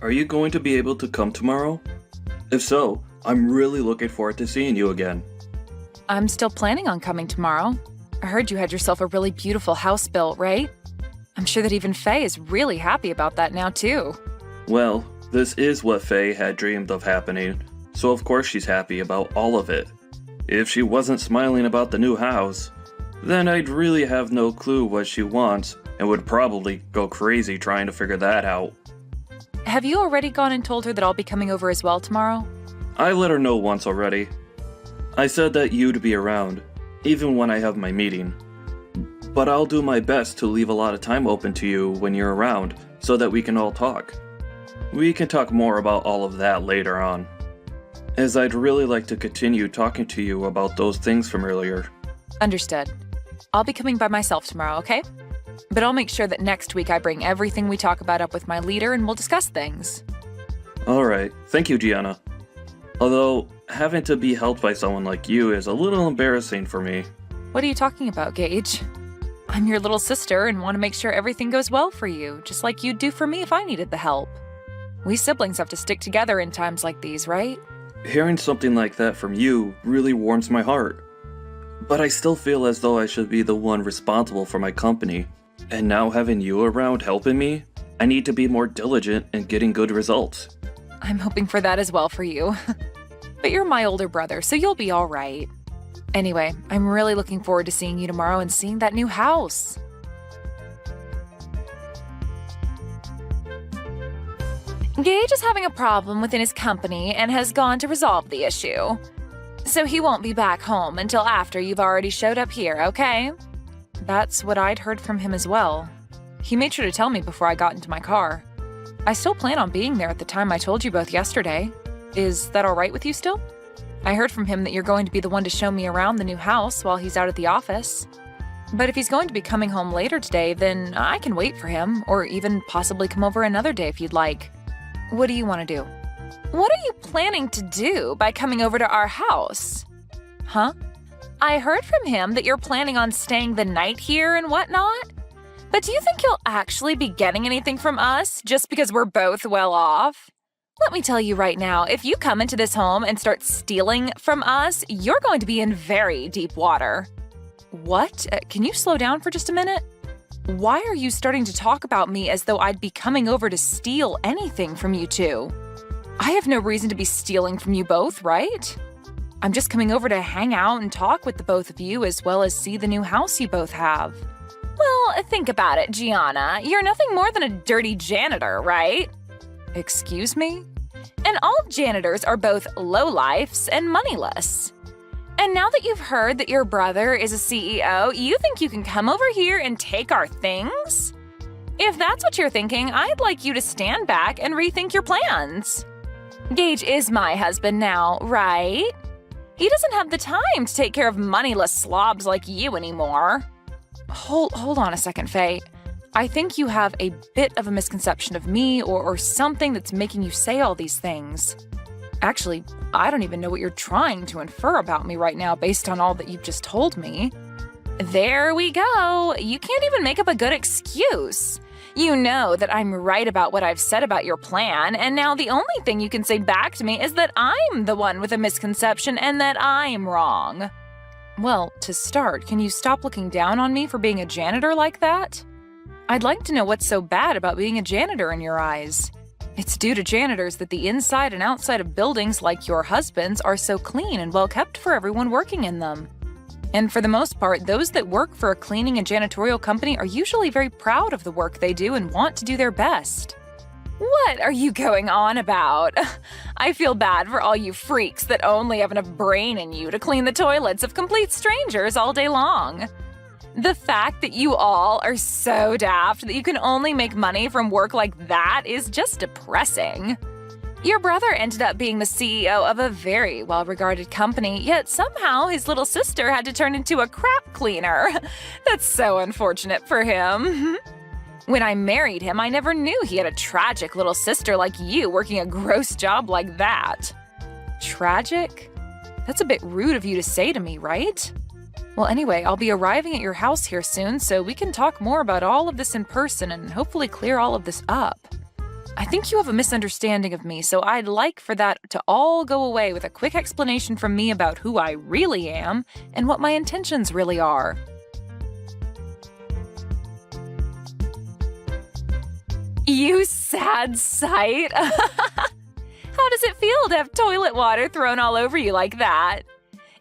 are you going to be able to come tomorrow? If so, I'm really looking forward to seeing you again. I'm still planning on coming tomorrow. I heard you had yourself a really beautiful house built, right? I'm sure that even Faye is really happy about that now, too. Well, this is what Faye had dreamed of happening, so of course she's happy about all of it. If she wasn't smiling about the new house, then I'd really have no clue what she wants and would probably go crazy trying to figure that out. Have you already gone and told her that I'll be coming over as well tomorrow? I let her know once already. I said that you'd be around, even when I have my meeting. But I'll do my best to leave a lot of time open to you when you're around, so that we can all talk. We can talk more about all of that later on, as I'd really like to continue talking to you about those things from earlier. Understood. I'll be coming by myself tomorrow, okay? But I'll make sure that next week I bring everything we talk about up with my leader and we'll discuss things. Alright, thank you, Gianna. Although, having to be helped by someone like you is a little embarrassing for me. What are you talking about, Gage? I'm your little sister and want to make sure everything goes well for you, just like you'd do for me if I needed the help. We siblings have to stick together in times like these, right? Hearing something like that from you really warms my heart. But I still feel as though I should be the one responsible for my company. And now having you around helping me, I need to be more diligent in getting good results. I'm hoping for that as well for you. But you're my older brother, so you'll be all right. Anyway, I'm really looking forward to seeing you tomorrow and seeing that new house. Gage is having a problem within his company and has gone to resolve the issue. So he won't be back home until after you've already showed up here, okay? That's what I'd heard from him as well. He made sure to tell me before I got into my car. I still plan on being there at the time I told you both yesterday. Is that all right with you still? I heard from him that you're going to be the one to show me around the new house while he's out at the office. But if he's going to be coming home later today, then I can wait for him, or even possibly come over another day if you'd like. What do you want to do? What are you planning to do by coming over to our house? Huh? I heard from him that you're planning on staying the night here and whatnot. But do you think you'll actually be getting anything from us just because we're both well off? Let me tell you right now, if you come into this home and start stealing from us, you're going to be in very deep water. What? Can you slow down for just a minute? Why are you starting to talk about me as though I'd be coming over to steal anything from you two? I have no reason to be stealing from you both, right? I'm just coming over to hang out and talk with the both of you as well as see the new house you both have. Well, think about it, Gianna. You're nothing more than a dirty janitor, right? Excuse me? And all janitors are both lowlifes and moneyless. And now that you've heard that your brother is a CEO, you think you can come over here and take our things? If that's what you're thinking, I'd like you to stand back and rethink your plans. Gage is my husband now, right? He doesn't have the time to take care of moneyless slobs like you anymore. Hold on a second, Faye. I think you have a bit of a misconception of me or something that's making you say all these things. Actually, I don't even know what you're trying to infer about me right now based on all that you've just told me. There we go. You can't even make up a good excuse. You know that I'm right about what I've said about your plan, and now the only thing you can say back to me is that I'm the one with a misconception and that I'm wrong. Well, to start, can you stop looking down on me for being a janitor like that? I'd like to know what's so bad about being a janitor in your eyes. It's due to janitors that the inside and outside of buildings like your husband's are so clean and well kept for everyone working in them. And for the most part, those that work for a cleaning and janitorial company are usually very proud of the work they do and want to do their best. What are you going on about? I feel bad for all you freaks that only have enough brain in you to clean the toilets of complete strangers all day long. The fact that you all are so daft that you can only make money from work like that is just depressing. Your brother ended up being the CEO of a very well-regarded company, yet somehow his little sister had to turn into a crap cleaner. That's so unfortunate for him. When I married him, I never knew he had a tragic little sister like you working a gross job like that. Tragic? That's a bit rude of you to say to me, right? Well, anyway, I'll be arriving at your house here soon, so we can talk more about all of this in person and hopefully clear all of this up. I think you have a misunderstanding of me, so I'd like for that to all go away with a quick explanation from me about who I really am and what my intentions really are. You sad sight! How does it feel to have toilet water thrown all over you like that?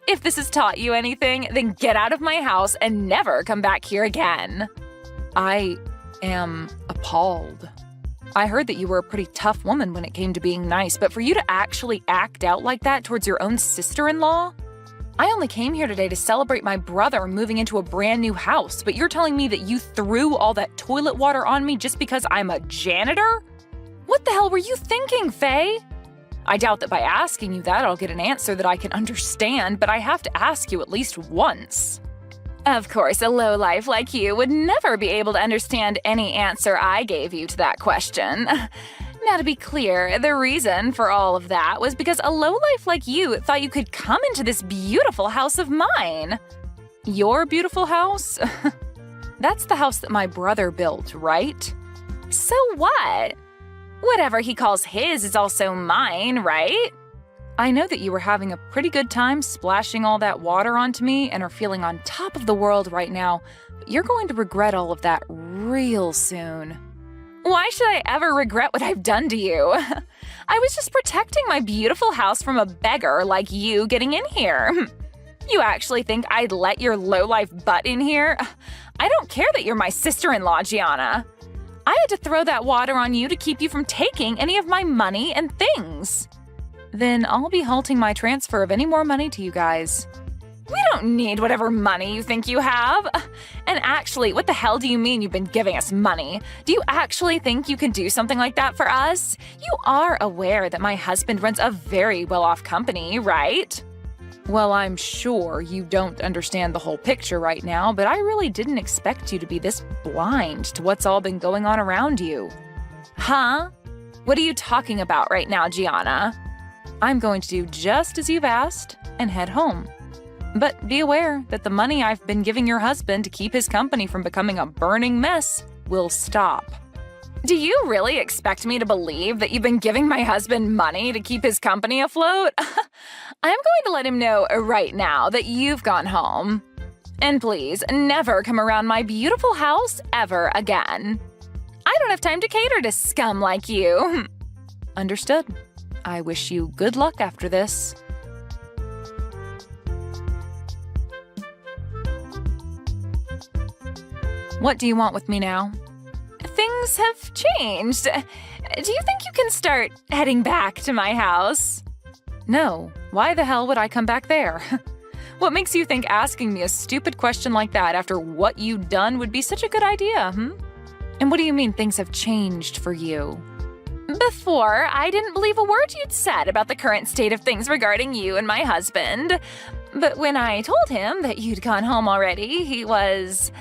If this has taught you anything, then get out of my house and never come back here again. I am appalled. I heard that you were a pretty tough woman when it came to being nice, but for you to actually act out like that towards your own sister-in-law? I only came here today to celebrate my brother moving into a brand new house, but you're telling me that you threw all that toilet water on me just because I'm a janitor? What the hell were you thinking, Faye? I doubt that by asking you that I'll get an answer that I can understand, but I have to ask you at least once. Of course, a lowlife like you would never be able to understand any answer I gave you to that question. Now, to be clear, the reason for all of that was because a lowlife like you thought you could come into this beautiful house of mine. Your beautiful house? That's the house that my brother built, right? So what? Whatever he calls his is also mine, right? I know that you were having a pretty good time splashing all that water onto me and are feeling on top of the world right now, but you're going to regret all of that real soon. Why should I ever regret what I've done to you? I was just protecting my beautiful house from a beggar like you getting in here. You actually think I'd let your lowlife butt in here? I don't care that you're my sister-in-law, Gianna. I had to throw that water on you to keep you from taking any of my money and things. Then I'll be halting my transfer of any more money to you guys. We don't need whatever money you think you have. And actually, what the hell do you mean you've been giving us money? Do you actually think you can do something like that for us? You are aware that my husband runs a very well-off company, right? Well, I'm sure you don't understand the whole picture right now, but I really didn't expect you to be this blind to what's all been going on around you. Huh? What are you talking about right now, Gianna? I'm going to do just as you've asked and head home. But be aware that the money I've been giving your husband to keep his company from becoming a burning mess will stop. Do you really expect me to believe that you've been giving my husband money to keep his company afloat? I'm going to let him know right now that you've gone home. And please, never come around my beautiful house ever again. I don't have time to cater to scum like you. Understood. I wish you good luck after this. What do you want with me now? Things have changed. Do you think you can start heading back to my house? No. Why the hell would I come back there? What makes you think asking me a stupid question like that after what you've done would be such a good idea, And what do you mean things have changed for you? Before, I didn't believe a word you'd said about the current state of things regarding you and my husband. But when I told him that you'd gone home already, he was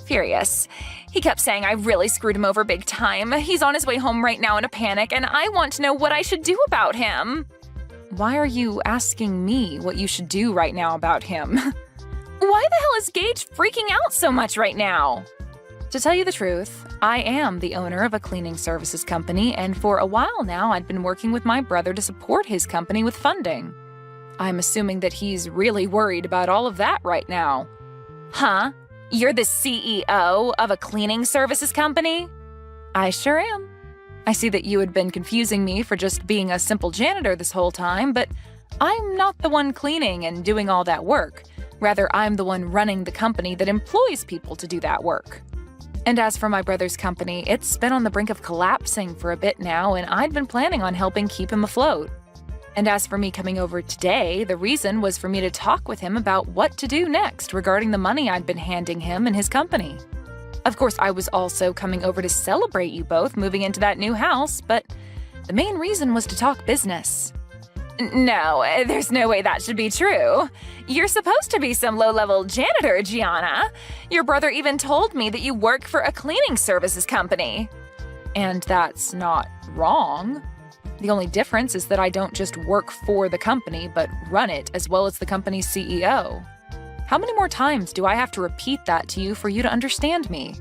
furious. He kept saying I really screwed him over big time. He's on his way home right now in a panic, and I want to know what I should do about him. Why are you asking me what you should do right now about him? Why the hell is Gage freaking out so much right now? To tell you the truth, I am the owner of a cleaning services company, and for a while now I'd been working with my brother to support his company with funding. I'm assuming that he's really worried about all of that right now. Huh? You're the CEO of a cleaning services company? I sure am. I see that you had been confusing me for just being a simple janitor this whole time, but I'm not the one cleaning and doing all that work. Rather, I'm the one running the company that employs people to do that work. And as for my brother's company, it's been on the brink of collapsing for a bit now, and I'd been planning on helping keep him afloat. And as for me coming over today, the reason was for me to talk with him about what to do next regarding the money I'd been handing him and his company. Of course, I was also coming over to celebrate you both moving into that new house, but the main reason was to talk business. No, there's no way that should be true. You're supposed to be some low-level janitor, Gianna. Your brother even told me that you work for a cleaning services company. And that's not wrong. The only difference is that I don't just work for the company, but run it as well as the company's CEO. How many more times do I have to repeat that to you for you to understand me?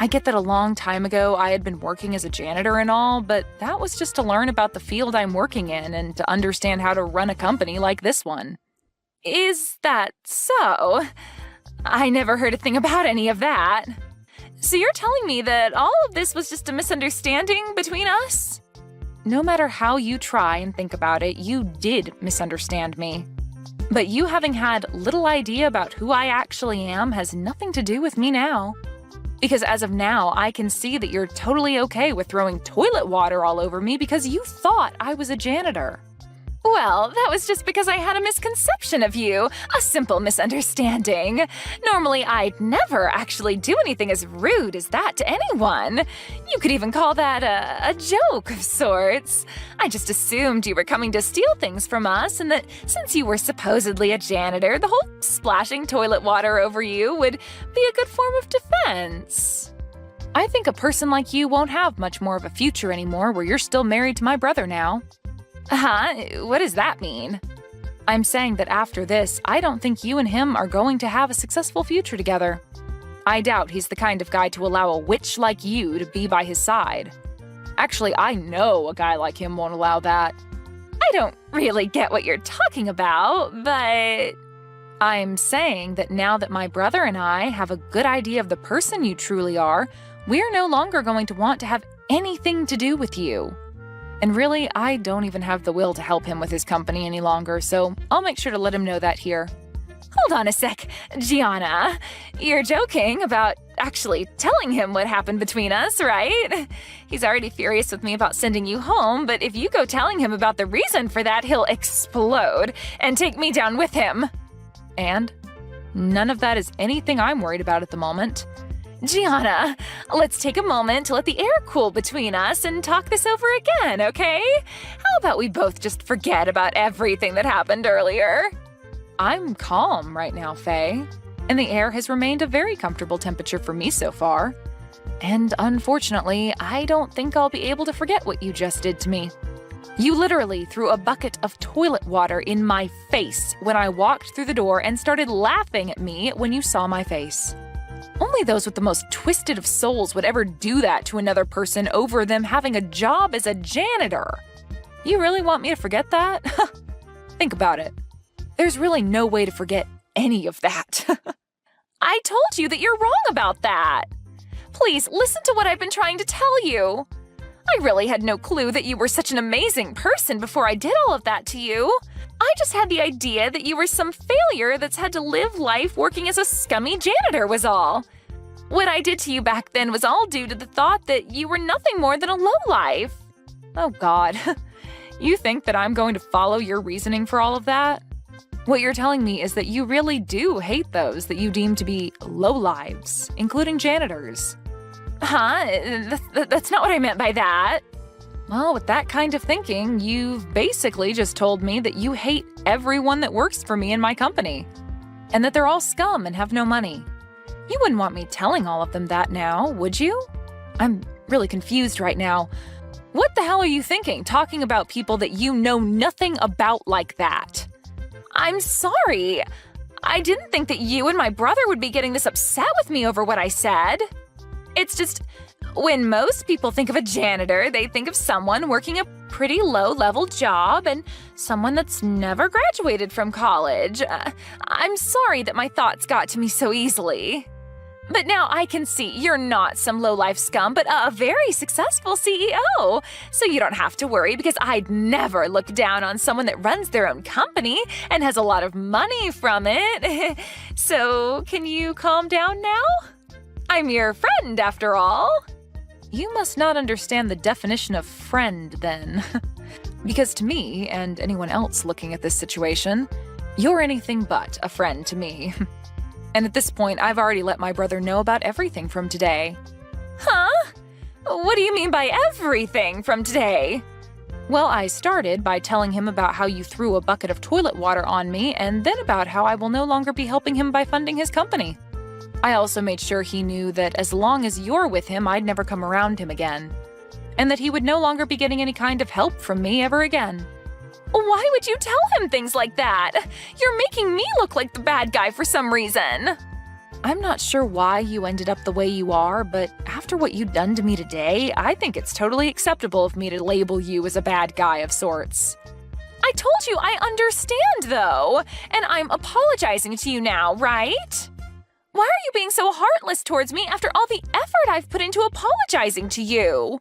I get that a long time ago I had been working as a janitor and all, but that was just to learn about the field I'm working in and to understand how to run a company like this one. Is that so? I never heard a thing about any of that. So you're telling me that all of this was just a misunderstanding between us? No matter how you try and think about it, you did misunderstand me. But you having had little idea about who I actually am has nothing to do with me now. Because as of now, I can see that you're totally okay with throwing toilet water all over me because you thought I was a janitor. Well, that was just because I had a misconception of you, a simple misunderstanding. Normally, I'd never actually do anything as rude as that to anyone. You could even call that a joke of sorts. I just assumed you were coming to steal things from us and that since you were supposedly a janitor, the whole splashing toilet water over you would be a good form of defense. I think a person like you won't have much more of a future anymore where you're still married to my brother now. Huh? What does that mean? I'm saying that after this, I don't think you and him are going to have a successful future together. I doubt he's the kind of guy to allow a witch like you to be by his side. Actually, I know a guy like him won't allow that. I don't really get what you're talking about, but I'm saying that now that my brother and I have a good idea of the person you truly are, we're no longer going to want to have anything to do with you. And really, I don't even have the will to help him with his company any longer, so I'll make sure to let him know that here. Hold on a sec, Gianna. You're joking about actually telling him what happened between us, right? He's already furious with me about sending you home, but if you go telling him about the reason for that, he'll explode and take me down with him. And none of that is anything I'm worried about at the moment. Gianna, let's take a moment to let the air cool between us and talk this over again, okay? How about we both just forget about everything that happened earlier? I'm calm right now, Faye, and the air has remained a very comfortable temperature for me so far. And unfortunately, I don't think I'll be able to forget what you just did to me. You literally threw a bucket of toilet water in my face when I walked through the door and started laughing at me when you saw my face. Only those with the most twisted of souls would ever do that to another person over them having a job as a janitor. You really want me to forget that? Think about it. There's really no way to forget any of that. I told you that you're wrong about that. Please listen to what I've been trying to tell you. I really had no clue that you were such an amazing person before I did all of that to you. I just had the idea that you were some failure that's had to live life working as a scummy janitor was all. What I did to you back then was all due to the thought that you were nothing more than a lowlife. Oh God, you think that I'm going to follow your reasoning for all of that? What you're telling me is that you really do hate those that you deem to be lowlives, including janitors. Huh? That's not what I meant by that. Well, with that kind of thinking, you've basically just told me that you hate everyone that works for me in my company, and that they're all scum and have no money. You wouldn't want me telling all of them that now, would you? I'm really confused right now. What the hell are you thinking, talking about people that you know nothing about like that? I'm sorry. I didn't think that you and my brother would be getting this upset with me over what I said. It's just, when most people think of a janitor, they think of someone working a pretty low-level job and someone that's never graduated from college. I'm sorry that my thoughts got to me so easily. But now I can see you're not some low-life scum, but a very successful CEO. So you don't have to worry because I'd never look down on someone that runs their own company and has a lot of money from it. So can you calm down now? I'm your friend, after all. You must not understand the definition of friend, then. Because to me, and anyone else looking at this situation, you're anything but a friend to me. And at this point, I've already let my brother know about everything from today. Huh? What do you mean by everything from today? Well, I started by telling him about how you threw a bucket of toilet water on me, and then about how I will no longer be helping him by funding his company. I also made sure he knew that as long as you're with him, I'd never come around him again. And that he would no longer be getting any kind of help from me ever again. Why would you tell him things like that? You're making me look like the bad guy for some reason. I'm not sure why you ended up the way you are, but after what you've done to me today, I think it's totally acceptable of me to label you as a bad guy of sorts. I told you I understand, though, and I'm apologizing to you now, right? Why are you being so heartless towards me after all the effort I've put into apologizing to you?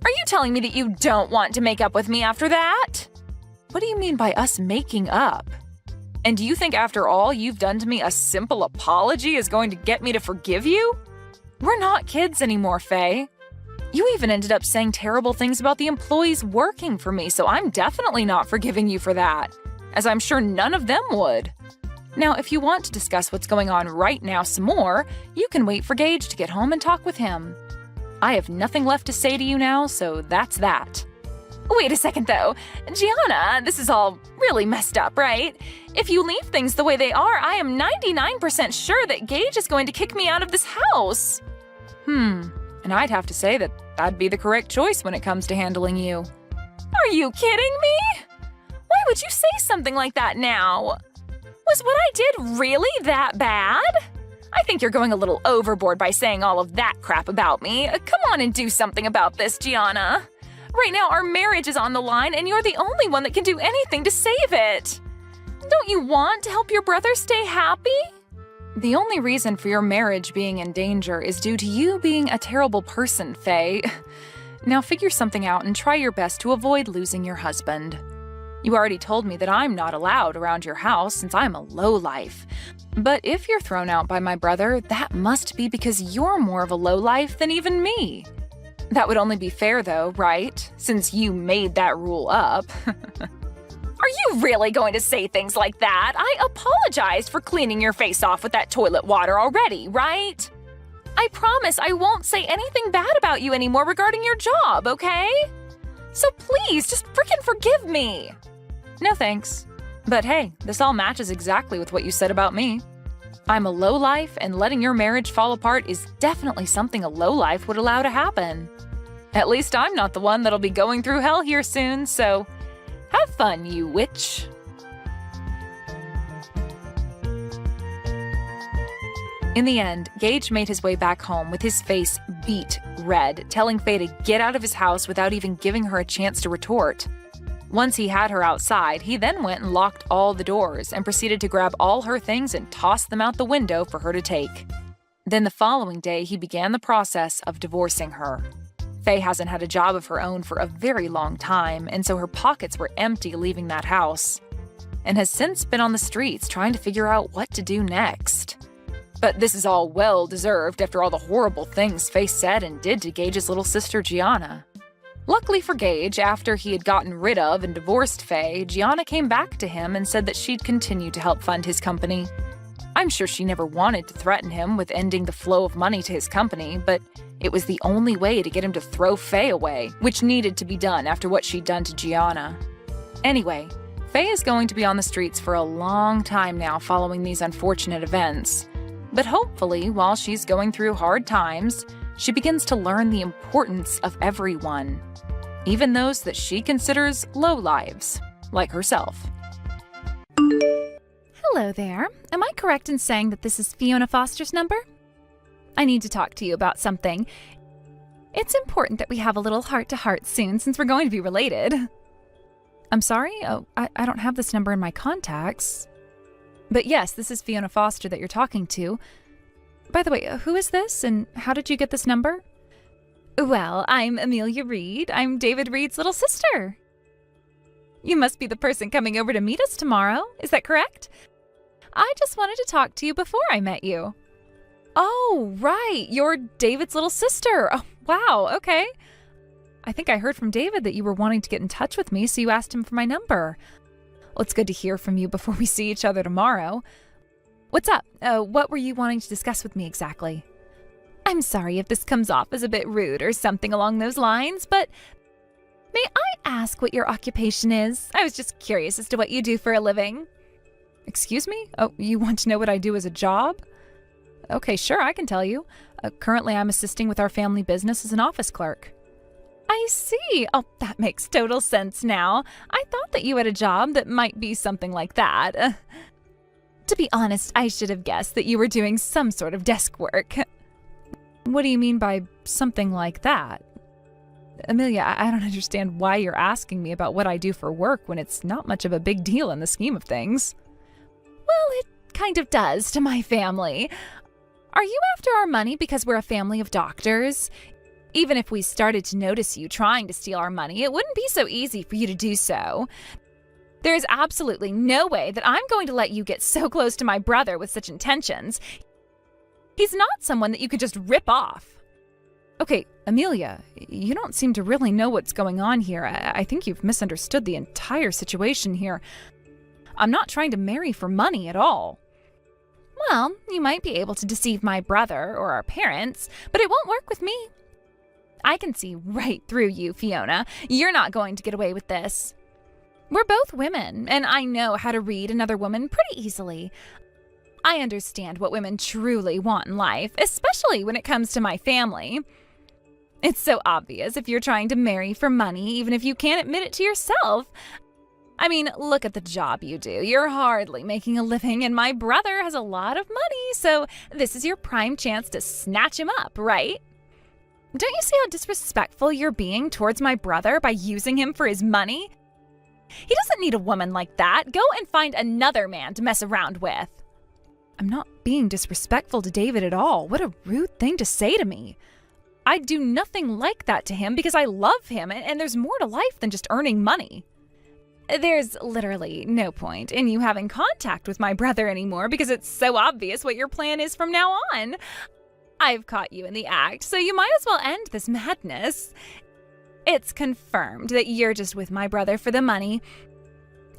Are you telling me that you don't want to make up with me after that? What do you mean by us making up? And do you think after all you've done to me, a simple apology is going to get me to forgive you? We're not kids anymore, Faye. You even ended up saying terrible things about the employees working for me, so I'm definitely not forgiving you for that, as I'm sure none of them would. Now, if you want to discuss what's going on right now some more, you can wait for Gage to get home and talk with him. I have nothing left to say to you now, so that's that. Wait a second, though. Gianna, this is all really messed up, right? If you leave things the way they are, I am 99% sure that Gage is going to kick me out of this house. And I'd have to say that that'd be the correct choice when it comes to handling you. Are you kidding me? Why would you say something like that now? Was what I did really that bad? I think you're going a little overboard by saying all of that crap about me. Come on and do something about this, Gianna. Right now, our marriage is on the line, and you're the only one that can do anything to save it. Don't you want to help your brother stay happy? The only reason for your marriage being in danger is due to you being a terrible person, Faye. Now figure something out and try your best to avoid losing your husband. You already told me that I'm not allowed around your house since I'm a lowlife. But if you're thrown out by my brother, that must be because you're more of a lowlife than even me. That would only be fair, though, right? Since you made that rule up. Are you really going to say things like that? I apologized for cleaning your face off with that toilet water already, right? I promise I won't say anything bad about you anymore regarding your job, okay? So please, just frickin' forgive me. No thanks. But hey, this all matches exactly with what you said about me. I'm a lowlife, and letting your marriage fall apart is definitely something a lowlife would allow to happen. At least I'm not the one that'll be going through hell here soon, so have fun, you witch. In the end, Gage made his way back home with his face beet red, telling Faye to get out of his house without even giving her a chance to retort. Once he had her outside, he then went and locked all the doors and proceeded to grab all her things and toss them out the window for her to take. Then the following day, he began the process of divorcing her. Faye hasn't had a job of her own for a very long time, and so her pockets were empty leaving that house, and has since been on the streets trying to figure out what to do next. But this is all well-deserved after all the horrible things Faye said and did to Gage's little sister Gianna. Luckily for Gage, after he had gotten rid of and divorced Faye, Gianna came back to him and said that she'd continue to help fund his company. I'm sure she never wanted to threaten him with ending the flow of money to his company, but it was the only way to get him to throw Faye away, which needed to be done after what she'd done to Gianna. Anyway, Faye is going to be on the streets for a long time now following these unfortunate events. But hopefully, while she's going through hard times, she begins to learn the importance of everyone, even those that she considers low lives, like herself. Hello there. Am I correct in saying that this is Fiona Foster's number? I need to talk to you about something. It's important that we have a little heart-to-heart soon since we're going to be related. I'm sorry? Oh, I don't have this number in my contacts. But yes, this is Fiona Foster that you're talking to. By the way, who is this and how did you get this number? Well, I'm Amelia Reed. I'm David Reed's little sister. You must be the person coming over to meet us tomorrow. Is that correct? I just wanted to talk to you before I met you. Oh, right. You're David's little sister. Oh, wow. Okay. I think I heard from David that you were wanting to get in touch with me, so you asked him for my number. Well, it's good to hear from you before we see each other tomorrow. What's up? What were you wanting to discuss with me exactly? I'm sorry if this comes off as a bit rude or something along those lines, but may I ask what your occupation is? I was just curious as to what you do for a living. Excuse me? Oh, you want to know what I do as a job? Okay, sure, I can tell you. Currently, I'm assisting with our family business as an office clerk. I see. Oh, that makes total sense now. I thought that you had a job that might be something like that. To be honest, I should have guessed that you were doing some sort of desk work. What do you mean by something like that? Amelia, I don't understand why you're asking me about what I do for work when it's not much of a big deal in the scheme of things. Well, it kind of does to my family. Are you after our money because we're a family of doctors? Even if we started to notice you trying to steal our money, it wouldn't be so easy for you to do so. There is absolutely no way that I'm going to let you get so close to my brother with such intentions. He's not someone that you could just rip off. Okay, Amelia, you don't seem to really know what's going on here. I think you've misunderstood the entire situation here. I'm not trying to marry for money at all. Well, you might be able to deceive my brother or our parents, but it won't work with me. I can see right through you, Fiona. You're not going to get away with this. We're both women, and I know how to read another woman pretty easily. I understand what women truly want in life, especially when it comes to my family. It's so obvious if you're trying to marry for money, even if you can't admit it to yourself. I mean, look at the job you do. You're hardly making a living, and my brother has a lot of money, so this is your prime chance to snatch him up, right? Don't you see how disrespectful you're being towards my brother by using him for his money? He doesn't need a woman like that. Go and find another man to mess around with. I'm not being disrespectful to David at all. What a rude thing to say to me. I'd do nothing like that to him because I love him, and there's more to life than just earning money. There's literally no point in you having contact with my brother anymore because it's so obvious what your plan is from now on. I've caught you in the act, so you might as well end this madness. It's confirmed that you're just with my brother for the money.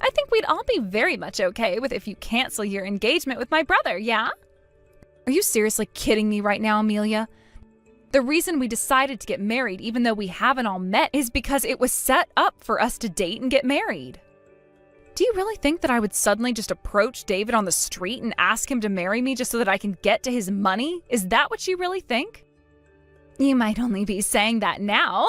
I think we'd all be very much okay with if you cancel your engagement with my brother, yeah? Are you seriously kidding me right now, Amelia? The reason we decided to get married, even though we haven't all met, is because it was set up for us to date and get married. Do you really think that I would suddenly just approach David on the street and ask him to marry me just so that I can get to his money? Is that what you really think? You might only be saying that now,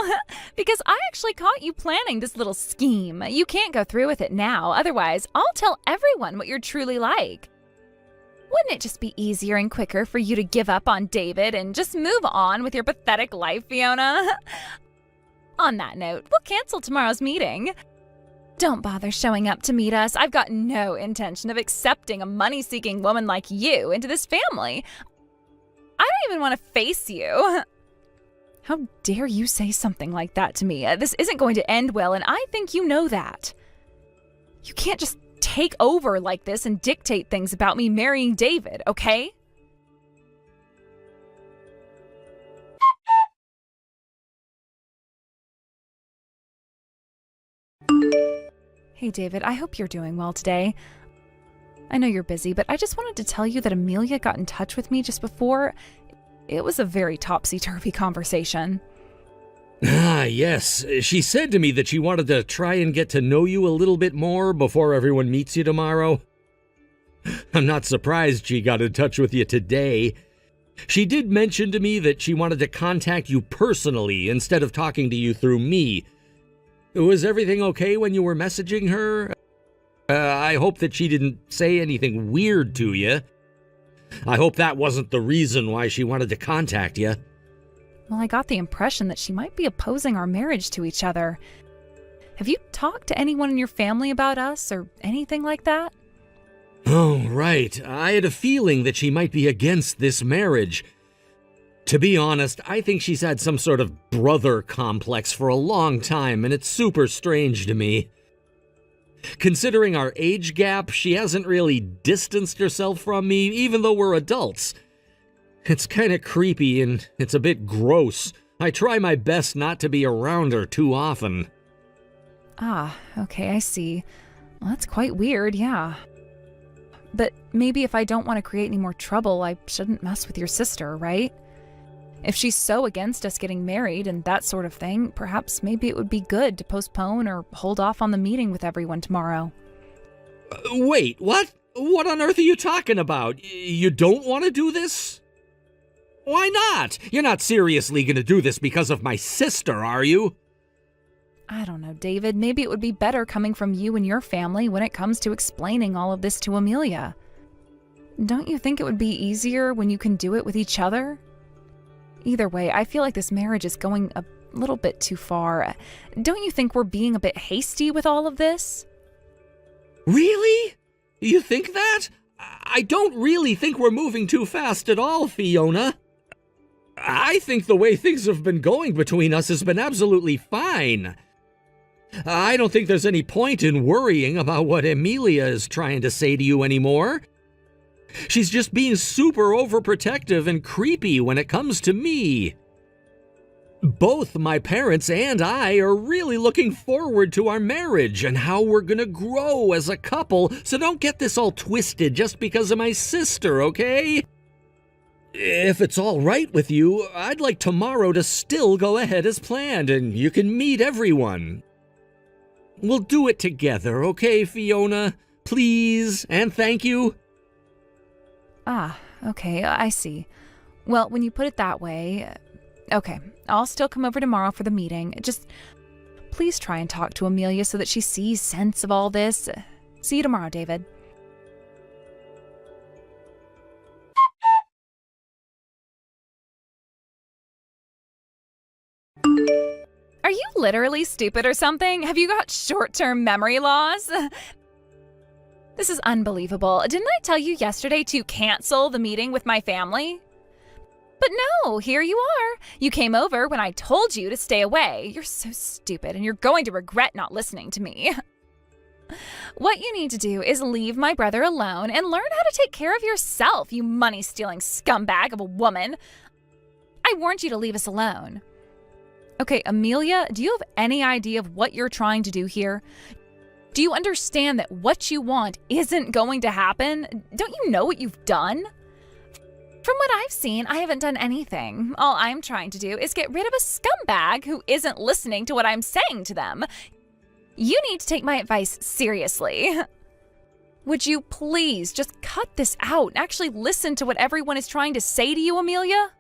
because I actually caught you planning this little scheme. You can't go through with it now, otherwise I'll tell everyone what you're truly like. Wouldn't it just be easier and quicker for you to give up on David and just move on with your pathetic life, Fiona? On that note, we'll cancel tomorrow's meeting. Don't bother showing up to meet us. I've got no intention of accepting a money-seeking woman like you into this family. I don't even want to face you. How dare you say something like that to me? This isn't going to end well, and I think you know that. You can't just take over like this and dictate things about me marrying David, okay? Hey, David, I hope you're doing well today. I know you're busy, but I just wanted to tell you that Amelia got in touch with me just before. It was a very topsy-turvy conversation. Ah, yes. She said to me that she wanted to try and get to know you a little bit more before everyone meets you tomorrow. I'm not surprised she got in touch with you today. She did mention to me that she wanted to contact you personally instead of talking to you through me. Was everything okay when you were messaging her? I hope that she didn't say anything weird to you. I hope that wasn't the reason why she wanted to contact you. Well, I got the impression that she might be opposing our marriage to each other. Have you talked to anyone in your family about us or anything like that? Oh, right. I had a feeling that she might be against this marriage. To be honest, I think she's had some sort of brother complex for a long time, and it's super strange to me. Considering our age gap, she hasn't really distanced herself from me, even though we're adults. It's kind of creepy and it's a bit gross. I try my best not to be around her too often. Ah, okay, I see. Well, that's quite weird, yeah. But maybe if I don't want to create any more trouble, I shouldn't mess with your sister, right? If she's so against us getting married and that sort of thing, perhaps maybe it would be good to postpone or hold off on the meeting with everyone tomorrow. Wait, what? What on earth are you talking about? You don't want to do this? Why not? You're not seriously going to do this because of my sister, are you? I don't know, David. Maybe it would be better coming from you and your family when it comes to explaining all of this to Amelia. Don't you think it would be easier when you can do it with each other? Either way, I feel like this marriage is going a little bit too far. Don't you think we're being a bit hasty with all of this? Really? You think that? I don't really think we're moving too fast at all, Fiona. I think the way things have been going between us has been absolutely fine. I don't think there's any point in worrying about what Amelia is trying to say to you anymore. She's just being super overprotective and creepy when it comes to me. Both my parents and I are really looking forward to our marriage and how we're gonna grow as a couple, so don't get this all twisted just because of my sister, okay? If it's all right with you, I'd like tomorrow to still go ahead as planned and you can meet everyone. We'll do it together, okay, Fiona? Please, and thank you. Ah, okay, I see. Well, when you put it that way, okay, I'll still come over tomorrow for the meeting. Just please try and talk to Amelia so that she sees sense of all this. See you tomorrow, David. Are you literally stupid or something? Have you got short-term memory loss? This is unbelievable. Didn't I tell you yesterday to cancel the meeting with my family? But no, here you are. You came over when I told you to stay away. You're so stupid, and you're going to regret not listening to me. What you need to do is leave my brother alone and learn how to take care of yourself, you money-stealing scumbag of a woman. I warned you to leave us alone. Okay, Amelia, do you have any idea of what you're trying to do here? Do you understand that what you want isn't going to happen? Don't you know what you've done? From what I've seen, I haven't done anything. All I'm trying to do is get rid of a scumbag who isn't listening to what I'm saying to them. You need to take my advice seriously. Would you please just cut this out and actually listen to what everyone is trying to say to you, Amelia?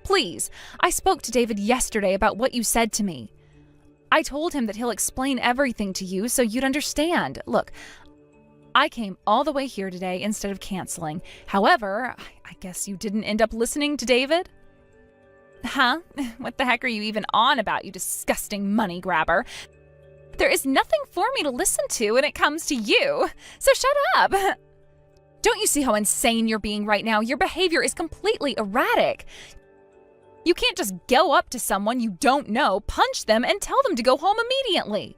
Please, I spoke to David yesterday about what you said to me. I told him that he'll explain everything to you so you'd understand. Look, I came all the way here today instead of canceling. However, I guess you didn't end up listening to David? Huh? What the heck are you even on about, you disgusting money grabber? There is nothing for me to listen to when it comes to you, so shut up. Don't you see how insane you're being right now? Your behavior is completely erratic. You can't just go up to someone you don't know, punch them, and tell them to go home immediately.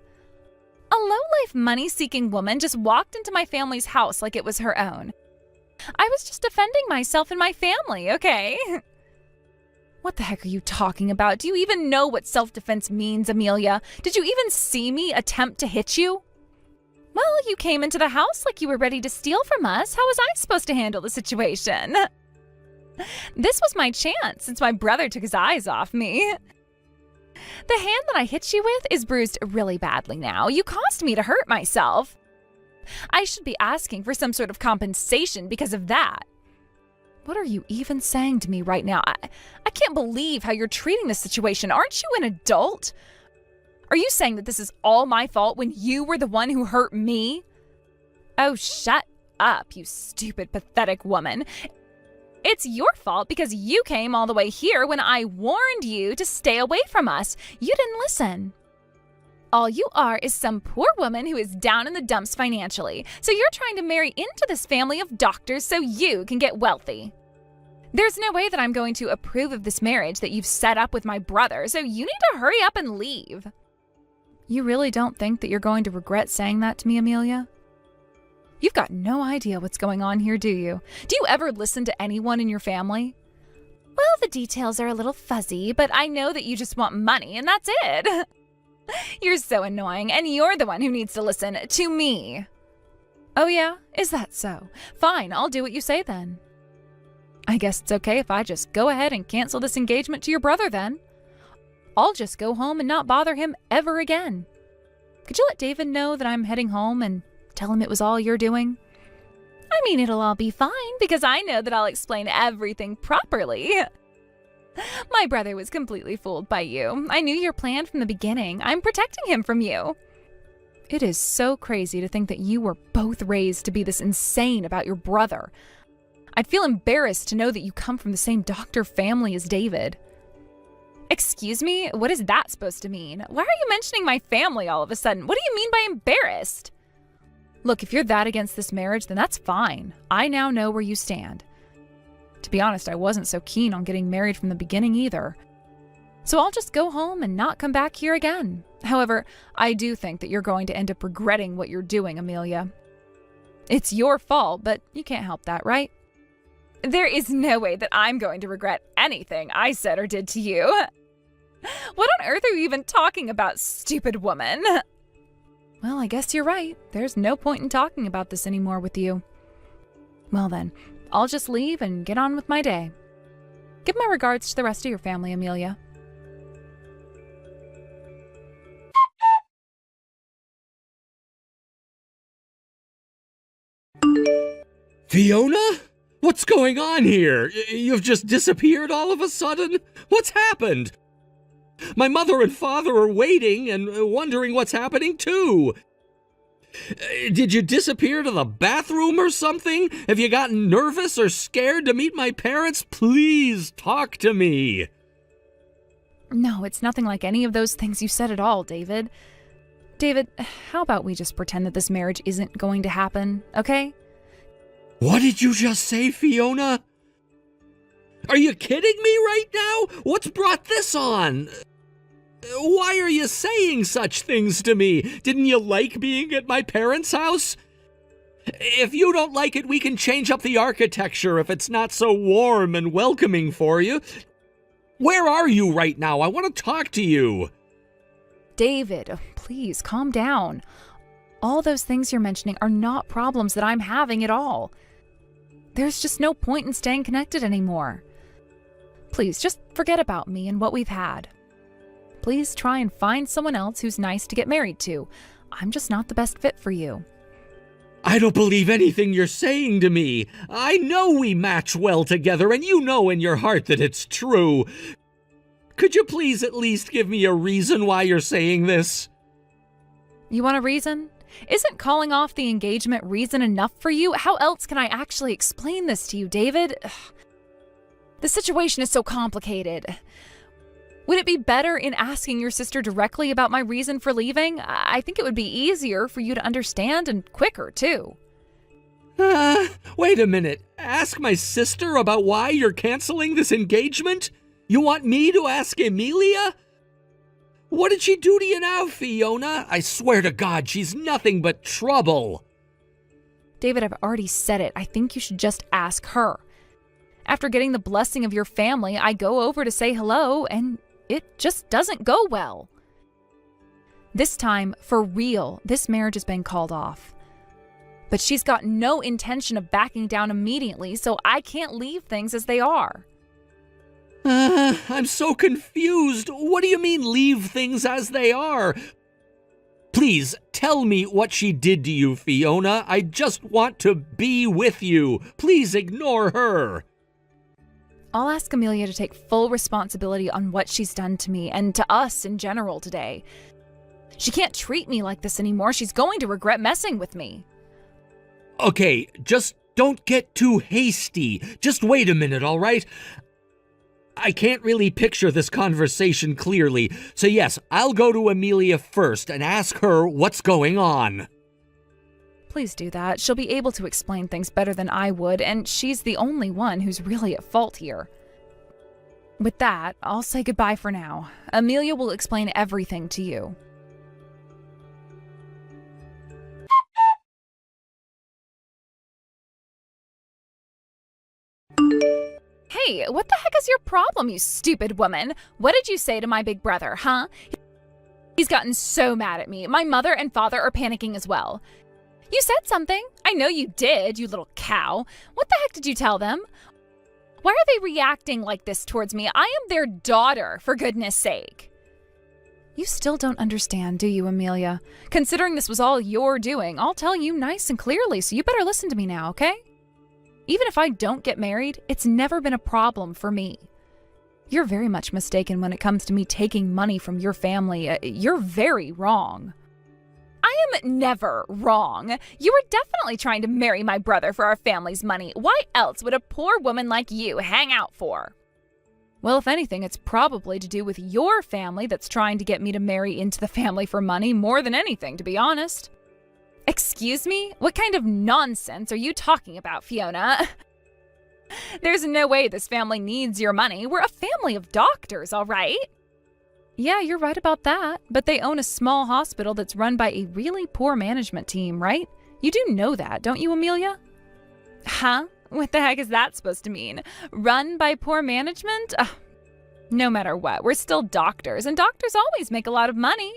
A low-life, money-seeking woman just walked into my family's house like it was her own. I was just defending myself and my family, okay? What the heck are you talking about? Do you even know what self-defense means, Amelia? Did you even see me attempt to hit you? Well, you came into the house like you were ready to steal from us. How was I supposed to handle the situation? This was my chance since my brother took his eyes off me. The hand that I hit you with is bruised really badly now. You caused me to hurt myself. I should be asking for some sort of compensation because of that. What are you even saying to me right now? I can't believe how you're treating this situation. Aren't you an adult? Are you saying that this is all my fault when you were the one who hurt me? Oh, shut up, you stupid, pathetic woman. It's your fault because you came all the way here when I warned you to stay away from us. You didn't listen. All you are is some poor woman who is down in the dumps financially. So you're trying to marry into this family of doctors so you can get wealthy. There's no way that I'm going to approve of this marriage that you've set up with my brother, so you need to hurry up and leave. You really don't think that you're going to regret saying that to me, Amelia? You've got no idea what's going on here, do you? Do you ever listen to anyone in your family? Well, the details are a little fuzzy, but I know that you just want money, and that's it. You're so annoying, and you're the one who needs to listen to me. Oh yeah? Is that so? Fine, I'll do what you say then. I guess it's okay if I just go ahead and cancel this engagement to your brother then. I'll just go home and not bother him ever again. Could you let David know that I'm heading home and tell him it was all you're doing? I mean, it'll all be fine because I know that I'll explain everything properly. My brother was completely fooled by you. I knew your plan from the beginning. I'm protecting him from you. It is so crazy to think that you were both raised to be this insane about your brother. I'd feel embarrassed to know that you come from the same doctor family as David. Excuse me? What is that supposed to mean? Why are you mentioning my family all of a sudden? What do you mean by embarrassed? Look, if you're that against this marriage, then that's fine. I now know where you stand. To be honest, I wasn't so keen on getting married from the beginning either. So I'll just go home and not come back here again. However, I do think that you're going to end up regretting what you're doing, Amelia. It's your fault, but you can't help that, right? There is no way that I'm going to regret anything I said or did to you. What on earth are you even talking about, stupid woman? Well, I guess you're right. There's no point in talking about this anymore with you. Well then, I'll just leave and get on with my day. Give my regards to the rest of your family, Amelia. Fiona? What's going on here? You've just disappeared all of a sudden? What's happened? My mother and father are waiting and wondering what's happening too. Did you disappear to the bathroom or something? Have you gotten nervous or scared to meet my parents? Please talk to me. No, it's nothing like any of those things you said at all, David. David, how about we just pretend that this marriage isn't going to happen, okay? What did you just say, Fiona? Are you kidding me right now? What's brought this on? Why are you saying such things to me? Didn't you like being at my parents' house? If you don't like it, we can change up the architecture if it's not so warm and welcoming for you. Where are you right now? I want to talk to you. David, please calm down. All those things you're mentioning are not problems that I'm having at all. There's just no point in staying connected anymore. Please, just forget about me and what we've had. Please try and find someone else who's nice to get married to. I'm just not the best fit for you. I don't believe anything you're saying to me. I know we match well together, and you know in your heart that it's true. Could you please at least give me a reason why you're saying this? You want a reason? Isn't calling off the engagement reason enough for you? How else can I actually explain this to you, David? Ugh. The situation is so complicated. Would it be better in asking your sister directly about my reason for leaving? I think it would be easier for you to understand and quicker, too. Wait a minute. Ask my sister about why you're canceling this engagement? You want me to ask Amelia? What did she do to you now, Fiona? I swear to God, she's nothing but trouble. David, I've already said it. I think you should just ask her. After getting the blessing of your family, I go over to say hello, and it just doesn't go well. This time, for real, this marriage has been called off. But she's got no intention of backing down immediately, so I can't leave things as they are. I'm so confused. What do you mean leave things as they are? Please, tell me what she did to you, Fiona. I just want to be with you. Please ignore her. I'll ask Amelia to take full responsibility on what she's done to me and to us in general today. She can't treat me like this anymore. She's going to regret messing with me. Okay, just don't get too hasty. Just wait a minute, all right? I can't really picture this conversation clearly, so yes, I'll go to Amelia first and ask her what's going on. Please do that. She'll be able to explain things better than I would, and she's the only one who's really at fault here. With that, I'll say goodbye for now. Amelia will explain everything to you. Hey, what the heck is your problem, you stupid woman? What did you say to my big brother, huh? He's gotten so mad at me. My mother and father are panicking as well. You said something. I know you did, you little cow. What the heck did you tell them? Why are they reacting like this towards me? I am their daughter, for goodness sake. You still don't understand, do you, Amelia? Considering this was all your doing, I'll tell you nice and clearly, so you better listen to me now, okay? Even if I don't get married, it's never been a problem for me. You're very much mistaken when it comes to me taking money from your family. You're very wrong. I am never wrong. You were definitely trying to marry my brother for our family's money. Why else would a poor woman like you hang out for? Well, if anything, it's probably to do with your family that's trying to get me to marry into the family for money more than anything, to be honest. Excuse me? What kind of nonsense are you talking about, Fiona? There's no way this family needs your money. We're a family of doctors, all right? Yeah, you're right about that, but they own a small hospital that's run by a really poor management team, right? You do know that, don't you, Amelia? Huh? What the heck is that supposed to mean? Run by poor management? No matter what, we're still doctors, and doctors always make a lot of money.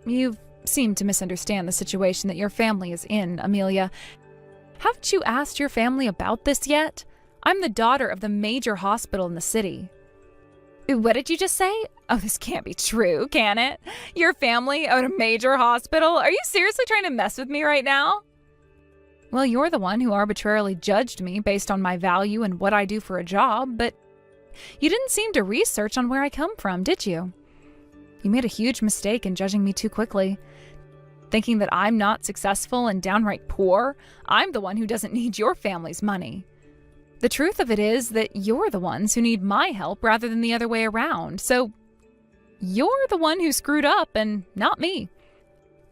You seem to misunderstand the situation that your family is in, Amelia. Haven't you asked your family about this yet? I'm the daughter of the major hospital in the city. What did you just say? Oh, this can't be true, can it? Your family own a major hospital? Are you seriously trying to mess with me right now? Well, you're the one who arbitrarily judged me based on my value and what I do for a job, but you didn't seem to research on where I come from, did you? You made a huge mistake in judging me too quickly. Thinking that I'm not successful and downright poor, I'm the one who doesn't need your family's money. The truth of it is that you're the ones who need my help rather than the other way around, so you're the one who screwed up and not me.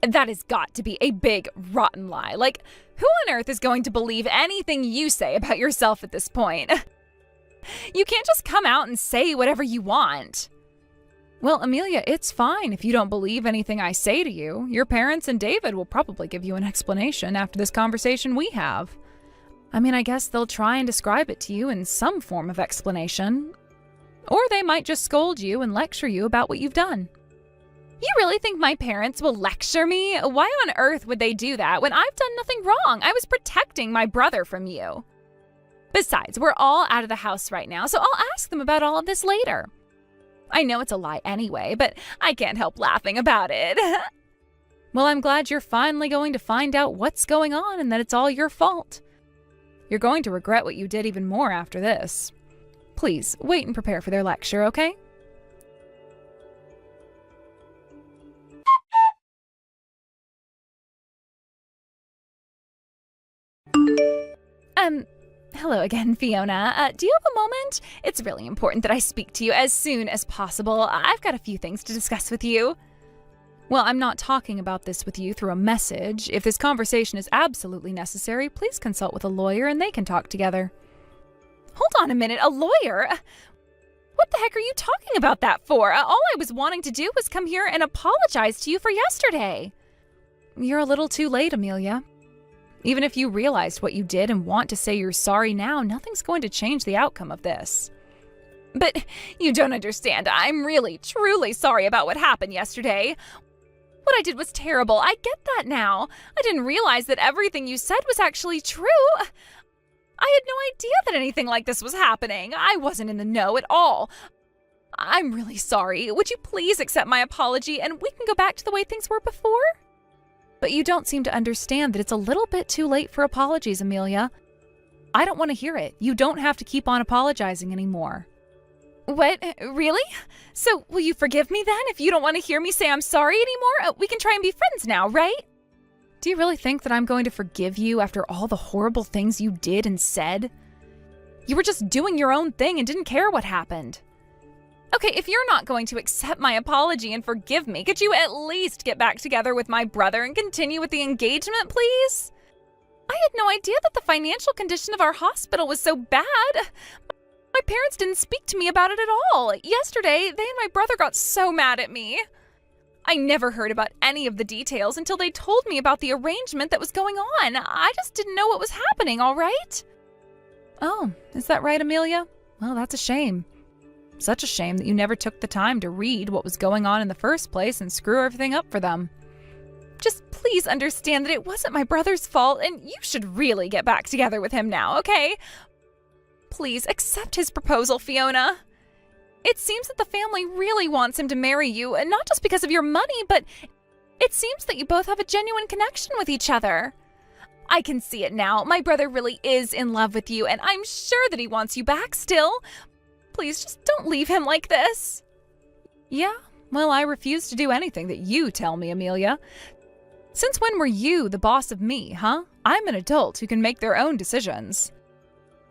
That has got to be a big, rotten lie. Like, who on earth is going to believe anything you say about yourself at this point? You can't just come out and say whatever you want. Well, Amelia, it's fine if you don't believe anything I say to you. Your parents and David will probably give you an explanation after this conversation we have. I mean, I guess they'll try and describe it to you in some form of explanation. Or they might just scold you and lecture you about what you've done. You really think my parents will lecture me? Why on earth would they do that when I've done nothing wrong? I was protecting my brother from you. Besides, we're all out of the house right now, so I'll ask them about all of this later. I know it's a lie anyway, but I can't help laughing about it. Well, I'm glad you're finally going to find out what's going on and that it's all your fault. You're going to regret what you did even more after this. Please, wait and prepare for their lecture, okay? Hello again, Fiona. Do you have a moment? It's really important that I speak to you as soon as possible. I've got a few things to discuss with you. Well, I'm not talking about this with you through a message. If this conversation is absolutely necessary, please consult with a lawyer and they can talk together. Hold on a minute, a lawyer? What the heck are you talking about that for? All I was wanting to do was come here and apologize to you for yesterday. You're a little too late, Amelia. Even if you realized what you did and want to say you're sorry now, nothing's going to change the outcome of this. But you don't understand. I'm really, truly sorry about what happened yesterday. What I did was terrible. I get that now. I didn't realize that everything you said was actually true. I had no idea that anything like this was happening. I wasn't in the know at all. I'm really sorry. Would you please accept my apology and we can go back to the way things were before? But you don't seem to understand that it's a little bit too late for apologies, Amelia. I don't want to hear it. You don't have to keep on apologizing anymore. What? Really? So will you forgive me then if you don't want to hear me say I'm sorry anymore? We can try and be friends now, right? Do you really think that I'm going to forgive you after all the horrible things you did and said? You were just doing your own thing and didn't care what happened. Okay, if you're not going to accept my apology and forgive me, could you at least get back together with my brother and continue with the engagement, please? I had no idea that the financial condition of our hospital was so bad. My parents didn't speak to me about it at all. Yesterday, they and my brother got so mad at me. I never heard about any of the details until they told me about the arrangement that was going on. I just didn't know what was happening, all right? Oh, is that right, Amelia? Well, that's a shame. Such a shame that you never took the time to read what was going on in the first place and screw everything up for them. Just please understand that it wasn't my brother's fault and you should really get back together with him now, okay? Please accept his proposal, Fiona. It seems that the family really wants him to marry you, and not just because of your money, but it seems that you both have a genuine connection with each other. I can see it now. My brother really is in love with you, and I'm sure that he wants you back still. Please just don't leave him like this. Yeah, well, I refuse to do anything that you tell me, Amelia. Since when were you the boss of me, huh? I'm an adult who can make their own decisions.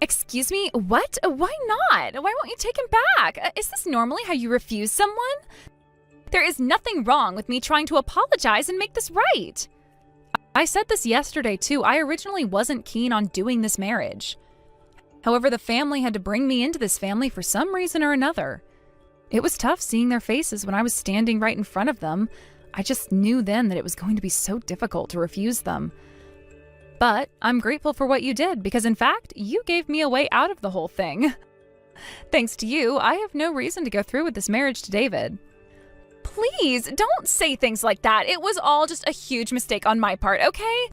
Excuse me, what? Why not? Why won't you take him back? Is this normally how you refuse someone? There is nothing wrong with me trying to apologize and make this right. I said this yesterday too. I originally wasn't keen on doing this marriage. However, the family had to bring me into this family for some reason or another. It was tough seeing their faces when I was standing right in front of them. I just knew then that it was going to be so difficult to refuse them. But I'm grateful for what you did because, in fact, you gave me a way out of the whole thing. Thanks to you, I have no reason to go through with this marriage to David. Please, don't say things like that. It was all just a huge mistake on my part, okay?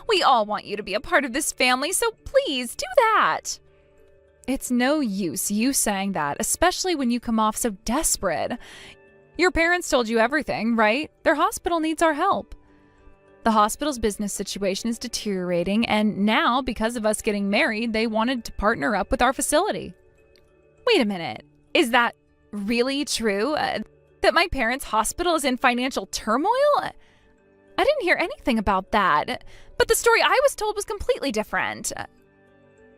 We all want you to be a part of this family, so please do that. It's no use you saying that, especially when you come off so desperate. Your parents told you everything, right? Their hospital needs our help. The hospital's business situation is deteriorating, and now, because of us getting married, they wanted to partner up with our facility. Wait a minute. Is that really true? That my parents' hospital is in financial turmoil? I didn't hear anything about that, but the story I was told was completely different.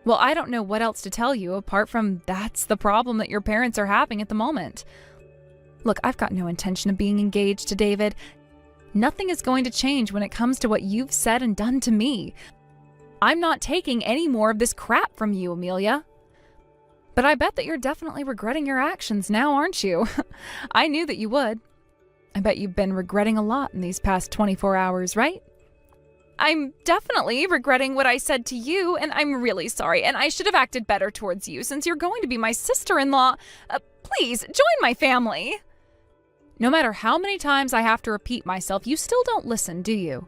Well, I don't know what else to tell you apart from that's the problem that your parents are having at the moment. Look, I've got no intention of being engaged to David. Nothing is going to change when it comes to what you've said and done to me. I'm not taking any more of this crap from you, Amelia. But I bet that you're definitely regretting your actions now, aren't you? I knew that you would. I bet you've been regretting a lot in these past 24 hours, right? I'm definitely regretting what I said to you, and I'm really sorry, and I should have acted better towards you since you're going to be my sister-in-law. Please, join my family. No matter how many times I have to repeat myself, you still don't listen, do you?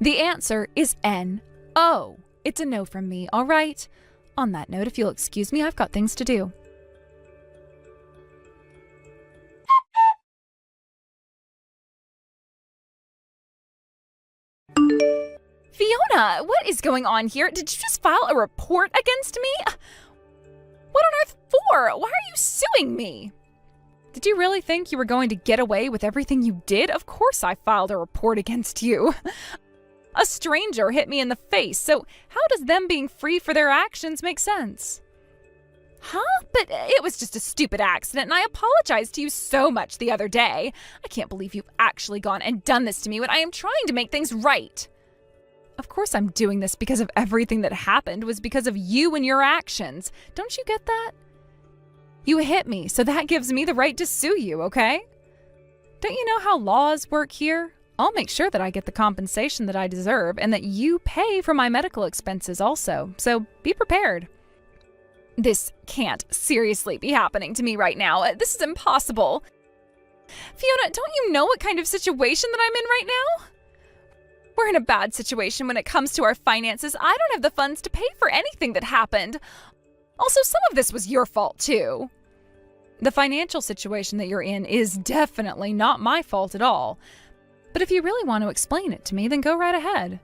The answer is N-O. It's a no from me, all right? On that note, if you'll excuse me, I've got things to do. Fiona, what is going on here? Did you just file a report against me? What on earth for? Why are you suing me? Did you really think you were going to get away with everything you did? Of course I filed a report against you. A stranger hit me in the face, so how does them being free for their actions make sense? Huh? But it was just a stupid accident, and I apologized to you so much the other day. I can't believe you've actually gone and done this to me when I am trying to make things right. Of course I'm doing this because of everything that happened was because of you and your actions. Don't you get that? You hit me, so that gives me the right to sue you, okay? Don't you know how laws work here? I'll make sure that I get the compensation that I deserve and that you pay for my medical expenses also, so be prepared. This can't seriously be happening to me right now. This is impossible. Fiona, don't you know what kind of situation that I'm in right now? We're in a bad situation when it comes to our finances. I don't have the funds to pay for anything that happened. Also, some of this was your fault too. The financial situation that you're in is definitely not my fault at all. But if you really want to explain it to me, then go right ahead.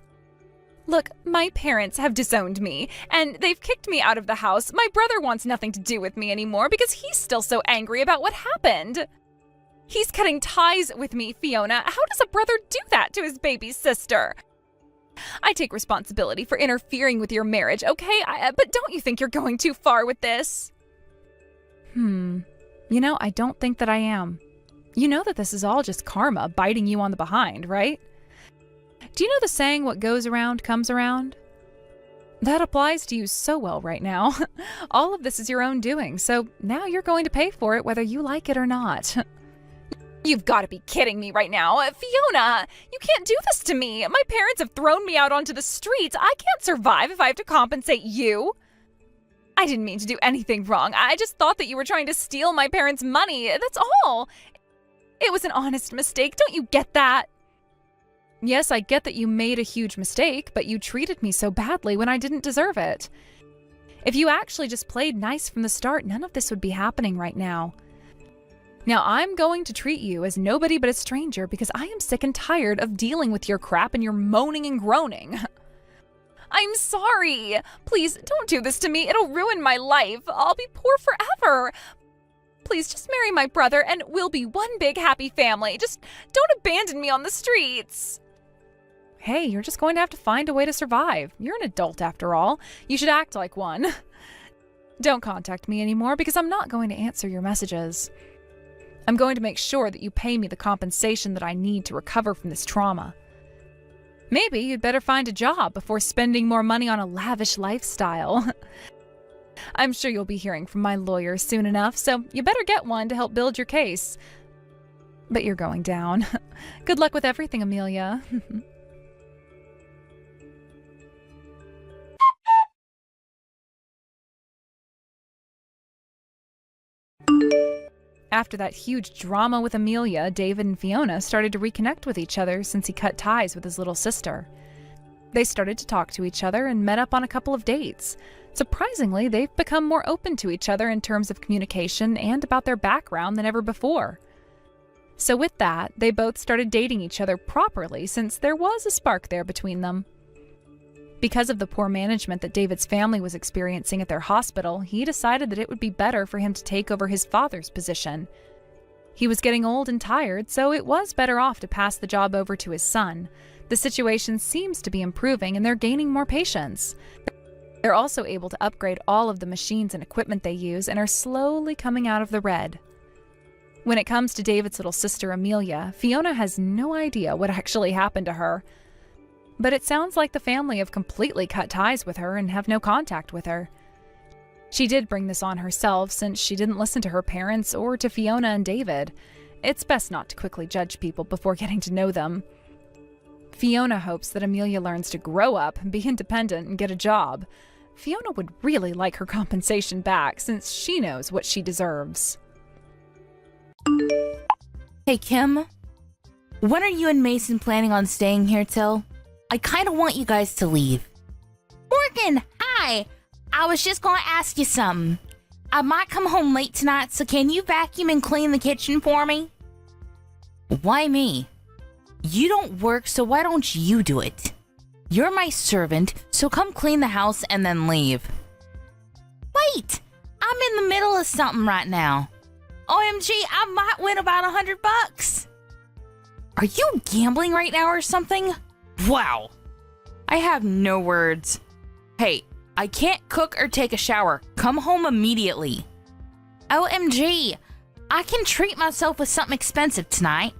Look, my parents have disowned me, and they've kicked me out of the house. My brother wants nothing to do with me anymore because he's still so angry about what happened. He's cutting ties with me, Fiona. How does a brother do that to his baby sister? I take responsibility for interfering with your marriage, okay? But don't you think you're going too far with this? You know, I don't think that I am. You know that this is all just karma biting you on the behind, right? Do you know the saying, what goes around comes around? That applies to you so well right now. All of this is your own doing, so now you're going to pay for it whether you like it or not. You've got to be kidding me right now. Fiona, you can't do this to me. My parents have thrown me out onto the streets. I can't survive if I have to compensate you. I didn't mean to do anything wrong. I just thought that you were trying to steal my parents' money. That's all. It was an honest mistake. Don't you get that? Yes, I get that you made a huge mistake, but you treated me so badly when I didn't deserve it. If you actually just played nice from the start, none of this would be happening right now. Now, I'm going to treat you as nobody but a stranger because I am sick and tired of dealing with your crap and your moaning and groaning. I'm sorry. Please, don't do this to me. It'll ruin my life. I'll be poor forever. Please, just marry my brother and we'll be one big happy family. Just don't abandon me on the streets. Hey, you're just going to have to find a way to survive. You're an adult after all. You should act like one. Don't contact me anymore because I'm not going to answer your messages. I'm going to make sure that you pay me the compensation that I need to recover from this trauma. Maybe you'd better find a job before spending more money on a lavish lifestyle. I'm sure you'll be hearing from my lawyer soon enough, so you better get one to help build your case. But you're going down. Good luck with everything, Amelia. After that huge drama with Amelia, David and Fiona started to reconnect with each other since he cut ties with his little sister. They started to talk to each other and met up on a couple of dates. Surprisingly, they've become more open to each other in terms of communication and about their background than ever before. So with that, they both started dating each other properly since there was a spark there between them. Because of the poor management that David's family was experiencing at their hospital, he decided that it would be better for him to take over his father's position. He was getting old and tired, so it was better off to pass the job over to his son. The situation seems to be improving and they're gaining more patients. They're also able to upgrade all of the machines and equipment they use and are slowly coming out of the red. When it comes to David's little sister Amelia, Fiona has no idea what actually happened to her. But it sounds like the family have completely cut ties with her and have no contact with her. She did bring this on herself since she didn't listen to her parents or to Fiona and David. It's best not to quickly judge people before getting to know them. Fiona hopes that Amelia learns to grow up, be independent, and get a job. Fiona would really like her compensation back since she knows what she deserves. Hey, Kim. When are you and Mason planning on staying here till? I kind of want you guys to leave. Morgan, hi. I was just going to ask you something. I might come home late tonight, so can you vacuum and clean the kitchen for me? Why me? You don't work, so why don't you do it? You're my servant, so come clean the house and then leave. Wait, I'm in the middle of something right now. OMG, I might win about $100. Are you gambling right now or something? Wow. I have no words. Hey, I can't cook or take a shower. Come home immediately. OMG, I can treat myself with something expensive tonight.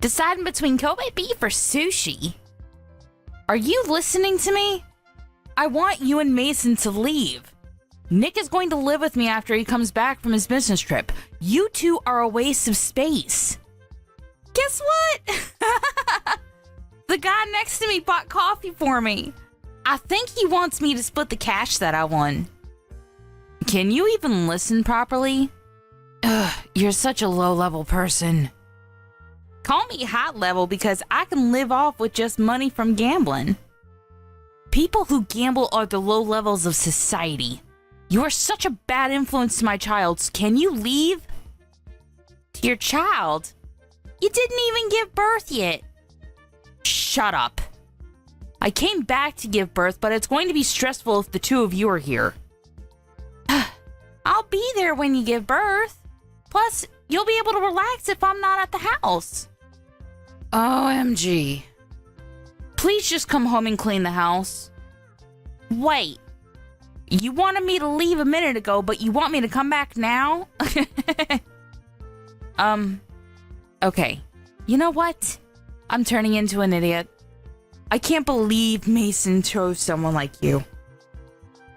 Deciding between Kobe beef or sushi. Are you listening to me? I want you and Mason to leave. Nick is going to live with me after he comes back from his business trip. You two are a waste of space. Guess what? The guy next to me bought coffee for me. I think he wants me to split the cash that I won. Can you even listen properly? Ugh, you're such a low-level person. Call me high level because I can live off with just money from gambling. People who gamble are the low levels of society. You are such a bad influence to my child. Can you leave? To your child? You didn't even give birth yet. Shut up. I came back to give birth, but it's going to be stressful if the two of you are here. I'll be there when you give birth. Plus, you'll be able to relax if I'm not at the house. OMG. Please just come home and clean the house. Wait. You wanted me to leave a minute ago, but you want me to come back now? Okay. You know what? I'm turning into an idiot. I can't believe Mason chose someone like you.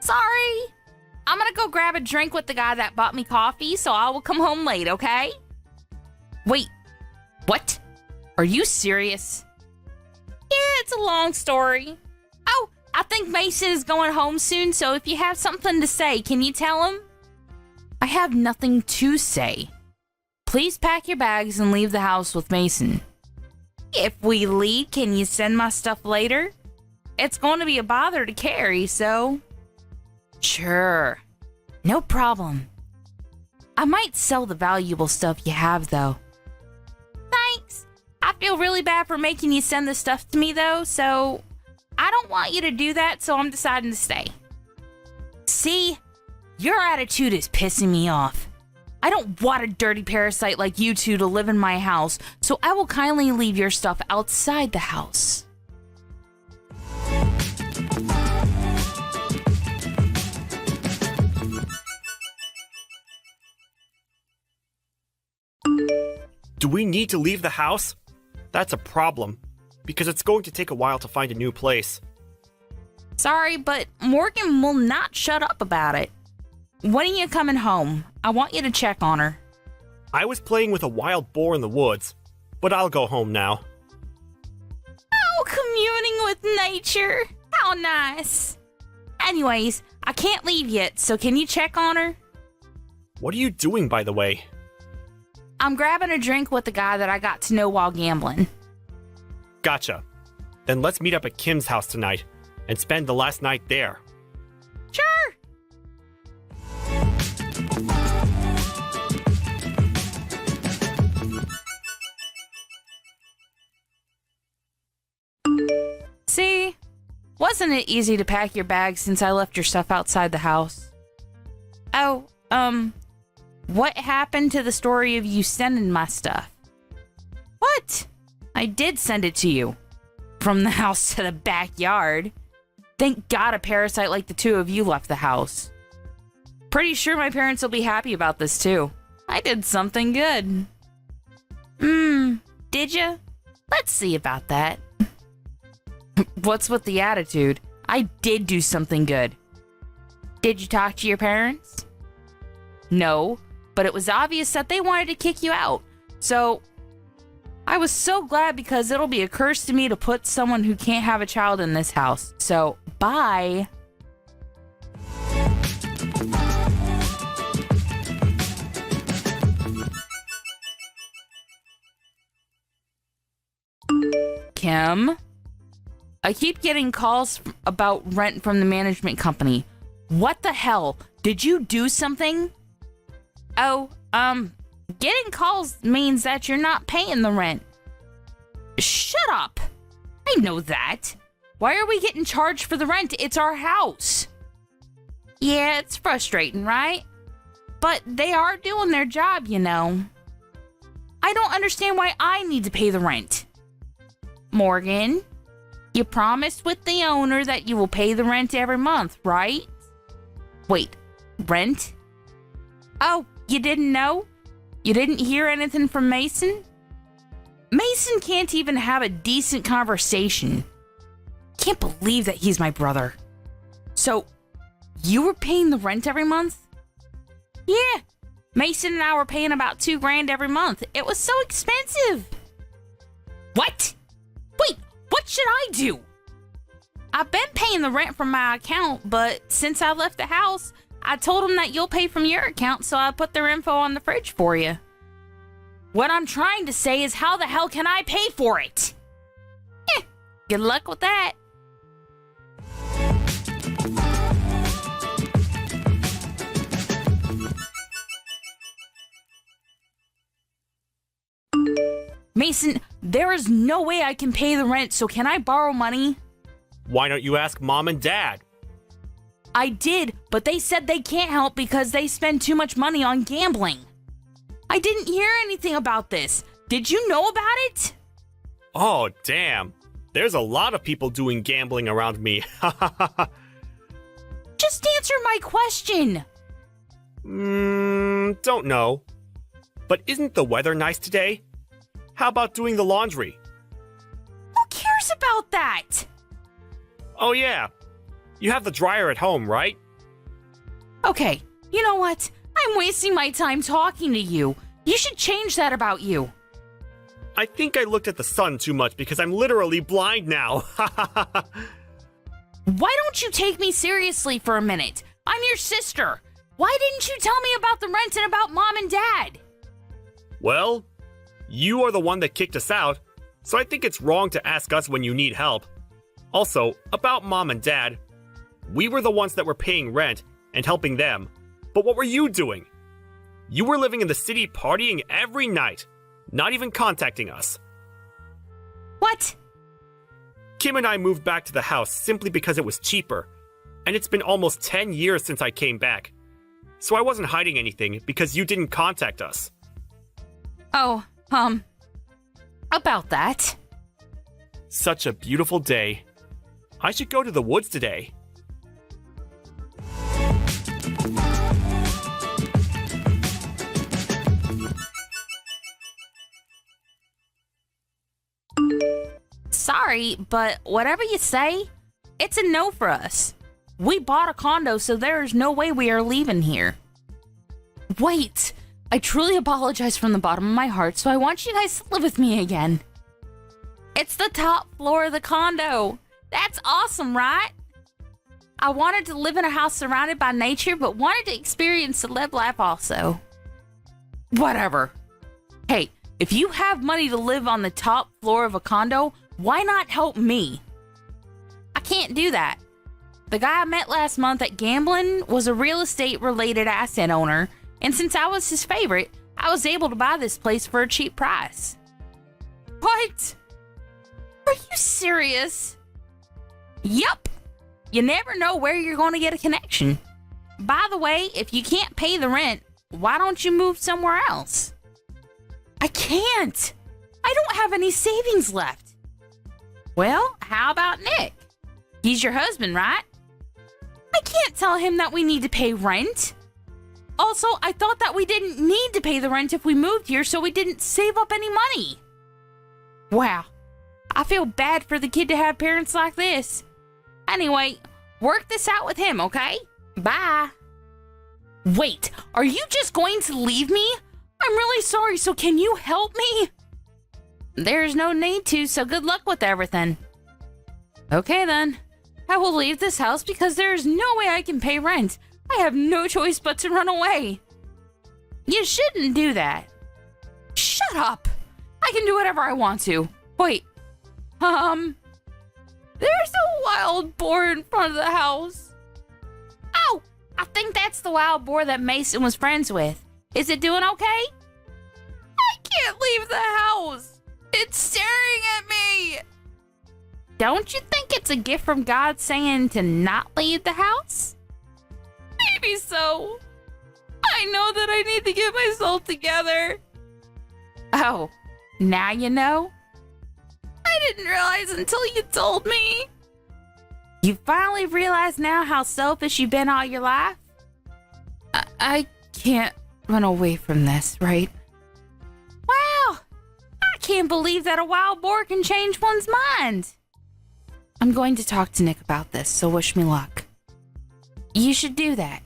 Sorry. I'm gonna go grab a drink with the guy that bought me coffee, so I will come home late, okay? Wait. What? Are you serious? Yeah, it's a long story. Oh, I think Mason is going home soon, so if you have something to say, can you tell him? I have nothing to say. Please pack your bags and leave the house with Mason. If we leave, can you send my stuff later? It's going to be a bother to carry, so... Sure. No problem. I might sell the valuable stuff you have, though. Thanks. I feel really bad for making you send the stuff to me, though, so... I don't want you to do that, so I'm deciding to stay. See? Your attitude is pissing me off. I don't want a dirty parasite like you two to live in my house, so I will kindly leave your stuff outside the house. Do we need to leave the house? That's a problem, because it's going to take a while to find a new place. Sorry, but Morgan will not shut up about it. When are you coming home? I want you to check on her. I was playing with a wild boar in the woods, but I'll go home now. Oh, communing with nature. How nice. Anyways, I can't leave yet, so can you check on her? What are you doing, by the way? I'm grabbing a drink with the guy that I got to know while gambling. Gotcha. Then let's meet up at Kim's house tonight and spend the last night there. Sure. See? Wasn't it easy to pack your bag since I left your stuff outside the house? Oh, what happened to the story of you sending my stuff? What? I did send it to you. From the house to the backyard. Thank God a parasite like the two of you left the house. Pretty sure my parents will be happy about this too. I did something good. Did ya? Let's see about that. What's with the attitude? I did do something good. Did you talk to your parents? No, but it was obvious that they wanted to kick you out. So, I was so glad because it'll be a curse to me to put someone who can't have a child in this house. So, bye. Kim? I keep getting calls about rent from the management company. What the hell? Did you do something? Oh, getting calls means that you're not paying the rent. Shut up! I know that. Why are we getting charged for the rent? It's our house. Yeah, it's frustrating, right? But they are doing their job, you know. I don't understand why I need to pay the rent. Morgan, you promised with the owner that you will pay the rent every month, right? Wait, rent? Oh, you didn't know? You didn't hear anything from Mason? Mason can't even have a decent conversation. Can't believe that he's my brother. So, you were paying the rent every month? Yeah, Mason and I were paying about $2,000 every month. It was so expensive. What? Wait, what should I do? I've been paying the rent from my account, but since I left the house, I told them that you'll pay from your account, so I put their info on the fridge for you. What I'm trying to say is, how the hell can I pay for it? Good luck with that. Mason, there is no way I can pay the rent, so can I borrow money? Why don't you ask Mom and Dad? I did, but they said they can't help because they spend too much money on gambling. I didn't hear anything about this. Did you know about it? Oh, damn. There's a lot of people doing gambling around me. Just answer my question. Don't know. But isn't the weather nice today? How about doing the laundry? Who cares about that? Oh yeah, you have the dryer at home, right? Okay, you know what? I'm wasting my time talking to you. You should change that about you. I think I looked at the sun too much because I'm literally blind now. Why don't you take me seriously for a minute? I'm your sister. Why didn't you tell me about the rent and about Mom and Dad? Well, you are the one that kicked us out, so I think it's wrong to ask us when you need help. Also, about Mom and Dad, we were the ones that were paying rent and helping them. But what were you doing? You were living in the city partying every night, not even contacting us. What? Kim and I moved back to the house simply because it was cheaper, and it's been almost 10 years since I came back. So I wasn't hiding anything because you didn't contact us. Oh, about that. Such a beautiful day. I should go to the woods today. sorry, but whatever you say, it's a no for us. We bought a condo, so there is no way we are leaving here. Wait, I truly apologize from the bottom of my heart, so I want you guys to live with me again. It's the top floor of the condo. That's awesome, right? I wanted to live in a house surrounded by nature, but wanted to experience the live life also. Whatever. Hey, if you have money to live on the top floor of a condo, why not help me? I can't do that. The guy I met last month at gambling was a real estate related asset owner, and since I was his favorite, I was able to buy this place for a cheap price. What? Are you serious? Yup. You never know where you're going to get a connection. By the way, if you can't pay the rent, why don't you move somewhere else? I can't. I don't have any savings left. Well, how about Nick? He's your husband, right? I can't tell him that we need to pay rent. Also, I thought that we didn't need to pay the rent if we moved here, so we didn't save up any money. Wow. I feel bad for the kid to have parents like this. Anyway, work this out with him, okay? Bye. Wait, are you just going to leave me? I'm really sorry, so can you help me? There's no need to, so good luck with everything. Okay then. I will leave this house because there is no way I can pay rent. I have no choice but to run away. You shouldn't do that. Shut up. I can do whatever I want to. Wait. There's a wild boar in front of the house. Oh, I think that's the wild boar that Mason was friends with. Is it doing okay? I can't leave the house. It's staring at me. Don't you think it's a gift from God saying to not leave the house? Maybe so. I know that I need to get myself together. Oh, now you know? I didn't realize until you told me. You finally realize now how selfish you've been all your life? I can't run away from this, right? Wow! I can't believe that a wild boar can change one's mind. I'm going to talk to Nick about this, so wish me luck. You should do that.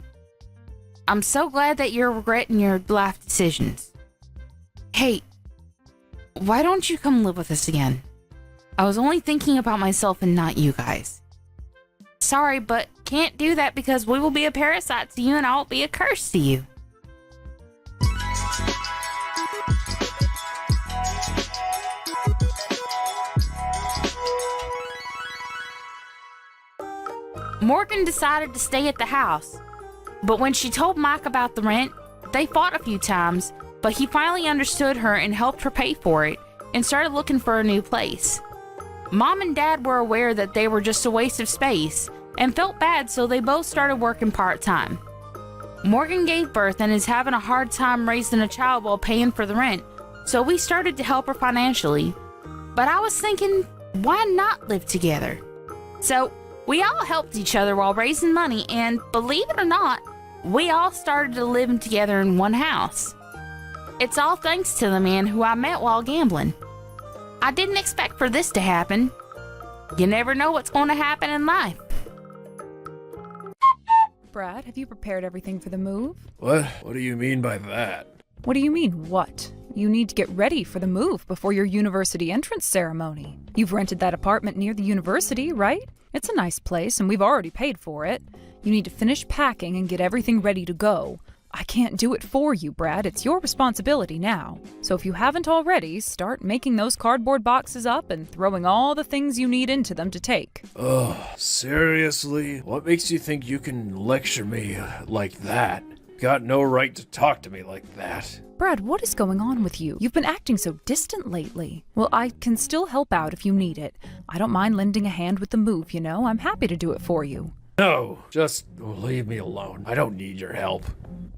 I'm so glad that you're regretting your life decisions. Hey, why don't you come live with us again? I was only thinking about myself and not you guys. Sorry, but can't do that because we will be a parasite to you and I'll be a curse to you. Morgan decided to stay at the house, but when she told Mike about the rent, they fought a few times, but he finally understood her and helped her pay for it and started looking for a new place. Mom and Dad were aware that they were just a waste of space and felt bad, so they both started working part-time. Morgan gave birth and is having a hard time raising a child while paying for the rent, so we started to help her financially. But I was thinking, why not live together? So we all helped each other while raising money, and believe it or not, we all started to live together in one house. It's all thanks to the man who I met while gambling. I didn't expect for this to happen. You never know what's going to happen in life. Brad, have you prepared everything for the move? What? What do you mean by that? What do you mean, what? You need to get ready for the move before your university entrance ceremony. You've rented that apartment near the university, right? It's a nice place, and we've already paid for it. You need to finish packing and get everything ready to go. I can't do it for you, Brad. It's your responsibility now. So if you haven't already, start making those cardboard boxes up and throwing all the things you need into them to take. Ugh, seriously? What makes you think you can lecture me like that? Got no right to talk to me like that. Brad, what is going on with you? You've been acting so distant lately. Well, I can still help out if you need it. I don't mind lending a hand with the move, you know. I'm happy to do it for you. No, just leave me alone. I don't need your help.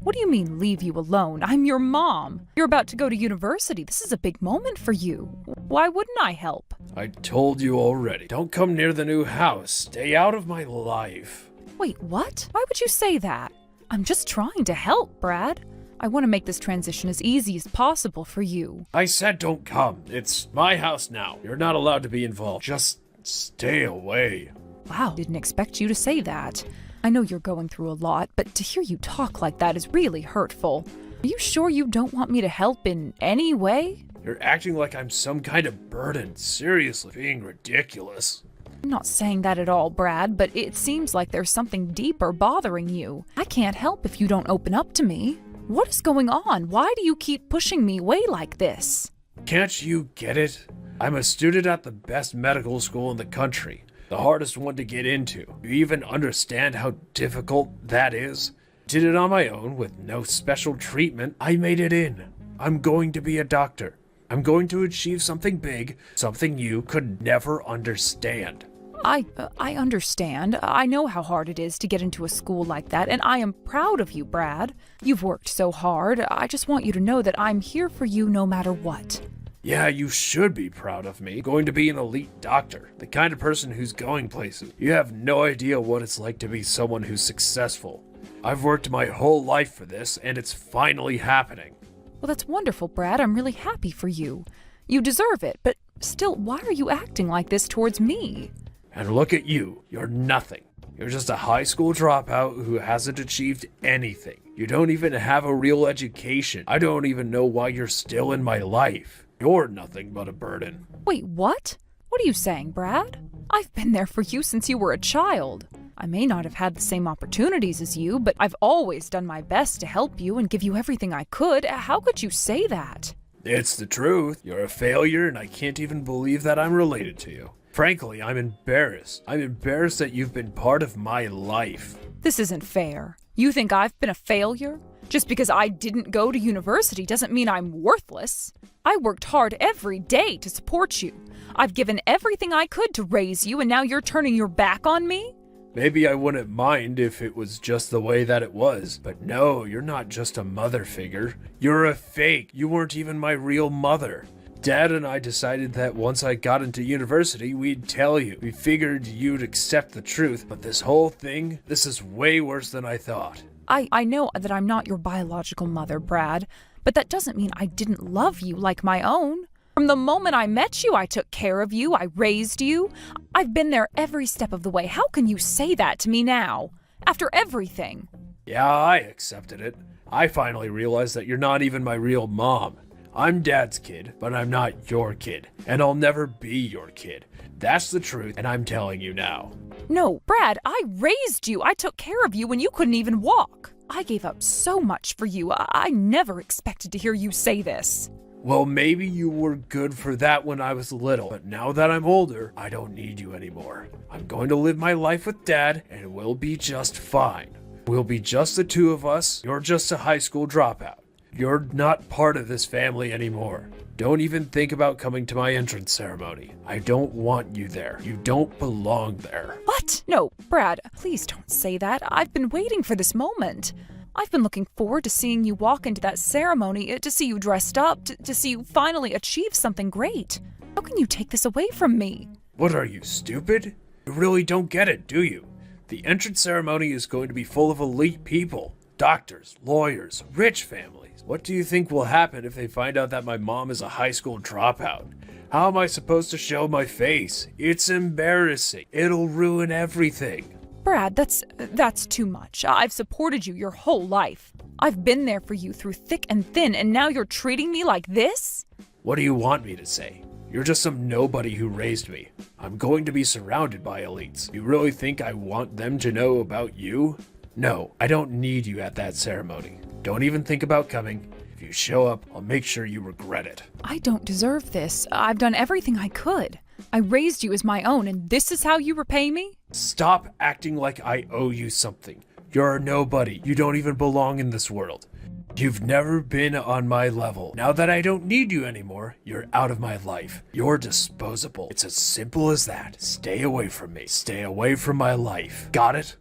What do you mean, leave you alone? I'm your mom. You're about to go to university. This is a big moment for you. Why wouldn't I help? I told you already. Don't come near the new house. Stay out of my life. Wait, what? Why would you say that? I'm just trying to help, Brad. I want to make this transition as easy as possible for you. I said don't come. It's my house now. You're not allowed to be involved. Just stay away. Wow, didn't expect you to say that. I know you're going through a lot, but to hear you talk like that is really hurtful. Are you sure you don't want me to help in any way? You're acting like I'm some kind of burden. Seriously, being ridiculous. I'm not saying that at all, Brad, but it seems like there's something deeper bothering you. I can't help if you don't open up to me. What is going on? Why do you keep pushing me away like this? Can't you get it? I'm a student at the best medical school in the country. The hardest one to get into. You even understand how difficult that is? Did it on my own with no special treatment. I made it in. I'm going to be a doctor. I'm going to achieve something big, something you could never understand. I understand. I know how hard it is to get into a school like that, and I am proud of you, Brad. You've worked so hard. I just want you to know that I'm here for you no matter what. Yeah, you should be proud of me. Going to be an elite doctor, the kind of person who's going places. You have no idea what it's like to be someone who's successful. I've worked my whole life for this, and it's finally happening. Well, that's wonderful, Brad. I'm really happy for you. You deserve it, but still, why are you acting like this towards me? And look at you. You're nothing. You're just a high school dropout who hasn't achieved anything. You don't even have a real education. I don't even know why you're still in my life. You're nothing but a burden. Wait, what? What are you saying, Brad? I've been there for you since you were a child. I may not have had the same opportunities as you, but I've always done my best to help you and give you everything I could. How could you say that? It's the truth. You're a failure, and I can't even believe that I'm related to you. Frankly, I'm embarrassed. I'm embarrassed that you've been part of my life. This isn't fair. You think I've been a failure? Just because I didn't go to university doesn't mean I'm worthless. I worked hard every day to support you. I've given everything I could to raise you, and now you're turning your back on me? Maybe I wouldn't mind if it was just the way that it was. But no, you're not just a mother figure. You're a fake. You weren't even my real mother. Dad and I decided that once I got into university, we'd tell you. We figured you'd accept the truth, but this whole thing, this is way worse than I thought. I know that I'm not your biological mother, Brad, but that doesn't mean I didn't love you like my own. From the moment I met you, I took care of you, I raised you. I've been there every step of the way. How can you say that to me now, after everything? Yeah, I accepted it. I finally realized that you're not even my real mom. I'm Dad's kid, but I'm not your kid, and I'll never be your kid. That's the truth, and I'm telling you now. No, Brad, I raised you. I took care of you when you couldn't even walk. I gave up so much for you. I never expected to hear you say this. Well, maybe you were good for that when I was little, but now that I'm older, I don't need you anymore. I'm going to live my life with Dad, and we'll be just fine. We'll be just the two of us. You're just a high school dropout. You're not part of this family anymore. Don't even think about coming to my entrance ceremony. I don't want you there. You don't belong there. What? No, Brad, please don't say that. I've been waiting for this moment. I've been looking forward to seeing you walk into that ceremony, to see you dressed up, to see you finally achieve something great. How can you take this away from me? What are you, stupid? You really don't get it, do you? The entrance ceremony is going to be full of elite people. Doctors, lawyers, rich families. What do you think will happen if they find out that my mom is a high school dropout? How am I supposed to show my face? It's embarrassing. It'll ruin everything. Brad, that's too much. I've supported you your whole life. I've been there for you through thick and thin, and now you're treating me like this? What do you want me to say? You're just some nobody who raised me. I'm going to be surrounded by elites. You really think I want them to know about you? No, I don't need you at that ceremony. Don't even think about coming. If you show up, I'll make sure you regret it. I don't deserve this. I've done everything I could. I raised you as my own, and this is how you repay me? Stop acting like I owe you something. You're a nobody. You don't even belong in this world. You've never been on my level. Now that I don't need you anymore, you're out of my life. You're disposable. It's as simple as that. Stay away from me. Stay away from my life. Got it?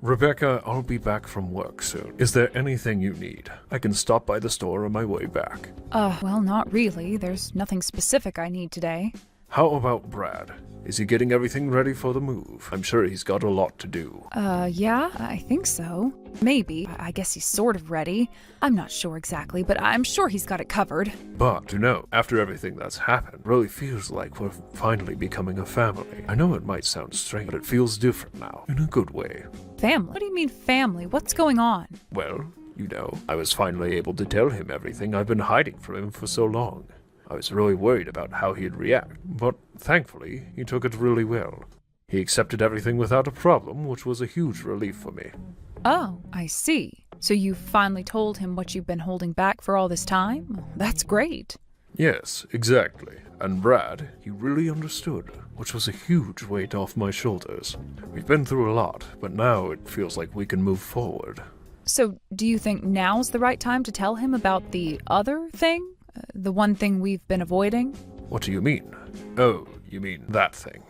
Rebecca, I'll be back from work soon. Is there anything you need? I can stop by the store on my way back. Well, not really. There's nothing specific I need today. How about Brad? Is he getting everything ready for the move? I'm sure he's got a lot to do. Yeah, I think so. Maybe. I guess he's sort of ready. I'm not sure exactly, but I'm sure he's got it covered. But to know, after everything that's happened, really feels like we're finally becoming a family. I know it might sound strange, but it feels different now, in a good way. Family? What do you mean family? What's going on? Well, you know, I was finally able to tell him everything I've been hiding from him for so long. I was really worried about how he'd react, but thankfully, he took it really well. He accepted everything without a problem, which was a huge relief for me. Oh, I see. So you finally told him what you've been holding back for all this time? That's great. Yes, exactly. And Brad, he really understood, which was a huge weight off my shoulders. We've been through a lot, but now it feels like we can move forward. So do you think now's the right time to tell him about the other thing? The one thing we've been avoiding? What do you mean? Oh, you mean that thing.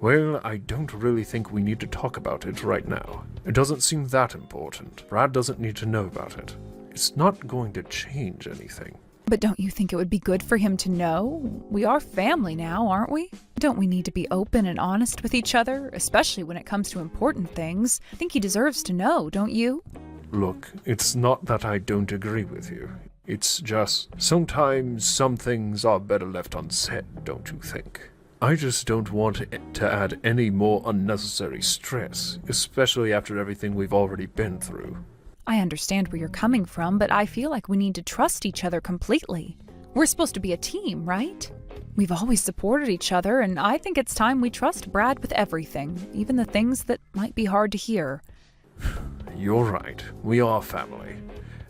Well, I don't really think we need to talk about it right now. It doesn't seem that important. Brad doesn't need to know about it. It's not going to change anything. But don't you think it would be good for him to know? We are family now, aren't we? Don't we need to be open and honest with each other, especially when it comes to important things? I think he deserves to know, don't you? Look, it's not that I don't agree with you. It's just, sometimes some things are better left unsaid, don't you think? I just don't want it to add any more unnecessary stress, especially after everything we've already been through. I understand where you're coming from, but I feel like we need to trust each other completely. We're supposed to be a team, right? We've always supported each other, and I think it's time we trust Brad with everything, even the things that might be hard to hear. You're right, we are family.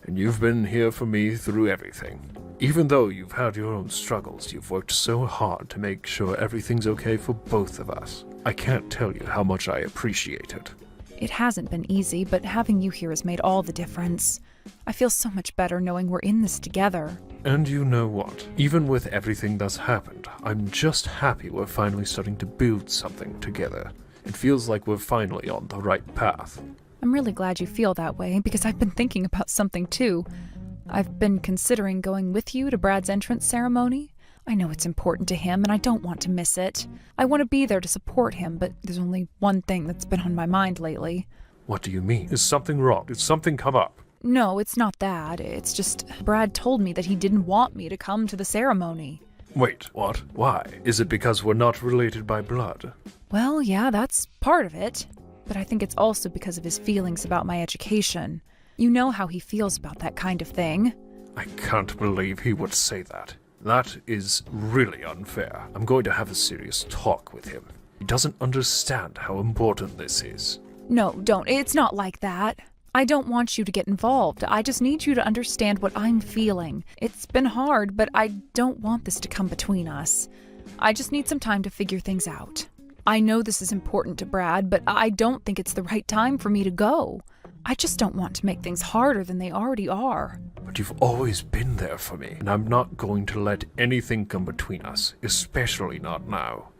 And you've been here for me through everything. Even though you've had your own struggles, you've worked so hard to make sure everything's okay for both of us. I can't tell you how much I appreciate it. It hasn't been easy, but having you here has made all the difference. I feel so much better knowing we're in this together. And you know what? Even with everything that's happened, I'm just happy we're finally starting to build something together. It feels like we're finally on the right path. I'm really glad you feel that way, because I've been thinking about something too. I've been considering going with you to Brad's entrance ceremony. I know it's important to him, and I don't want to miss it. I want to be there to support him, but there's only one thing that's been on my mind lately. What do you mean? Is something wrong? Did something come up? No, it's not that. It's just Brad told me that he didn't want me to come to the ceremony. Wait, what? Why? Is it because we're not related by blood? Well, yeah, that's part of it. But I think it's also because of his feelings about my education. You know how he feels about that kind of thing. I can't believe he would say that. That is really unfair. I'm going to have a serious talk with him. He doesn't understand how important this is. No, don't. It's not like that. I don't want you to get involved. I just need you to understand what I'm feeling. It's been hard, but I don't want this to come between us. I just need some time to figure things out. I know this is important to Brad, but I don't think it's the right time for me to go. I just don't want to make things harder than they already are. But you've always been there for me, and I'm not going to let anything come between us, especially not now.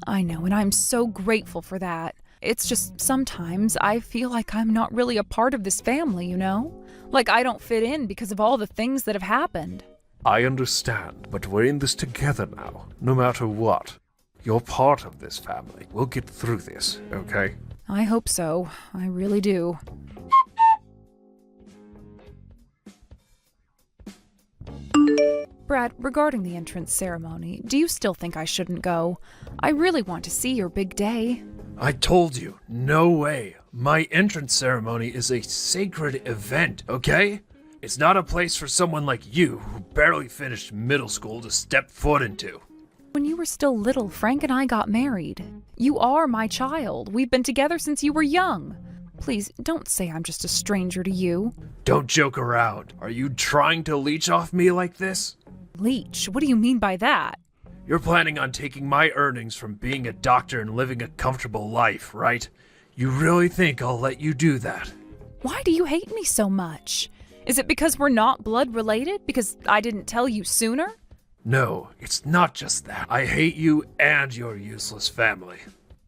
I know, and I'm so grateful for that. It's just sometimes I feel like I'm not really a part of this family, you know? Like I don't fit in because of all the things that have happened. I understand, but we're in this together now, no matter what. You're part of this family. We'll get through this, okay? I hope so. I really do. Brad, regarding the entrance ceremony, do you still think I shouldn't go? I really want to see your big day. I told you, no way. My entrance ceremony is a sacred event, okay? It's not a place for someone like you who barely finished middle school to step foot into. When you were still little, Frank and I got married. You are my child. We've been together since you were young. Please, don't say I'm just a stranger to you. Don't joke around. Are you trying to leech off me like this? Leech? What do you mean by that? You're planning on taking my earnings from being a doctor and living a comfortable life, right? You really think I'll let you do that? Why do you hate me so much? Is it because we're not blood related? Because I didn't tell you sooner? No, it's not just that. I hate you and your useless family.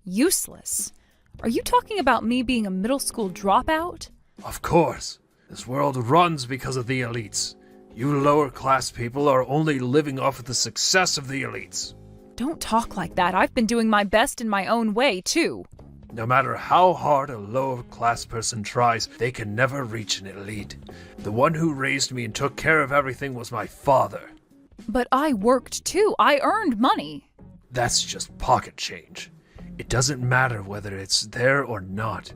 Useless? Are you talking about me being a middle school dropout? Of course. This world runs because of the elites. You lower class people are only living off of the success of the elites. Don't talk like that. I've been doing my best in my own way, too. No matter how hard a lower-class person tries, they can never reach an elite. The one who raised me and took care of everything was my father. But I worked, too. I earned money. That's just pocket change. It doesn't matter whether it's there or not.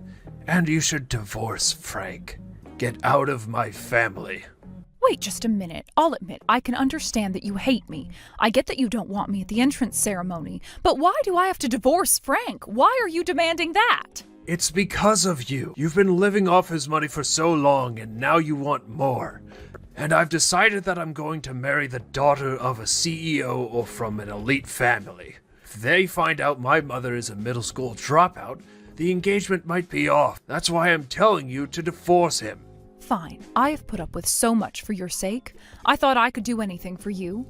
And you should divorce Frank. Get out of my family. Wait just a minute. I'll admit, I can understand that you hate me. I get that you don't want me at the entrance ceremony. But why do I have to divorce Frank? Why are you demanding that? It's because of you. You've been living off his money for so long, and now you want more. And I've decided that I'm going to marry the daughter of a CEO or from an elite family. If they find out my mother is a middle school dropout, the engagement might be off. That's why I'm telling you to divorce him. Fine. I have put up with so much for your sake. I thought I could do anything for you.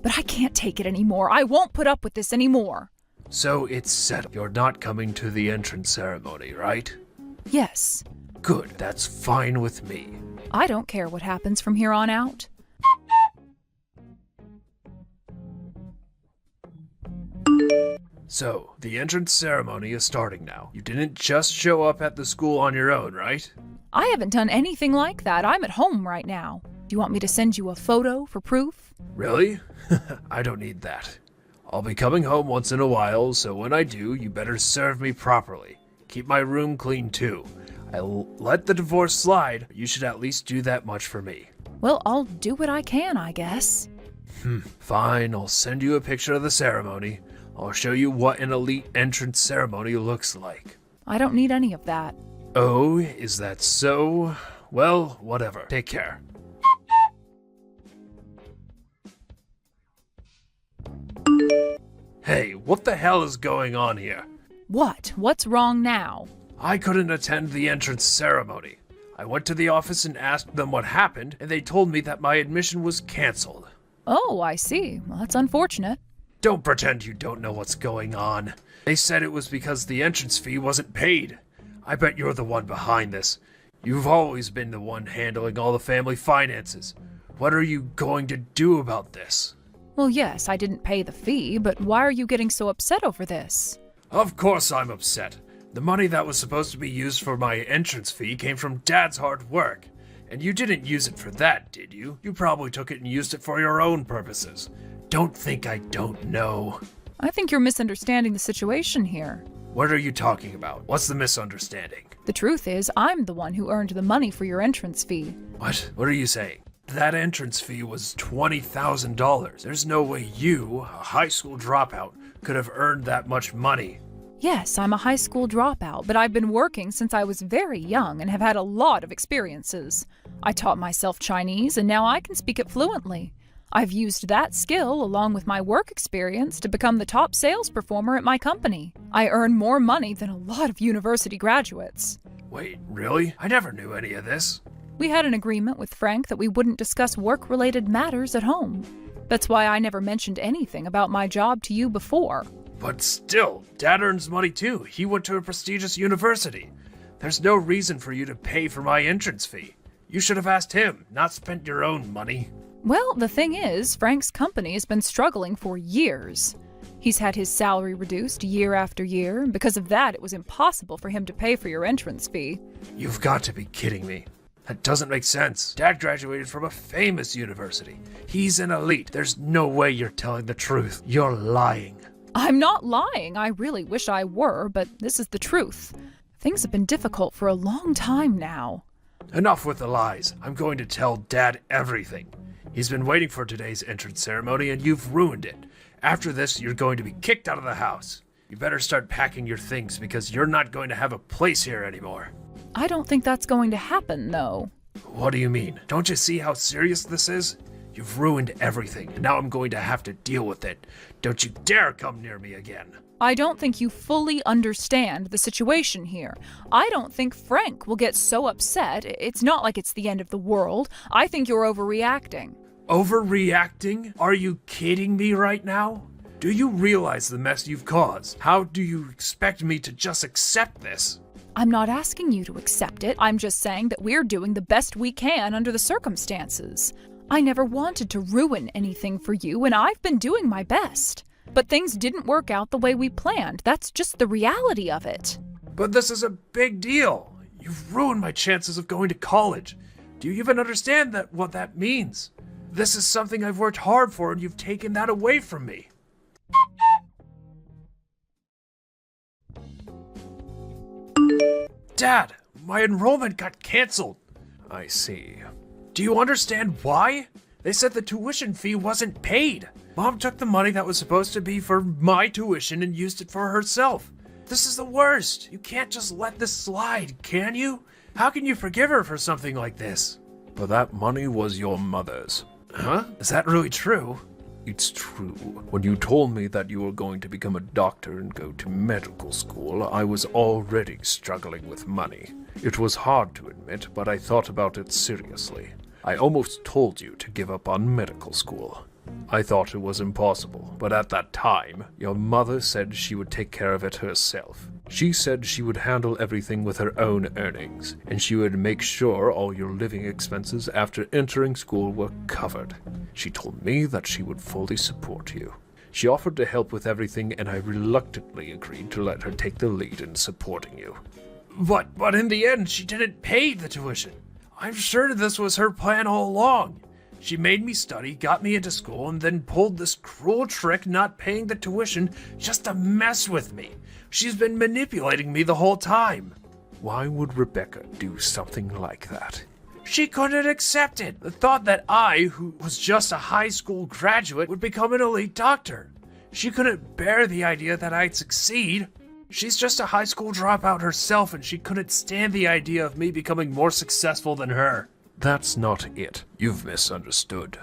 But I can't take it anymore. I won't put up with this anymore. So it's settled. You're not coming to the entrance ceremony, right? Yes. Good. That's fine with me. I don't care what happens from here on out. So, the entrance ceremony is starting now. You didn't just show up at the school on your own, right? I haven't done anything like that. I'm at home right now. Do you want me to send you a photo for proof? Really? I don't need that. I'll be coming home once in a while, so when I do, you better serve me properly. Keep my room clean too. I'll let the divorce slide, but you should at least do that much for me. Well, I'll do what I can, I guess. Fine, I'll send you a picture of the ceremony. I'll show you what an elite entrance ceremony looks like. I don't need any of that. Oh, is that so? Well, whatever. Take care. Hey, what the hell is going on here? What? What's wrong now? I couldn't attend the entrance ceremony. I went to the office and asked them what happened, and they told me that my admission was canceled. Oh, I see. Well, that's unfortunate. Don't pretend you don't know what's going on. They said it was because the entrance fee wasn't paid. I bet you're the one behind this. You've always been the one handling all the family finances. What are you going to do about this? Well, yes, I didn't pay the fee, but why are you getting so upset over this? Of course I'm upset. The money that was supposed to be used for my entrance fee came from Dad's hard work. And you didn't use it for that, did you? You probably took it and used it for your own purposes. Don't think I don't know. I think you're misunderstanding the situation here. What are you talking about? What's the misunderstanding? The truth is, I'm the one who earned the money for your entrance fee. What? What are you saying? That entrance fee was $20,000. There's no way you, a high school dropout, could have earned that much money. Yes, I'm a high school dropout, but I've been working since I was very young and have had a lot of experiences. I taught myself Chinese, and now I can speak it fluently. I've used that skill, along with my work experience, to become the top sales performer at my company. I earn more money than a lot of university graduates. Wait, really? I never knew any of this. We had an agreement with Frank that we wouldn't discuss work-related matters at home. That's why I never mentioned anything about my job to you before. But still, Dad earns money too. He went to a prestigious university. There's no reason for you to pay for my entrance fee. You should have asked him, not spent your own money. Well, the thing is, Frank's company has been struggling for years. He's had his salary reduced year after year, and because of that, it was impossible for him to pay for your entrance fee. You've got to be kidding me. That doesn't make sense. Dad graduated from a famous university. He's an elite. There's no way you're telling the truth. You're lying. I'm not lying. I really wish I were, but this is the truth. Things have been difficult for a long time now. Enough with the lies. I'm going to tell Dad everything. He's been waiting for today's entrance ceremony, and you've ruined it. After this, you're going to be kicked out of the house. You better start packing your things, because you're not going to have a place here anymore. I don't think that's going to happen, though. What do you mean? Don't you see how serious this is? You've ruined everything, and now I'm going to have to deal with it. Don't you dare come near me again. I don't think you fully understand the situation here. I don't think Frank will get so upset. It's not like it's the end of the world. I think you're overreacting. Overreacting? Are you kidding me right now? Do you realize the mess you've caused? How do you expect me to just accept this? I'm not asking you to accept it. I'm just saying that we're doing the best we can under the circumstances. I never wanted to ruin anything for you, and I've been doing my best. But things didn't work out the way we planned. That's just the reality of it. But this is a big deal. You've ruined my chances of going to college. Do you even understand what that means? This is something I've worked hard for, and you've taken that away from me. Dad, my enrollment got canceled. I see. Do you understand why? They said the tuition fee wasn't paid. Mom took the money that was supposed to be for my tuition and used it for herself. This is the worst. You can't just let this slide, can you? How can you forgive her for something like this? But that money was your mother's. Huh? Is that really true? It's true. When you told me that you were going to become a doctor and go to medical school, I was already struggling with money. It was hard to admit, but I thought about it seriously. I almost told you to give up on medical school. I thought it was impossible, but at that time, your mother said she would take care of it herself. She said she would handle everything with her own earnings, and she would make sure all your living expenses after entering school were covered. She told me that she would fully support you. She offered to help with everything, and I reluctantly agreed to let her take the lead in supporting you. But in the end, she didn't pay the tuition. I'm sure this was her plan all along. She made me study, got me into school, and then pulled this cruel trick not paying the tuition just to mess with me. She's been manipulating me the whole time. Why would Rebecca do something like that? She couldn't accept it. The thought that I, who was just a high school graduate, would become an elite doctor. She couldn't bear the idea that I'd succeed. She's just a high school dropout herself, and she couldn't stand the idea of me becoming more successful than her. That's not it. You've misunderstood.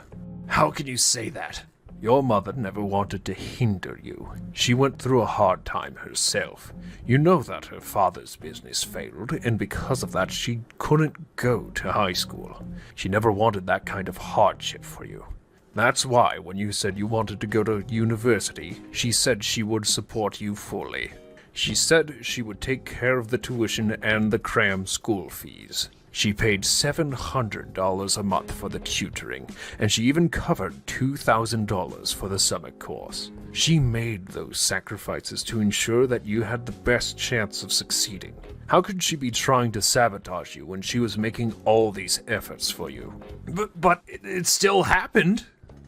How can you say that? Your mother never wanted to hinder you. She went through a hard time herself. You know that her father's business failed, and because of that, she couldn't go to high school. She never wanted that kind of hardship for you. That's why, when you said you wanted to go to university, she said she would support you fully. She said she would take care of the tuition and the cram school fees. She paid $700 a month for the tutoring, and she even covered $2,000 for the summer course. She made those sacrifices to ensure that you had the best chance of succeeding. How could she be trying to sabotage you when she was making all these efforts for you? But it still happened.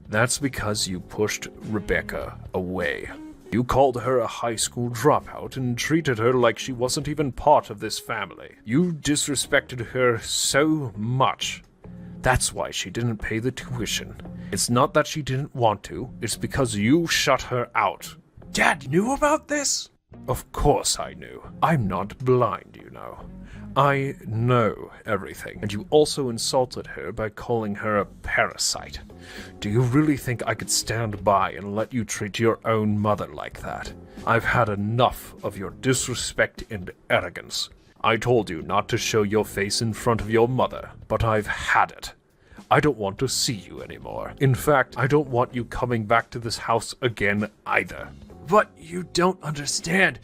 That's because you pushed Rebecca away. You called her a high school dropout and treated her like she wasn't even part of this family. You disrespected her so much. That's why she didn't pay the tuition. It's not that she didn't want to, it's because you shut her out. Dad knew about this? Of course I knew. I'm not blind, you know. I know everything, and you also insulted her by calling her a parasite. Do you really think I could stand by and let you treat your own mother like that? I've had enough of your disrespect and arrogance. I told you not to show your face in front of your mother, but I've had it. I don't want to see you anymore. In fact, I don't want you coming back to this house again either. But you don't understand.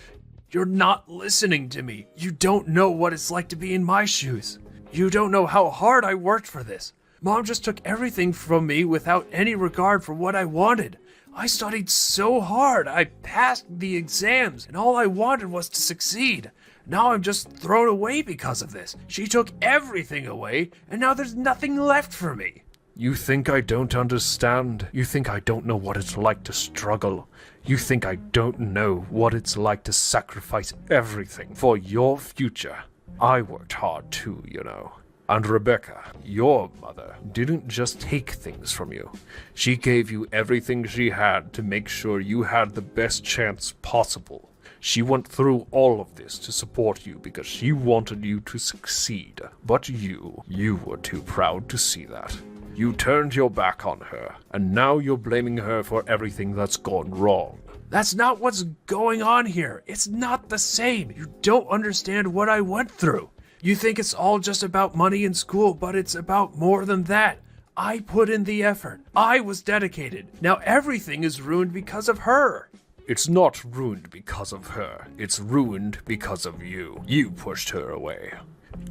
You're not listening to me. You don't know what it's like to be in my shoes. You don't know how hard I worked for this. Mom just took everything from me without any regard for what I wanted. I studied so hard. I passed the exams, and all I wanted was to succeed. Now I'm just thrown away because of this. She took everything away, and now there's nothing left for me. You think I don't understand? You think I don't know what it's like to struggle? You think I don't know what it's like to sacrifice everything for your future? I worked hard too, you know. And Rebecca, your mother, didn't just take things from you. She gave you everything she had to make sure you had the best chance possible. She went through all of this to support you because she wanted you to succeed. But you were too proud to see that. You turned your back on her, and now you're blaming her for everything that's gone wrong. That's not what's going on here. It's not the same. You don't understand what I went through. You think it's all just about money in school, but it's about more than that. I put in the effort. I was dedicated. Now everything is ruined because of her. It's not ruined because of her. It's ruined because of you. You pushed her away.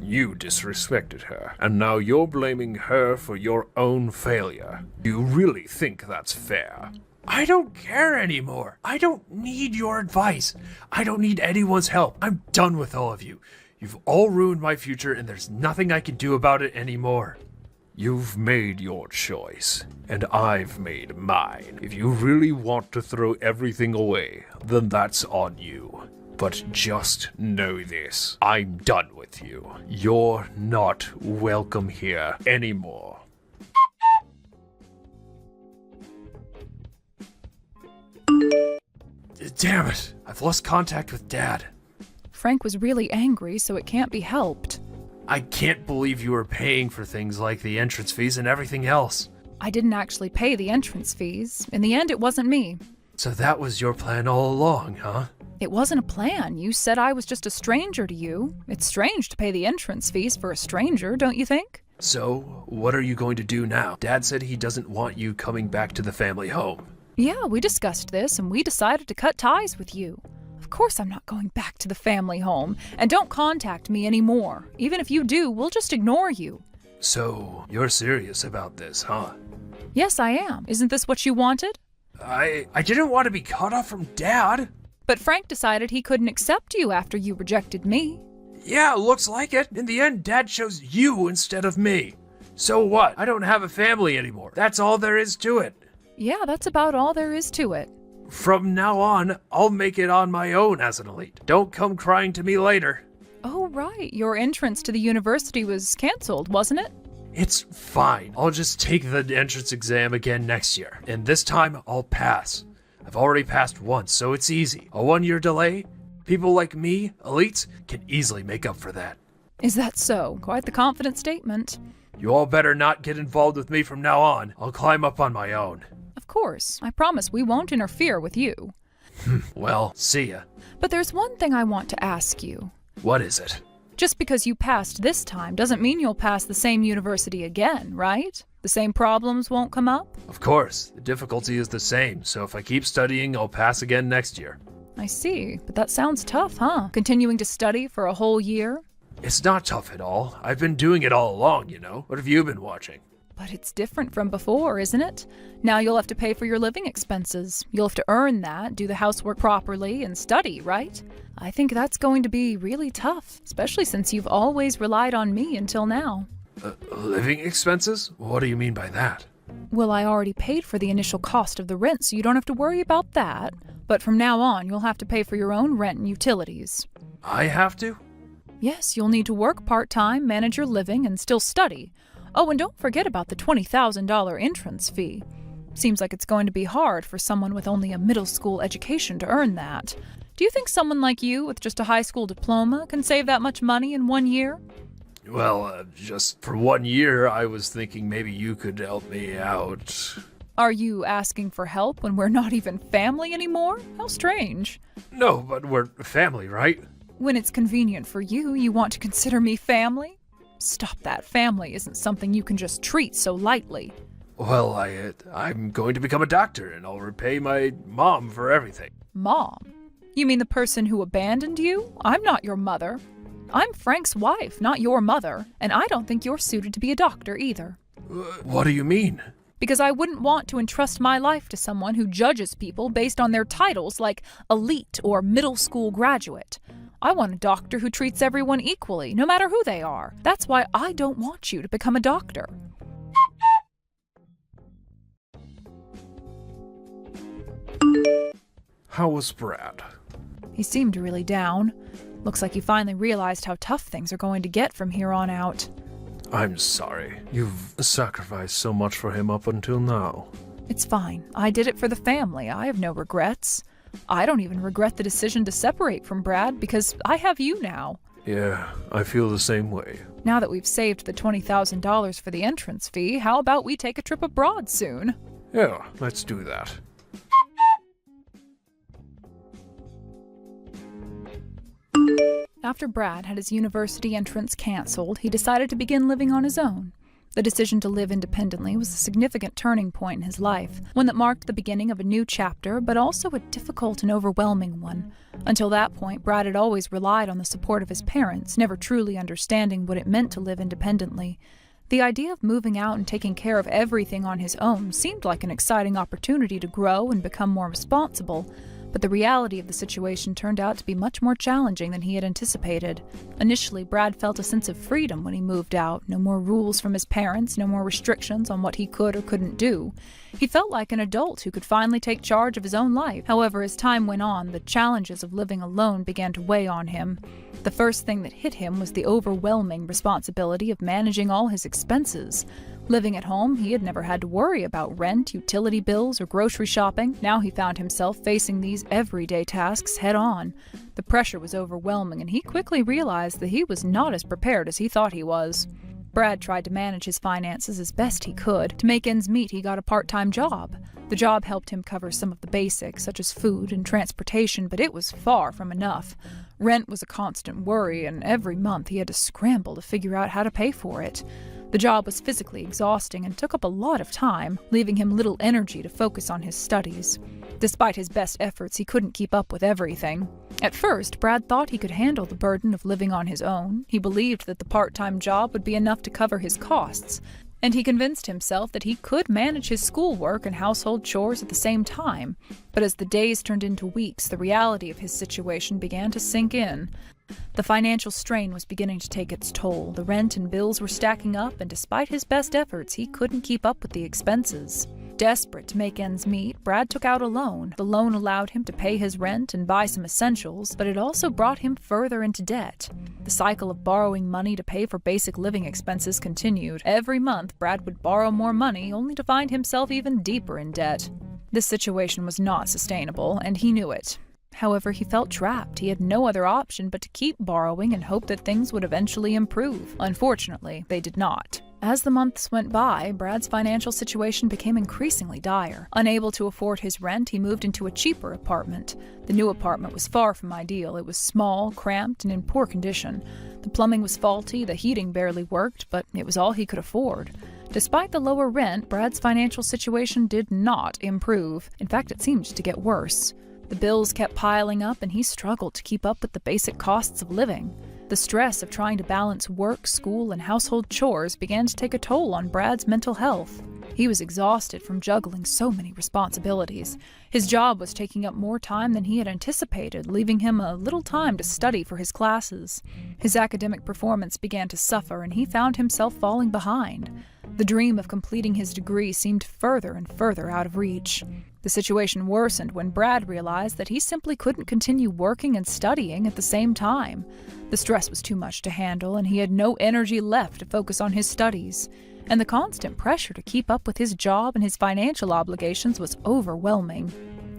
You disrespected her, and now you're blaming her for your own failure. You really think that's fair? I don't care anymore. I don't need your advice. I don't need anyone's help. I'm done with all of you. You've all ruined my future, and there's nothing I can do about it anymore. You've made your choice, and I've made mine. If you really want to throw everything away, then that's on you. But just know this, I'm done with you. You're not welcome here anymore. Damn it. I've lost contact with Dad. Frank was really angry, so it can't be helped. I can't believe you were paying for things like the entrance fees and everything else. I didn't actually pay the entrance fees. In the end, it wasn't me. So that was your plan all along, huh? It wasn't a plan. You said I was just a stranger to you. It's strange to pay the entrance fees for a stranger, don't you think? So, what are you going to do now? Dad said he doesn't want you coming back to the family home. Yeah, we discussed this, and we decided to cut ties with you. Of course I'm not going back to the family home, and don't contact me anymore. Even if you do, we'll just ignore you. So, you're serious about this, huh? Yes, I am. Isn't this what you wanted? I didn't want to be cut off from Dad. But Frank decided he couldn't accept you after you rejected me. Yeah, looks like it. In the end, Dad chose you instead of me. So what? I don't have a family anymore. That's all there is to it. Yeah, that's about all there is to it. From now on, I'll make it on my own as an elite. Don't come crying to me later. Oh, right. Your entrance to the university was canceled, wasn't it? It's fine. I'll just take the entrance exam again next year. And this time, I'll pass. I've already passed once, so it's easy. A 1-year delay? People like me, elites, can easily make up for that. Is that so? Quite the confident statement. You all better not get involved with me from now on. I'll climb up on my own. Of course. I promise we won't interfere with you. Well, see ya. But there's one thing I want to ask you. What is it? Just because you passed this time doesn't mean you'll pass the same university again, right? The same problems won't come up? Of course. The difficulty is the same, so if I keep studying, I'll pass again next year. I see, but that sounds tough, huh? Continuing to study for a whole year? It's not tough at all. I've been doing it all along, you know. What have you been watching? But it's different from before, isn't it? Now you'll have to pay for your living expenses. You'll have to earn that, do the housework properly, and study, right? I think that's going to be really tough, especially since you've always relied on me until now. Living expenses? What do you mean by that? Well, I already paid for the initial cost of the rent, so you don't have to worry about that. But from now on, you'll have to pay for your own rent and utilities. I have to? Yes, you'll need to work part-time, manage your living, and still study. Oh, and don't forget about the $20,000 entrance fee. Seems like it's going to be hard for someone with only a middle school education to earn that. Do you think someone like you with just a high school diploma can save that much money in 1 year? Well, just for 1 year, I was thinking maybe you could help me out. Are you asking for help when we're not even family anymore? How strange. No, but we're family, right? When it's convenient for you, you want to consider me family? Stop that. Family isn't something you can just treat so lightly. Well, I'm going to become a doctor, and I'll repay my mom for everything. Mom? You mean the person who abandoned you? I'm not your mother. I'm Frank's wife, not your mother, and I don't think you're suited to be a doctor either. What do you mean? Because I wouldn't want to entrust my life to someone who judges people based on their titles like elite or middle school graduate. I want a doctor who treats everyone equally, no matter who they are. That's why I don't want you to become a doctor. How was Brad? He seemed really down. Looks like he finally realized how tough things are going to get from here on out. I'm sorry. You've sacrificed so much for him up until now. It's fine. I did it for the family. I have no regrets. I don't even regret the decision to separate from Brad because I have you now. Yeah, I feel the same way. Now that we've saved the $20,000 for the entrance fee, how about we take a trip abroad soon? Yeah, let's do that. After Brad had his university entrance canceled, he decided to begin living on his own. The decision to live independently was a significant turning point in his life, one that marked the beginning of a new chapter, but also a difficult and overwhelming one. Until that point, Brad had always relied on the support of his parents, never truly understanding what it meant to live independently. The idea of moving out and taking care of everything on his own seemed like an exciting opportunity to grow and become more responsible, but the reality of the situation turned out to be much more challenging than he had anticipated. Initially, Brad felt a sense of freedom when he moved out. No more rules from his parents, no more restrictions on what he could or couldn't do. He felt like an adult who could finally take charge of his own life. However, as time went on, the challenges of living alone began to weigh on him. The first thing that hit him was the overwhelming responsibility of managing all his expenses. Living at home, he had never had to worry about rent, utility bills, or grocery shopping. Now he found himself facing these everyday tasks head-on. The pressure was overwhelming, and he quickly realized that he was not as prepared as he thought he was. Brad tried to manage his finances as best he could. To make ends meet, he got a part-time job. The job helped him cover some of the basics, such as food and transportation, but it was far from enough. Rent was a constant worry, and every month he had to scramble to figure out how to pay for it. The job was physically exhausting and took up a lot of time, leaving him little energy to focus on his studies. Despite his best efforts, he couldn't keep up with everything. At first, Brad thought he could handle the burden of living on his own. He believed that the part-time job would be enough to cover his costs, and he convinced himself that he could manage his schoolwork and household chores at the same time. But as the days turned into weeks, the reality of his situation began to sink in. The financial strain was beginning to take its toll. The rent and bills were stacking up, and despite his best efforts, he couldn't keep up with the expenses. Desperate to make ends meet, Brad took out a loan. The loan allowed him to pay his rent and buy some essentials, but it also brought him further into debt. The cycle of borrowing money to pay for basic living expenses continued. Every month, Brad would borrow more money, only to find himself even deeper in debt. This situation was not sustainable, and he knew it. However, he felt trapped. He had no other option but to keep borrowing and hope that things would eventually improve. Unfortunately, they did not. As the months went by, Brad's financial situation became increasingly dire. Unable to afford his rent, he moved into a cheaper apartment. The new apartment was far from ideal. It was small, cramped, and in poor condition. The plumbing was faulty, the heating barely worked, but it was all he could afford. Despite the lower rent, Brad's financial situation did not improve. In fact, it seemed to get worse. The bills kept piling up, and he struggled to keep up with the basic costs of living. The stress of trying to balance work, school, and household chores began to take a toll on Brad's mental health. He was exhausted from juggling so many responsibilities. His job was taking up more time than he had anticipated, leaving him a little time to study for his classes. His academic performance began to suffer, and he found himself falling behind. The dream of completing his degree seemed further and further out of reach. The situation worsened when Brad realized that he simply couldn't continue working and studying at the same time. The stress was too much to handle, and he had no energy left to focus on his studies. And the constant pressure to keep up with his job and his financial obligations was overwhelming.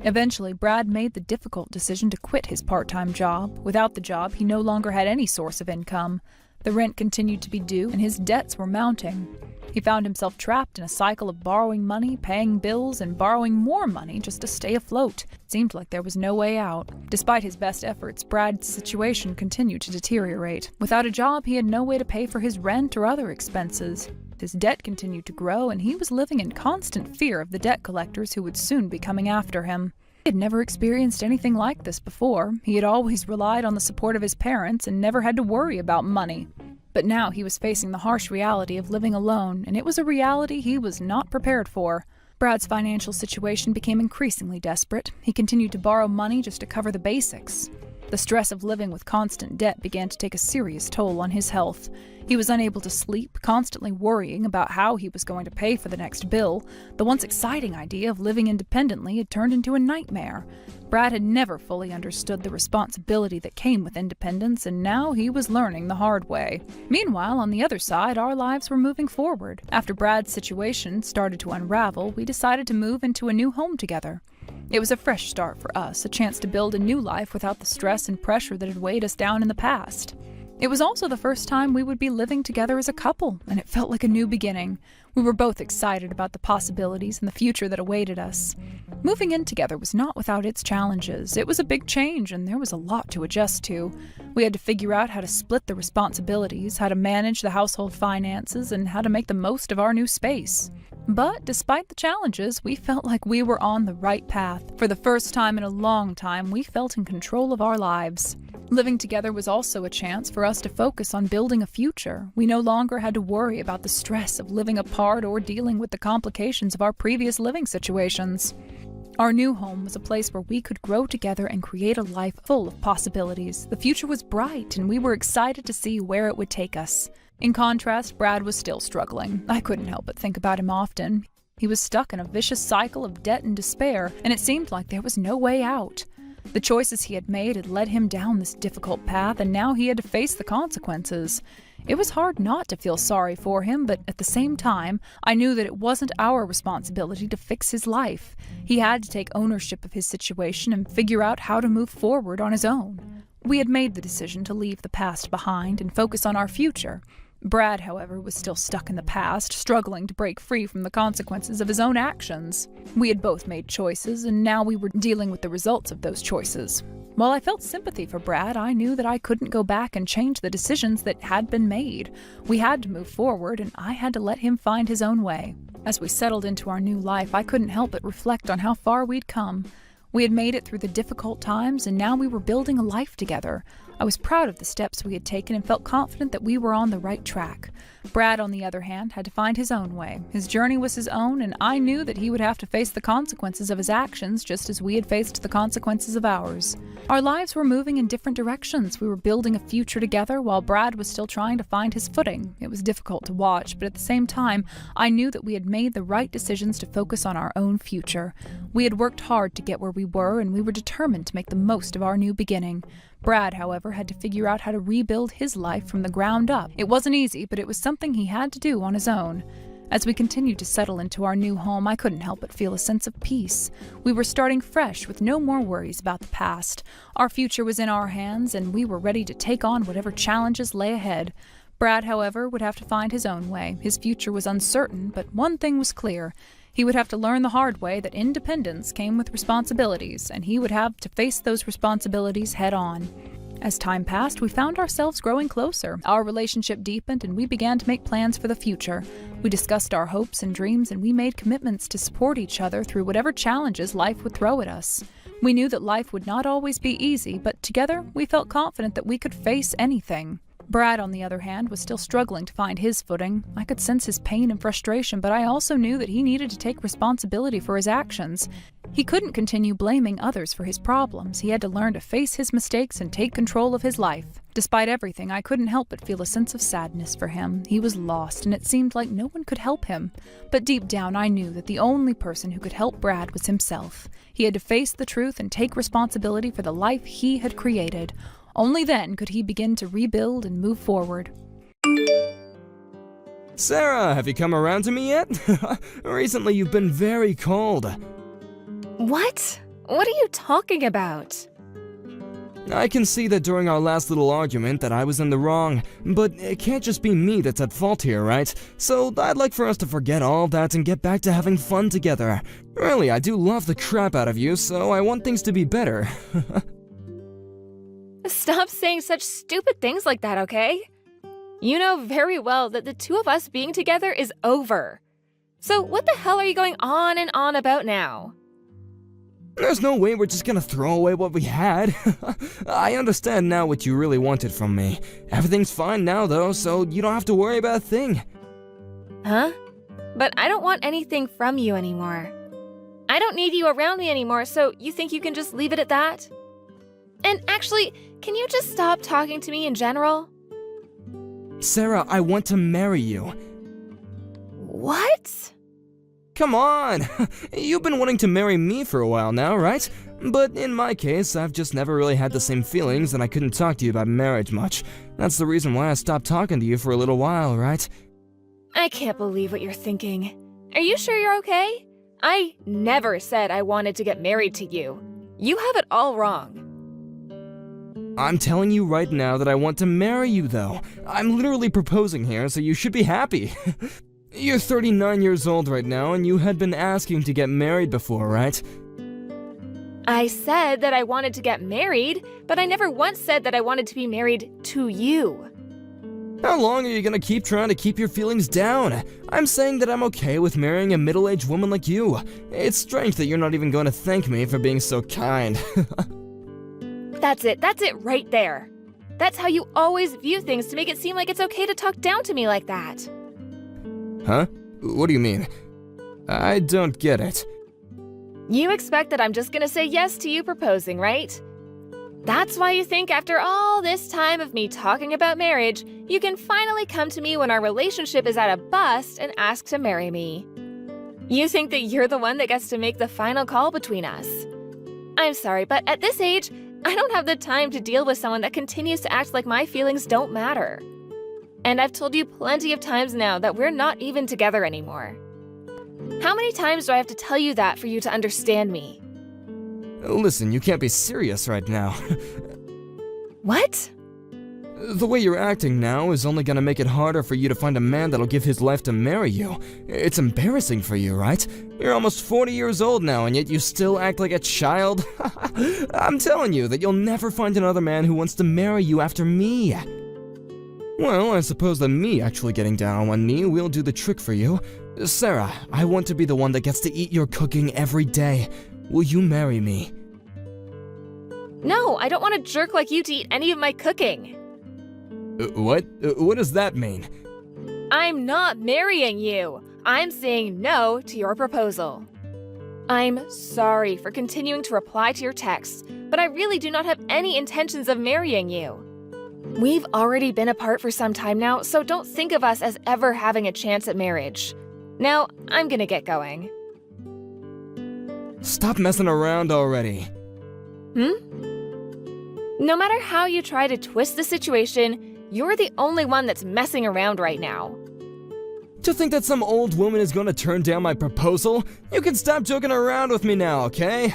Eventually, Brad made the difficult decision to quit his part-time job. Without the job, he no longer had any source of income. The rent continued to be due, and his debts were mounting. He found himself trapped in a cycle of borrowing money, paying bills, and borrowing more money just to stay afloat. It seemed like there was no way out. Despite his best efforts, Brad's situation continued to deteriorate. Without a job, he had no way to pay for his rent or other expenses. His debt continued to grow, and he was living in constant fear of the debt collectors who would soon be coming after him. He had never experienced anything like this before. He had always relied on the support of his parents and never had to worry about money. But now he was facing the harsh reality of living alone, and it was a reality he was not prepared for. Brad's financial situation became increasingly desperate. He continued to borrow money just to cover the basics. The stress of living with constant debt began to take a serious toll on his health. He was unable to sleep, constantly worrying about how he was going to pay for the next bill. The once exciting idea of living independently had turned into a nightmare. Brad had never fully understood the responsibility that came with independence, and now he was learning the hard way. Meanwhile, on the other side, our lives were moving forward. After Brad's situation started to unravel, we decided to move into a new home together. It was a fresh start for us, a chance to build a new life without the stress and pressure that had weighed us down in the past. It was also the first time we would be living together as a couple, and it felt like a new beginning. We were both excited about the possibilities and the future that awaited us. Moving in together was not without its challenges. It was a big change, and there was a lot to adjust to. We had to figure out how to split the responsibilities, how to manage the household finances, and how to make the most of our new space. But despite the challenges, we felt like we were on the right path. For the first time in a long time, we felt in control of our lives. Living together was also a chance for us to focus on building a future. We no longer had to worry about the stress of living apart or dealing with the complications of our previous living situations. Our new home was a place where we could grow together and create a life full of possibilities. The future was bright, and we were excited to see where it would take us. In contrast, Brad was still struggling. I couldn't help but think about him often. He was stuck in a vicious cycle of debt and despair, and it seemed like there was no way out. The choices he had made had led him down this difficult path, and now he had to face the consequences. It was hard not to feel sorry for him, but at the same time, I knew that it wasn't our responsibility to fix his life. He had to take ownership of his situation and figure out how to move forward on his own. We had made the decision to leave the past behind and focus on our future. Brad, however, was still stuck in the past, struggling to break free from the consequences of his own actions. We had both made choices, and now we were dealing with the results of those choices. While I felt sympathy for Brad, I knew that I couldn't go back and change the decisions that had been made. We had to move forward, and I had to let him find his own way. As we settled into our new life, I couldn't help but reflect on how far we'd come. We had made it through the difficult times, and now we were building a life together. I was proud of the steps we had taken and felt confident that we were on the right track. Brad, on the other hand, had to find his own way. His journey was his own, and I knew that he would have to face the consequences of his actions just as we had faced the consequences of ours. Our lives were moving in different directions. We were building a future together while Brad was still trying to find his footing. It was difficult to watch, but at the same time, I knew that we had made the right decisions to focus on our own future. We had worked hard to get where we were, and we were determined to make the most of our new beginning. Brad, however, had to figure out how to rebuild his life from the ground up. It wasn't easy, but it was something he had to do on his own. As we continued to settle into our new home, I couldn't help but feel a sense of peace. We were starting fresh with no more worries about the past. Our future was in our hands, and we were ready to take on whatever challenges lay ahead. Brad, however, would have to find his own way. His future was uncertain, but one thing was clear. He would have to learn the hard way that independence came with responsibilities, and he would have to face those responsibilities head on. As time passed, we found ourselves growing closer. Our relationship deepened, and we began to make plans for the future. We discussed our hopes and dreams, and we made commitments to support each other through whatever challenges life would throw at us. We knew that life would not always be easy, but together we felt confident that we could face anything. Brad, on the other hand, was still struggling to find his footing. I could sense his pain and frustration, but I also knew that he needed to take responsibility for his actions. He couldn't continue blaming others for his problems. He had to learn to face his mistakes and take control of his life. Despite everything, I couldn't help but feel a sense of sadness for him. He was lost, and it seemed like no one could help him. But deep down, I knew that the only person who could help Brad was himself. He had to face the truth and take responsibility for the life he had created. Only then could he begin to rebuild and move forward. Sarah, have you come around to me yet? Recently you've been very cold. What? What are you talking about? I can see that during our last little argument that I was in the wrong, but it can't just be me that's at fault here, right? So I'd like for us to forget all that and get back to having fun together. Really, I do love the crap out of you, so I want things to be better. Stop saying such stupid things like that, okay? You know very well that the two of us being together is over. So what the hell are you going on and on about now? There's no way we're just gonna throw away what we had. I understand now what you really wanted from me. Everything's fine now though, so you don't have to worry about a thing. Huh? But I don't want anything from you anymore. I don't need you around me anymore, so you think you can just leave it at that? And actually, can you just stop talking to me in general? Sarah, I want to marry you. What? Come on! You've been wanting to marry me for a while now, right? But in my case, I've just never really had the same feelings and I couldn't talk to you about marriage much. That's the reason why I stopped talking to you for a little while, right? I can't believe what you're thinking. Are you sure you're okay? I never said I wanted to get married to you. You have it all wrong. I'm telling you right now that I want to marry you, though. I'm literally proposing here, so you should be happy. You're 39 years old right now, and you had been asking to get married before, right? I said that I wanted to get married, but I never once said that I wanted to be married to you. How long are you gonna keep trying to keep your feelings down? I'm saying that I'm okay with marrying a middle-aged woman like you. It's strange that you're not even going to thank me for being so kind. That's it right there. That's how you always view things to make it seem like it's okay to talk down to me like that. Huh? What do you mean? I don't get it. You expect that I'm just gonna say yes to you proposing, right? That's why you think after all this time of me talking about marriage, you can finally come to me when our relationship is at a bust and ask to marry me. You think that you're the one that gets to make the final call between us. I'm sorry, but at this age, I don't have the time to deal with someone that continues to act like my feelings don't matter. And I've told you plenty of times now that we're not even together anymore. How many times do I have to tell you that for you to understand me? Listen, you can't be serious right now. What? The way you're acting now is only gonna make it harder for you to find a man that'll give his life to marry you. It's embarrassing for you, right? You're almost 40 years old now, and yet you still act like a child? I'm telling you that you'll never find another man who wants to marry you after me. Well, I suppose that me actually getting down on one knee will do the trick for you. Sarah, I want to be the one that gets to eat your cooking every day. Will you marry me? No, I don't want a jerk like you to eat any of my cooking. What? What does that mean? I'm not marrying you. I'm saying no to your proposal. I'm sorry for continuing to reply to your texts, but I really do not have any intentions of marrying you. We've already been apart for some time now, so don't think of us as ever having a chance at marriage. Now, I'm gonna get going. Stop messing around already. No matter how you try to twist the situation, you're the only one that's messing around right now. To think that some old woman is gonna turn down my proposal? You can stop joking around with me now, okay?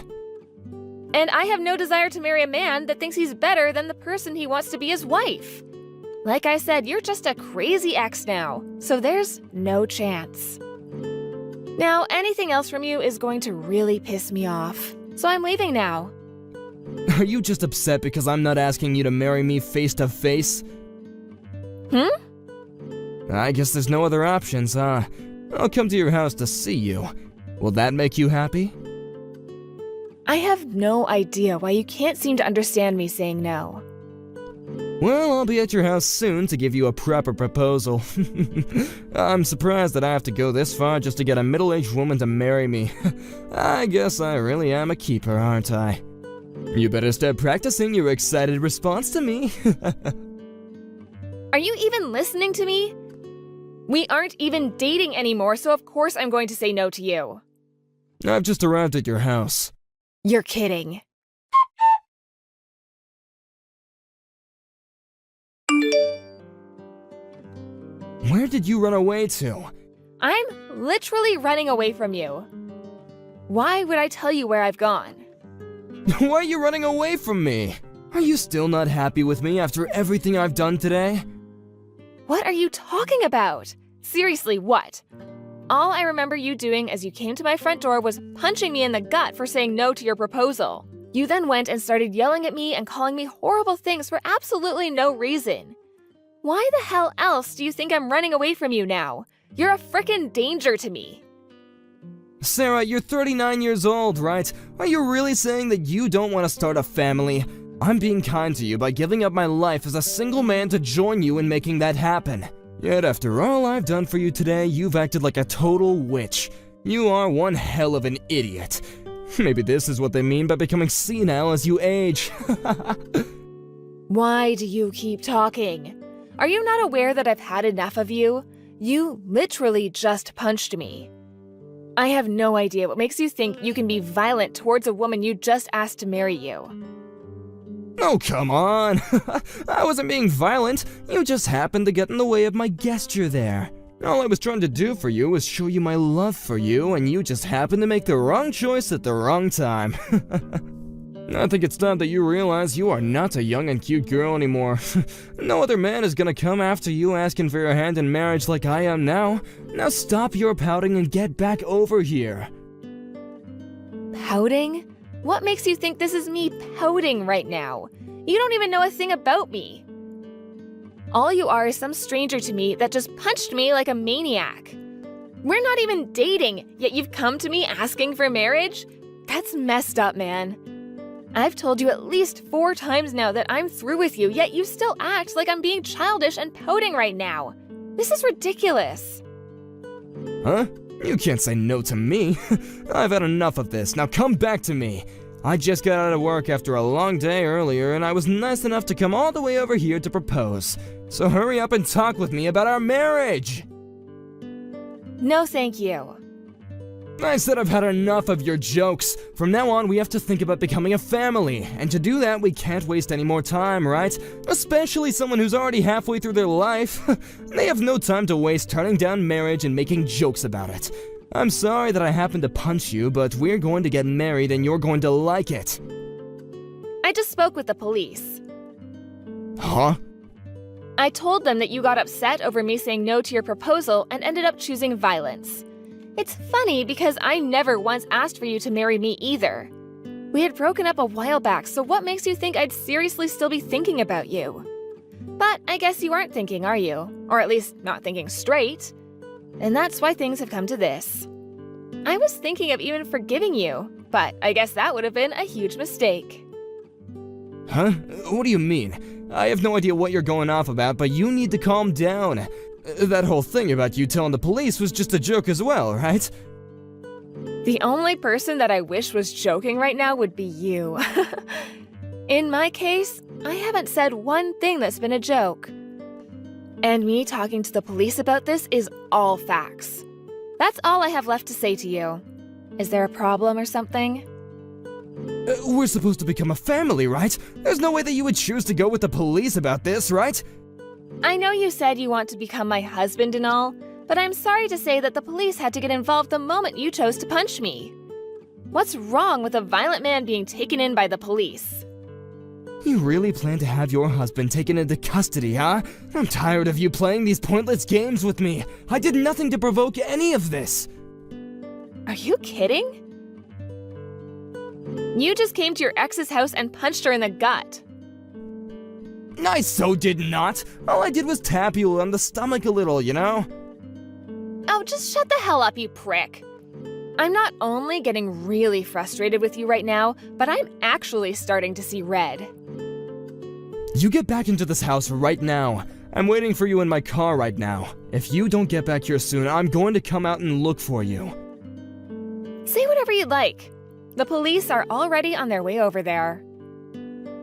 And I have no desire to marry a man that thinks he's better than the person he wants to be his wife. Like I said, you're just a crazy ex now, so there's no chance. Now, anything else from you is going to really piss me off, so I'm leaving now. Are you just upset because I'm not asking you to marry me face to face? I guess there's no other options, huh? I'll come to your house to see you. Will that make you happy? I have no idea why you can't seem to understand me saying no. Well, I'll be at your house soon to give you a proper proposal. I'm surprised that I have to go this far just to get a middle-aged woman to marry me. I guess I really am a keeper, aren't I? You better start practicing your excited response to me. Are you even listening to me? We aren't even dating anymore, so of course I'm going to say no to you. I've just arrived at your house. You're kidding. Where did you run away to? I'm literally running away from you. Why would I tell you where I've gone? Why are you running away from me? Are you still not happy with me after everything I've done today? What are you talking about? Seriously, what? All I remember you doing as you came to my front door was punching me in the gut for saying no to your proposal. You then went and started yelling at me and calling me horrible things for absolutely no reason. Why the hell else do you think I'm running away from you now? You're a frickin' danger to me. Sarah, you're 39 years old, right? Are you really saying that you don't want to start a family? I'm being kind to you by giving up my life as a single man to join you in making that happen. Yet after all I've done for you today, you've acted like a total witch. You are one hell of an idiot. Maybe this is what they mean by becoming senile as you age. Why do you keep talking? Are you not aware that I've had enough of you? You literally just punched me. I have no idea what makes you think you can be violent towards a woman you just asked to marry you. Oh, come on. I wasn't being violent. You just happened to get in the way of my gesture there. All I was trying to do for you was show you my love for you, and you just happened to make the wrong choice at the wrong time. I think it's time that you realize you are not a young and cute girl anymore. No other man is gonna come after you asking for your hand in marriage like I am now. Now stop your pouting and get back over here. Pouting? What makes you think this is me pouting right now? You don't even know a thing about me. All you are is some stranger to me that just punched me like a maniac. We're not even dating, yet you've come to me asking for marriage? That's messed up, man. I've told you at least 4 times now that I'm through with you, yet you still act like I'm being childish and pouting right now. This is ridiculous. Huh? You can't say no to me. I've had enough of this. Now come back to me. I just got out of work after a long day earlier, and I was nice enough to come all the way over here to propose. So hurry up and talk with me about our marriage! No, thank you. I said I've had enough of your jokes. From now on, we have to think about becoming a family. And to do that, we can't waste any more time, right? Especially someone who's already halfway through their life. They have no time to waste turning down marriage and making jokes about it. I'm sorry that I happened to punch you, but we're going to get married and you're going to like it. I just spoke with the police. Huh? I told them that you got upset over me saying no to your proposal and ended up choosing violence. It's funny because I never once asked for you to marry me either. We had broken up a while back, so what makes you think I'd seriously still be thinking about you? But I guess you aren't thinking, are you? Or at least not thinking straight. And that's why things have come to this. I was thinking of even forgiving you, but I guess that would have been a huge mistake. Huh? What do you mean? I have no idea what you're going off about, but you need to calm down. That whole thing about you telling the police was just a joke as well, right? The only person that I wish was joking right now would be you. In my case, I haven't said one thing that's been a joke. And me talking to the police about this is all facts. That's all I have left to say to you. Is there a problem or something? We're supposed to become a family, right? There's no way that you would choose to go with the police about this, right? I know you said you want to become my husband and all, but I'm sorry to say that the police had to get involved the moment you chose to punch me. What's wrong with a violent man being taken in by the police? You really plan to have your husband taken into custody, huh? I'm tired of you playing these pointless games with me. I did nothing to provoke any of this. Are you kidding? You just came to your ex's house and punched her in the gut. I so did not. All I did was tap you on the stomach a little, you know? Oh, just shut the hell up, you prick. I'm not only getting really frustrated with you right now, but I'm actually starting to see red. You get back into this house right now. I'm waiting for you in my car right now. If you don't get back here soon, I'm going to come out and look for you. Say whatever you'd like. The police are already on their way over there.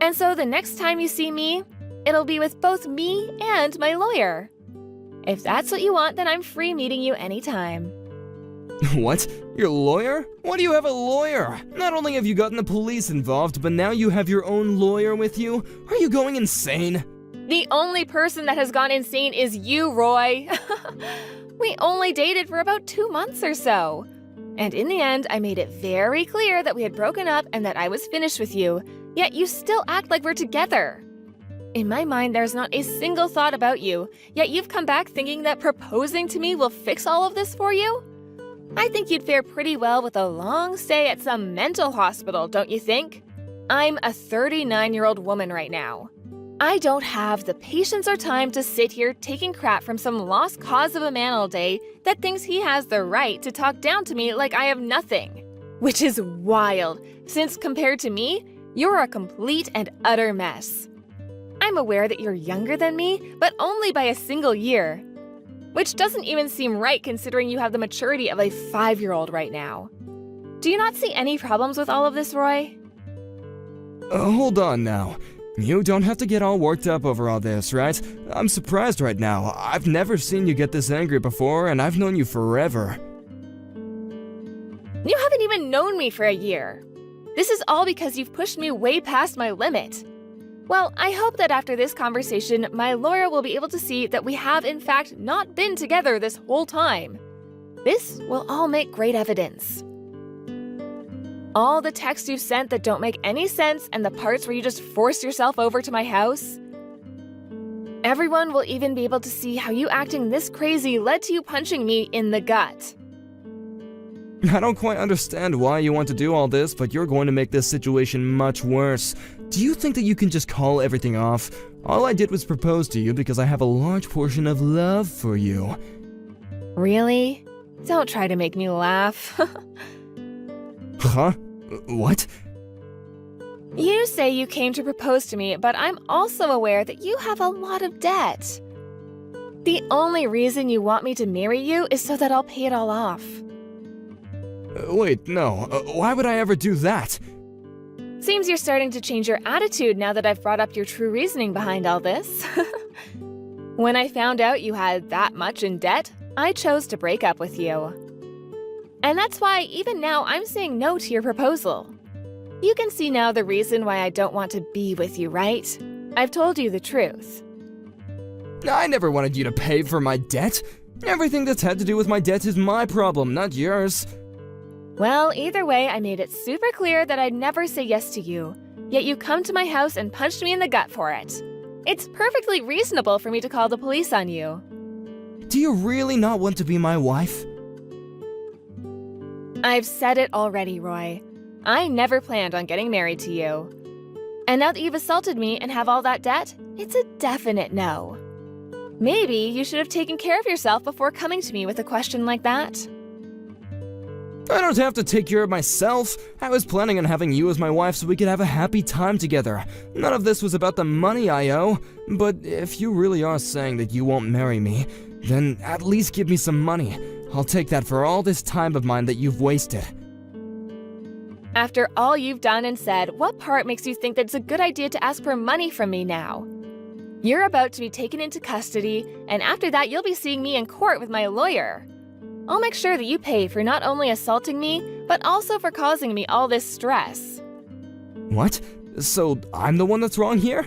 And so the next time you see me, it'll be with both me and my lawyer. If that's what you want, then I'm free meeting you anytime. What? Your lawyer? Why do you have a lawyer? Not only have you gotten the police involved, but now you have your own lawyer with you? Are you going insane? The only person that has gone insane is you, Roy. We only dated for about 2 months or so. And in the end, I made it very clear that we had broken up and that I was finished with you, yet you still act like we're together. In my mind, there's not a single thought about you, yet you've come back thinking that proposing to me will fix all of this for you? I think you'd fare pretty well with a long stay at some mental hospital, don't you think? I'm a 39-year-old woman right now. I don't have the patience or time to sit here taking crap from some lost cause of a man all day that thinks he has the right to talk down to me like I have nothing. Which is wild, since compared to me, you're a complete and utter mess. I'm aware that you're younger than me, but only by a single year. Which doesn't even seem right considering you have the maturity of a 5-year-old right now. Do you not see any problems with all of this, Roy? Hold on now. You don't have to get all worked up over all this, right? I'm surprised right now. I've never seen you get this angry before, and I've known you forever. You haven't even known me for a year. This is all because you've pushed me way past my limit. Well, I hope that after this conversation, my lawyer will be able to see that we have in fact not been together this whole time. This will all make great evidence. All the texts you've sent that don't make any sense and the parts where you just forced yourself over to my house. Everyone will even be able to see how you acting this crazy led to you punching me in the gut. I don't quite understand why you want to do all this, but you're going to make this situation much worse. Do you think that you can just call everything off? All I did was propose to you because I have a large portion of love for you. Really? Don't try to make me laugh. Huh? What? You say you came to propose to me, but I'm also aware that you have a lot of debt. The only reason you want me to marry you is so that I'll pay it all off. Wait, no. Why would I ever do that? Seems you're starting to change your attitude now that I've brought up your true reasoning behind all this. When I found out you had that much in debt, I chose to break up with you. And that's why even now I'm saying no to your proposal. You can see now the reason why I don't want to be with you, right? I've told you the truth. I never wanted you to pay for my debt. Everything that's had to do with my debt is my problem, not yours. Well, either way, I made it super clear that I'd never say yes to you. Yet you come to my house and punched me in the gut for it. It's perfectly reasonable for me to call the police on you. Do you really not want to be my wife? I've said it already, Roy. I never planned on getting married to you. And now that you've assaulted me and have all that debt, it's a definite no. Maybe you should have taken care of yourself before coming to me with a question like that. I don't have to take care of myself. I was planning on having you as my wife so we could have a happy time together. None of this was about the money I owe. But if you really are saying that you won't marry me, then at least give me some money. I'll take that for all this time of mine that you've wasted. After all you've done and said, what part makes you think that it's a good idea to ask for money from me now? You're about to be taken into custody, and after that you'll be seeing me in court with my lawyer. I'll make sure that you pay for not only assaulting me, but also for causing me all this stress. What? So I'm the one that's wrong here?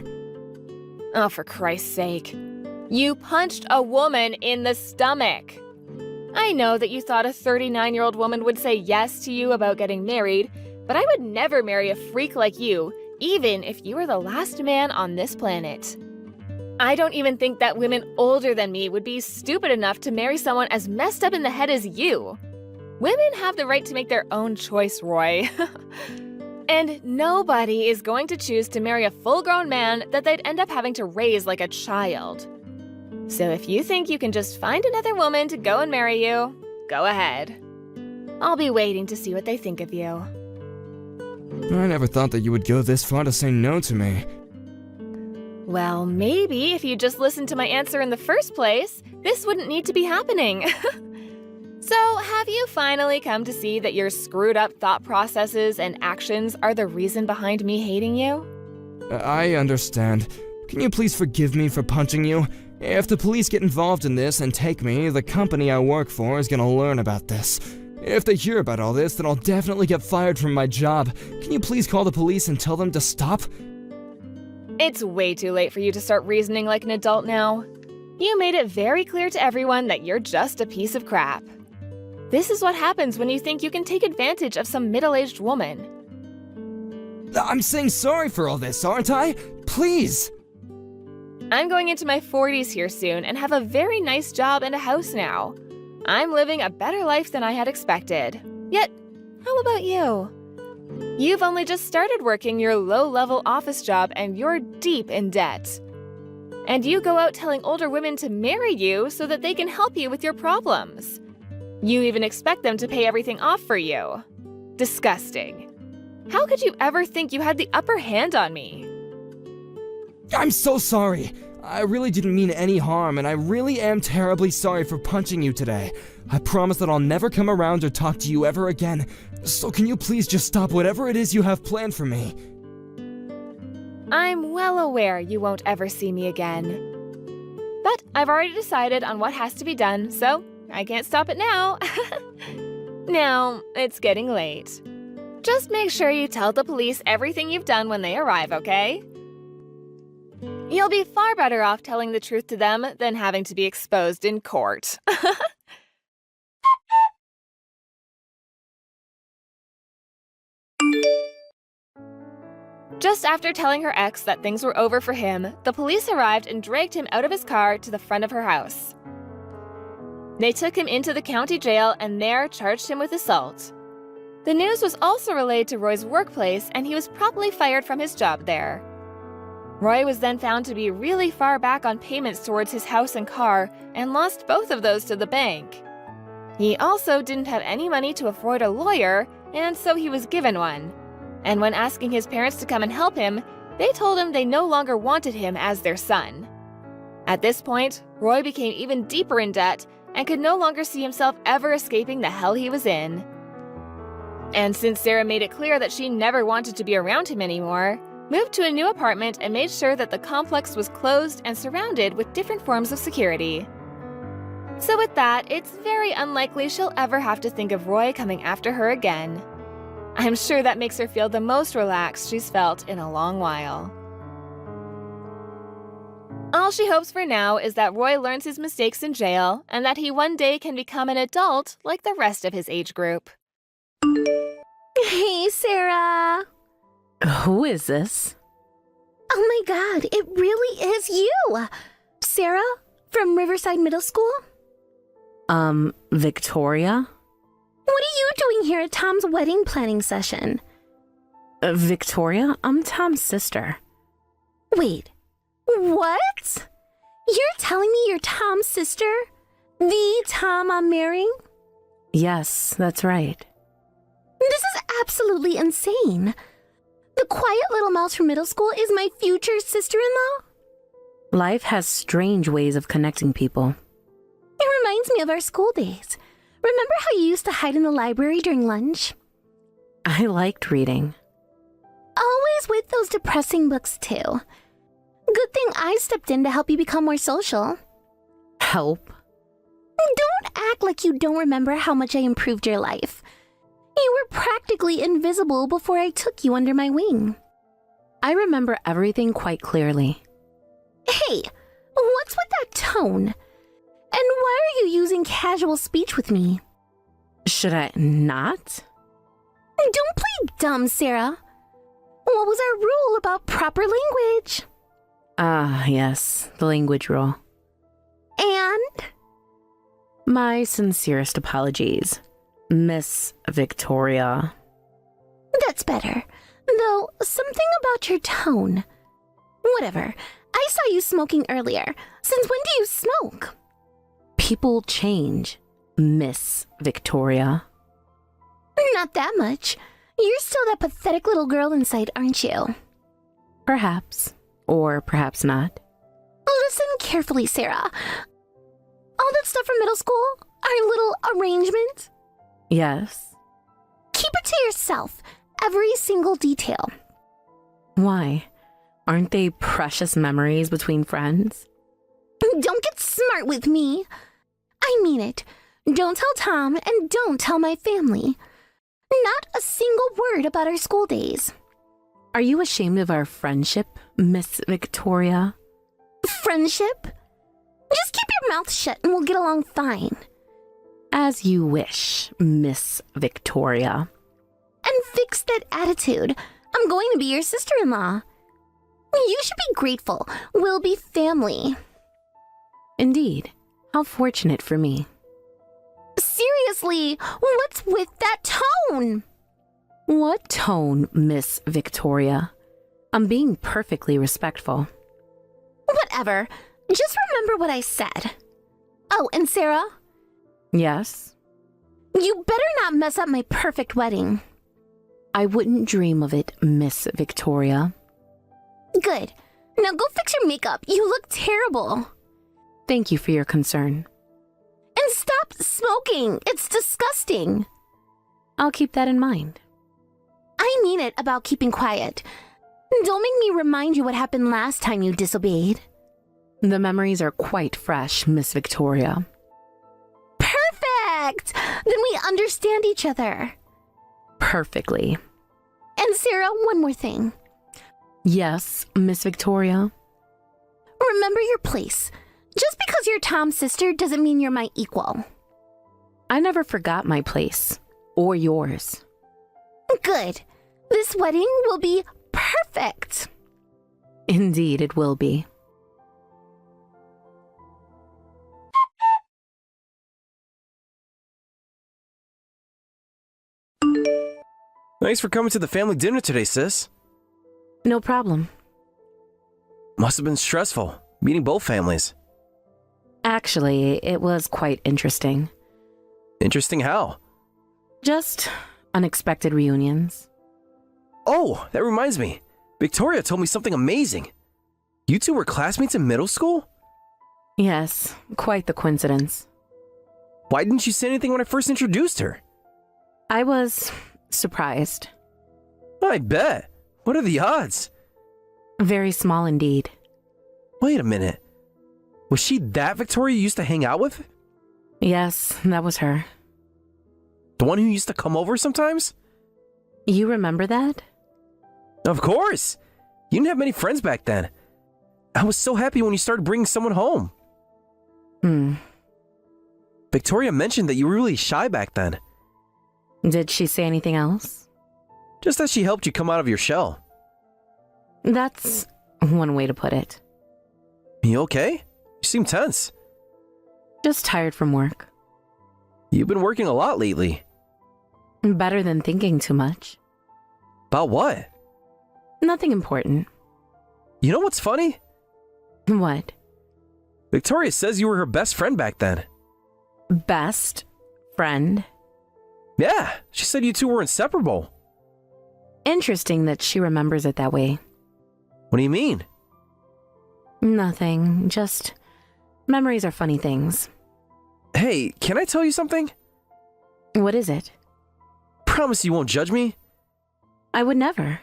Oh, for Christ's sake. You punched a woman in the stomach. I know that you thought a 39-year-old woman would say yes to you about getting married, but I would never marry a freak like you, even if you were the last man on this planet. I don't even think that women older than me would be stupid enough to marry someone as messed up in the head as you. Women have the right to make their own choice, Roy. And nobody is going to choose to marry a full-grown man that they'd end up having to raise like a child. So if you think you can just find another woman to go and marry you, go ahead. I'll be waiting to see what they think of you. I never thought that you would go this far to say no to me. Well, maybe if you just listened to my answer in the first place, this wouldn't need to be happening. So, have you finally come to see that your screwed up thought processes and actions are the reason behind me hating you? I understand. Can you please forgive me for punching you? If the police get involved in this and take me, the company I work for is gonna learn about this. If they hear about all this, then I'll definitely get fired from my job. Can you please call the police and tell them to stop? It's way too late for you to start reasoning like an adult now. You made it very clear to everyone that you're just a piece of crap. This is what happens when you think you can take advantage of some middle-aged woman. I'm saying sorry for all this, aren't I? Please! I'm going into my 40s here soon and have a very nice job and a house now. I'm living a better life than I had expected. Yet, how about you? You've only just started working your low-level office job and you're deep in debt. And you go out telling older women to marry you so that they can help you with your problems. You even expect them to pay everything off for you. Disgusting. How could you ever think you had the upper hand on me? I'm so sorry. I really didn't mean any harm, and I really am terribly sorry for punching you today. I promise that I'll never come around or talk to you ever again. So can you please just stop whatever it is you have planned for me? I'm well aware you won't ever see me again. But I've already decided on what has to be done, so I can't stop it now. Now, it's getting late. Just make sure you tell the police everything you've done when they arrive, okay? You'll be far better off telling the truth to them than having to be exposed in court. Just after telling her ex that things were over for him, the police arrived and dragged him out of his car to the front of her house. They took him into the county jail and there charged him with assault. The news was also relayed to Roy's workplace, and he was promptly fired from his job there. Roy was then found to be really far back on payments towards his house and car and lost both of those to the bank. He also didn't have any money to afford a lawyer, and so he was given one. And when asking his parents to come and help him, they told him they no longer wanted him as their son. At this point, Roy became even deeper in debt and could no longer see himself ever escaping the hell he was in. And since Sarah made it clear that she never wanted to be around him anymore, moved to a new apartment and made sure that the complex was closed and surrounded with different forms of security. So with that, it's very unlikely she'll ever have to think of Roy coming after her again. I'm sure that makes her feel the most relaxed she's felt in a long while. All she hopes for now is that Roy learns his mistakes in jail and that he one day can become an adult like the rest of his age group. Hey, Sarah. Who is this? Oh my god, it really is you! Sarah, from Riverside Middle School? Victoria? What are you doing here at Tom's wedding planning session? Victoria? I'm Tom's sister. Wait, what? You're telling me you're Tom's sister? The Tom I'm marrying? Yes, that's right. This is absolutely insane. The quiet little mouse from middle school is my future sister-in-law? Life has strange ways of connecting people. It reminds me of our school days. Remember how you used to hide in the library during lunch? I liked reading. Always with those depressing books, too. Good thing I stepped in to help you become more social. Help? Don't act like you don't remember how much I improved your life. You were practically invisible before I took you under my wing. I remember everything quite clearly. Hey, what's with that tone? And why are you using casual speech with me? Should I not? Don't play dumb, Sarah. What was our rule about proper language? Yes, the language rule. And? My sincerest apologies, Miss Victoria. That's better. Though, something about your tone. Whatever. I saw you smoking earlier. Since when do you smoke? People change, Miss Victoria. Not that much. You're still that pathetic little girl inside, aren't you? Perhaps. Or perhaps not. Listen carefully, Sarah. All that stuff from middle school? Our little arrangement? Yes. Keep it to yourself. Every single detail. Why? Aren't they precious memories between friends? Don't get smart with me. I mean it. Don't tell Tom and don't tell my family. Not a single word about our school days. Are you ashamed of our friendship, Miss Victoria? Friendship? Just keep your mouth shut and we'll get along fine. As you wish, Miss Victoria. And fix that attitude. I'm going to be your sister-in-law. You should be grateful. We'll be family. Indeed. How fortunate for me. Seriously, what's with that tone? What tone, Miss Victoria? I'm being perfectly respectful. Whatever. Just remember what I said. Oh, and Sarah? Yes? You better not mess up my perfect wedding. I wouldn't dream of it, Miss Victoria. Good. Now go fix your makeup. You look terrible. Thank you for your concern. And stop smoking. It's disgusting. I'll keep that in mind. I mean it about keeping quiet. Don't make me remind you what happened last time you disobeyed. The memories are quite fresh, Miss Victoria. Perfect! Then we understand each other. Perfectly. And Sarah, one more thing. Yes, Miss Victoria? Remember your place. Just because you're Tom's sister doesn't mean you're my equal. I never forgot my place. Or yours. Good. This wedding will be perfect. Indeed, it will be. Thanks for coming to the family dinner today, sis. No problem. Must have been stressful, meeting both families. Actually, it was quite interesting. Interesting how? Just unexpected reunions. Oh, that reminds me. Victoria told me something amazing. You two were classmates in middle school? Yes, quite the coincidence. Why didn't you say anything when I first introduced her? I was surprised. I bet. What are the odds? Very small indeed. Wait a minute. Was she that Victoria you used to hang out with? Yes, that was her. The one who used to come over sometimes? You remember that? Of course! You didn't have many friends back then. I was so happy when you started bringing someone home. Victoria mentioned that you were really shy back then. Did she say anything else? Just that she helped you come out of your shell. That's one way to put it. You okay? You seem tense. Just tired from work. You've been working a lot lately. Better than thinking too much. About what? Nothing important. You know what's funny? What? Victoria says you were her best friend back then. Best friend? Yeah, she said you two were inseparable. Interesting that she remembers it that way. What do you mean? Nothing, just memories are funny things. Hey, can I tell you something? What is it? Promise you won't judge me? I would never.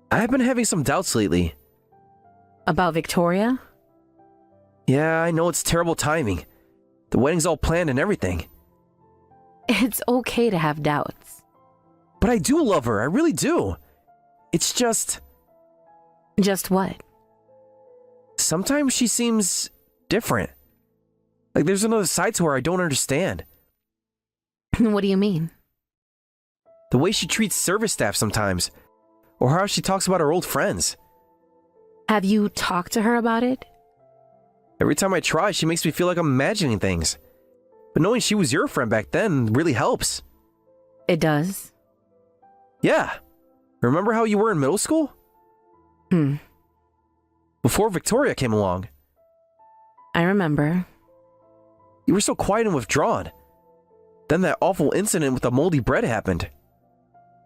I've been having some doubts lately. About Victoria? Yeah, I know it's terrible timing. The wedding's all planned and everything. It's okay to have doubts. But I do love her, I really do. It's just... Just what? Sometimes she seems different. Like there's another side to her I don't understand. What do you mean? The way she treats service staff sometimes. Or how she talks about her old friends. Have you talked to her about it? Every time I try, she makes me feel like I'm imagining things. But knowing she was your friend back then really helps. It does? Yeah. Remember how you were in middle school? Before Victoria came along. I remember. You were so quiet and withdrawn. Then that awful incident with the moldy bread happened.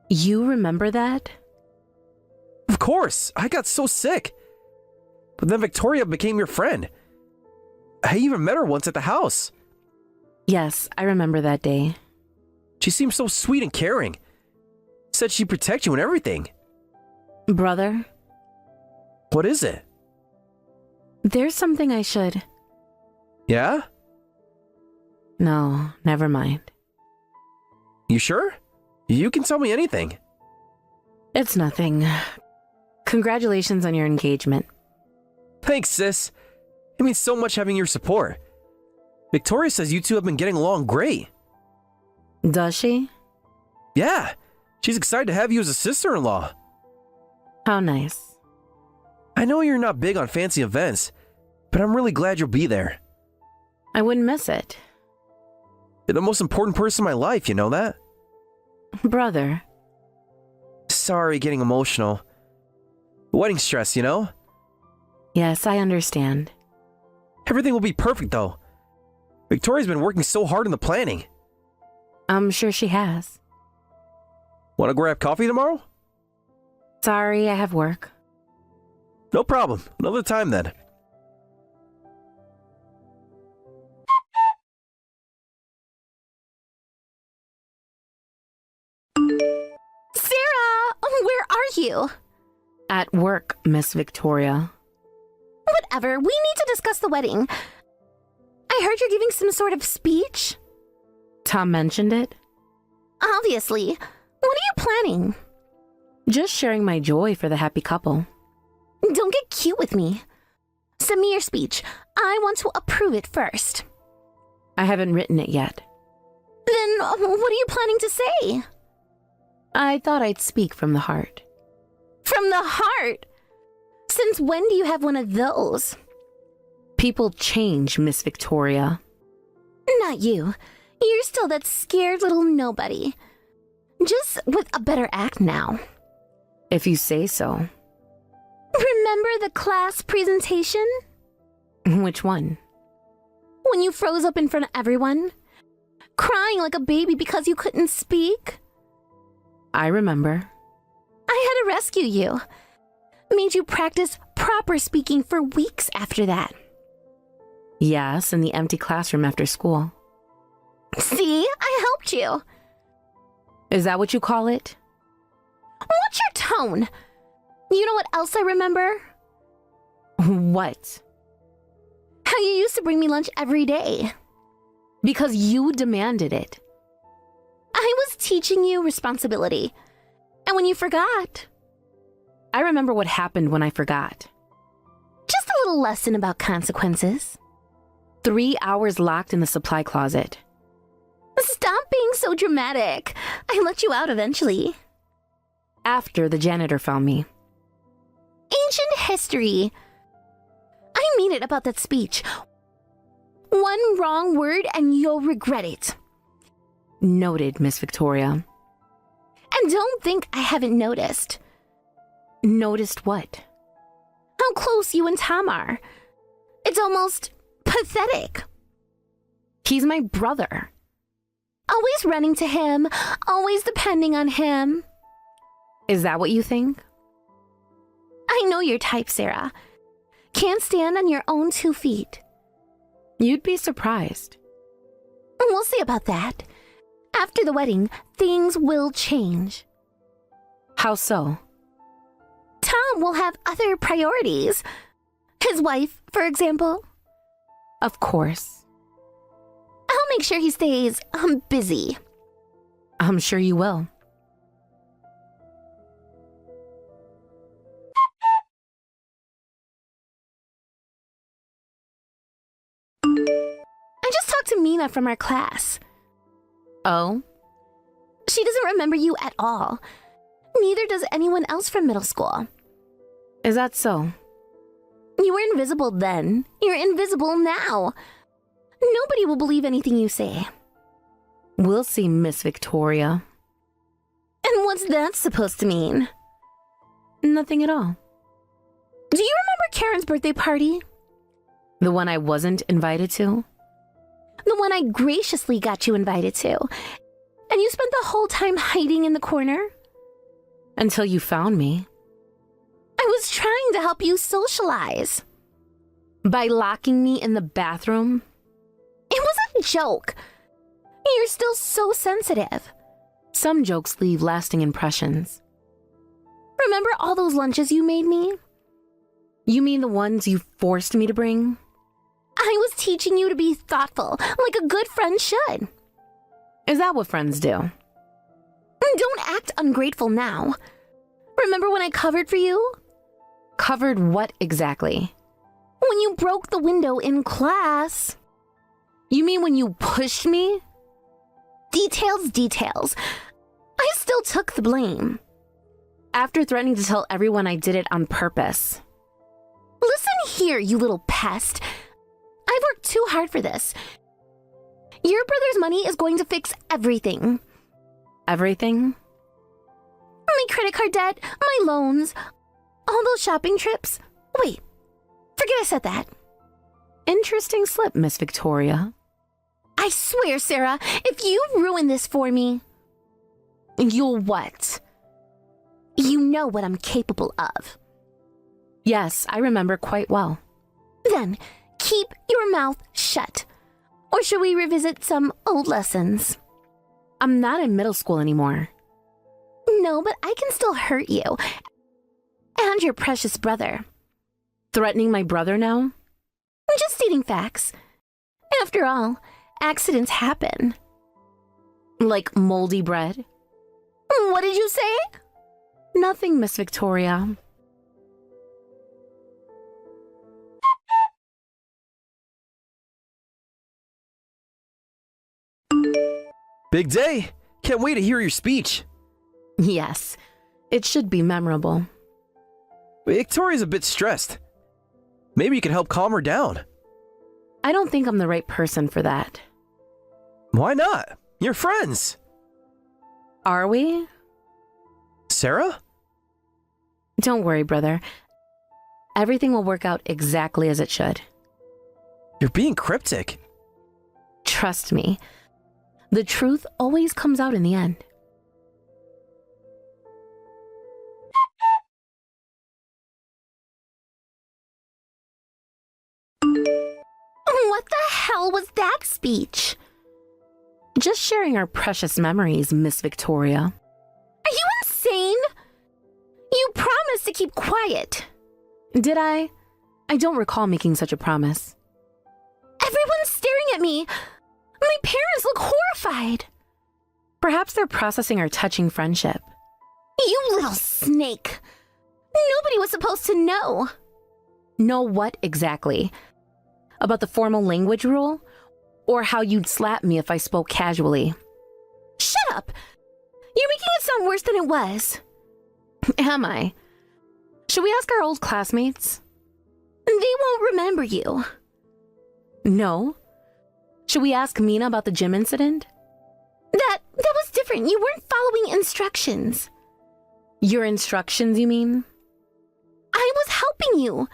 You remember that? Of course, I got so sick. But then Victoria became your friend. I even met her once at the house. Yes, I remember that day. She seemed so sweet and caring. Said she'd protect you and everything. Brother? What is it? There's something I should... Yeah? No, never mind. You sure? You can tell me anything. It's nothing. Congratulations on your engagement. Thanks, sis. It means so much having your support. Victoria says you two have been getting along great. Does she? Yeah, she's excited to have you as a sister-in-law. How nice. I know you're not big on fancy events, but I'm really glad you'll be there. I wouldn't miss it. You're the most important person in my life, you know that? Brother. Sorry, getting emotional. Wedding stress, you know? Yes, I understand. Everything will be perfect, though. Victoria's been working so hard in the planning. I'm sure she has. Want to grab coffee tomorrow? Sorry, I have work. No problem. Another time then. Sarah, where are you? At work, Miss Victoria. Whatever, we need to discuss the wedding. I heard you're giving some sort of speech. Tom mentioned it. Obviously. What are you planning? Just sharing my joy for the happy couple. Don't get cute with me. Send me your speech. I want to approve it first. I haven't written it yet. Then what are you planning to say? I thought I'd speak from the heart. From the heart? Since when do you have one of those? People change, Miss Victoria. Not you. You're still that scared little nobody. Just with a better act now. If you say so. Remember the class presentation? Which one? When you froze up in front of everyone? Crying like a baby because you couldn't speak? I remember. I had to rescue you. Made you practice proper speaking for weeks after that. Yes, in the empty classroom after school. See? I helped you. Is that what you call it? What's your tone? You know what else I remember? What? How you used to bring me lunch every day. Because you demanded it. I was teaching you responsibility. And when you forgot... I remember what happened when I forgot. Just a little lesson about consequences. 3 hours locked in the supply closet. Stop being so dramatic. I let you out eventually. After the janitor found me. Ancient history. I mean it about that speech. One wrong word and you'll regret it. Noted, Miss Victoria. And don't think I haven't noticed. Noticed what? How close you and Tom are. It's almost pathetic. He's my brother. Always running to him, always depending on him. Is that what you think? I know your type, Sarah. Can't stand on your own 2 feet. You'd be surprised. We'll see about that. After the wedding, things will change. How so? Tom will have other priorities. His wife, for example. Of course. I'll make sure he stays busy. I'm sure you will. I just talked to Mina from our class. Oh? She doesn't remember you at all. Neither does anyone else from middle school. Is that so? You were invisible then. You're invisible now. Nobody will believe anything you say. We'll see, Miss Victoria. And what's that supposed to mean? Nothing at all. Do you remember Karen's birthday party? The one I wasn't invited to? The one I graciously got you invited to. And you spent the whole time hiding in the corner? Until you found me. I was trying to help you socialize. By locking me in the bathroom? It was a joke. You're still so sensitive. Some jokes leave lasting impressions. Remember all those lunches you made me? You mean the ones you forced me to bring? I was teaching you to be thoughtful, like a good friend should. Is that what friends do? Don't act ungrateful now. Remember when I covered for you? Covered what exactly? When you broke the window in class. You mean when you pushed me? Details. I still took the blame. After threatening to tell everyone I did it on purpose. Listen here, you little pest. I've worked too hard for this. Your brother's money is going to fix everything. Everything? My credit card debt, my loans, all those shopping trips. Wait, forget I said that. Interesting slip, Miss Victoria. I swear, Sarah, if you ruin this for me... You'll what? You know what I'm capable of. Yes, I remember quite well. Then, keep your mouth shut. Or should we revisit some old lessons? I'm not in middle school anymore. No, but I can still hurt you. And your precious brother. Threatening my brother now? Just stating facts. After all, accidents happen. Like moldy bread? What did you say? Nothing, Miss Victoria. Big day! Can't wait to hear your speech. Yes, it should be memorable. Victoria's a bit stressed. Maybe you can help calm her down. I don't think I'm the right person for that. Why not? You're friends. Are we? Sarah? Don't worry, brother. Everything will work out exactly as it should. You're being cryptic. Trust me. The truth always comes out in the end. What the hell was that speech? Just sharing our precious memories, Miss Victoria. Are you insane? You promised to keep quiet. Did I? I don't recall making such a promise. Everyone's staring at me. My parents look horrified. Perhaps they're processing our touching friendship. You little snake. Nobody was supposed to know. Know what exactly? About the formal language rule? Or how you'd slap me if I spoke casually? Shut up. You're making it sound worse than it was. Am I? Should we ask our old classmates? They won't remember you. No. Should we ask Mina about the gym incident? That was different. You weren't following instructions. Your instructions, you mean? I was helping you.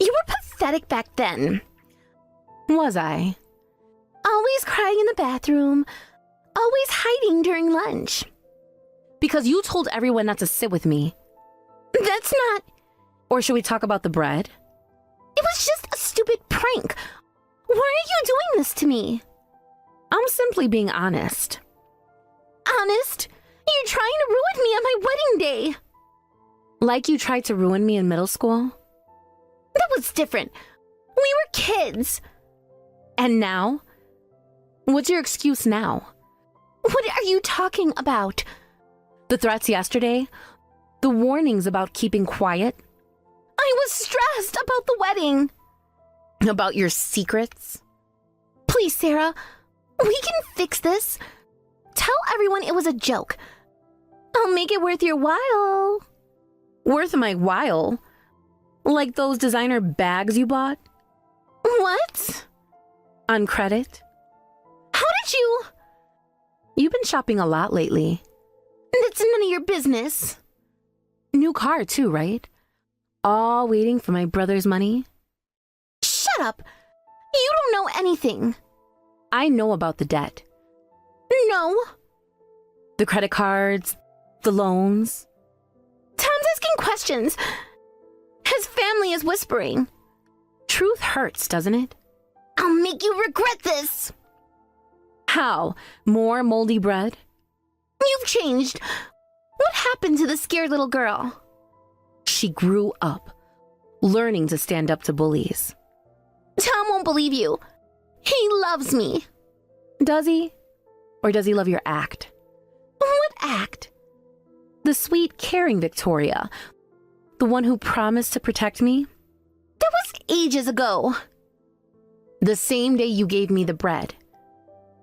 You were pathetic back then. Was I? Always crying in the bathroom. Always hiding during lunch. Because you told everyone not to sit with me. That's not... Or should we talk about the bread? It was just a stupid prank. Why are you doing this to me? I'm simply being honest. Honest? You're trying to ruin me on my wedding day. Like you tried to ruin me in middle school? That was different. We were kids. And now? What's your excuse now? What are you talking about? The threats yesterday? The warnings about keeping quiet? I was stressed about the wedding. About your secrets? Please, Sarah, we can fix this. Tell everyone it was a joke. I'll make it worth your while. Worth my while? Like those designer bags you bought? What? On credit? How did you? You've been shopping a lot lately. That's none of your business. New car too, right? All waiting for my brother's money? Shut up. You don't know anything. I know about the debt. No. The credit cards, the loans. Tom's asking questions. His family is whispering. Truth hurts, doesn't it? I'll make you regret this. How? More moldy bread? You've changed. What happened to the scared little girl? She grew up, learning to stand up to bullies. Tom won't believe you. He loves me. Does he? Or does he love your act? What act? The sweet, caring Victoria. The one who promised to protect me? That was ages ago. The same day you gave me the bread.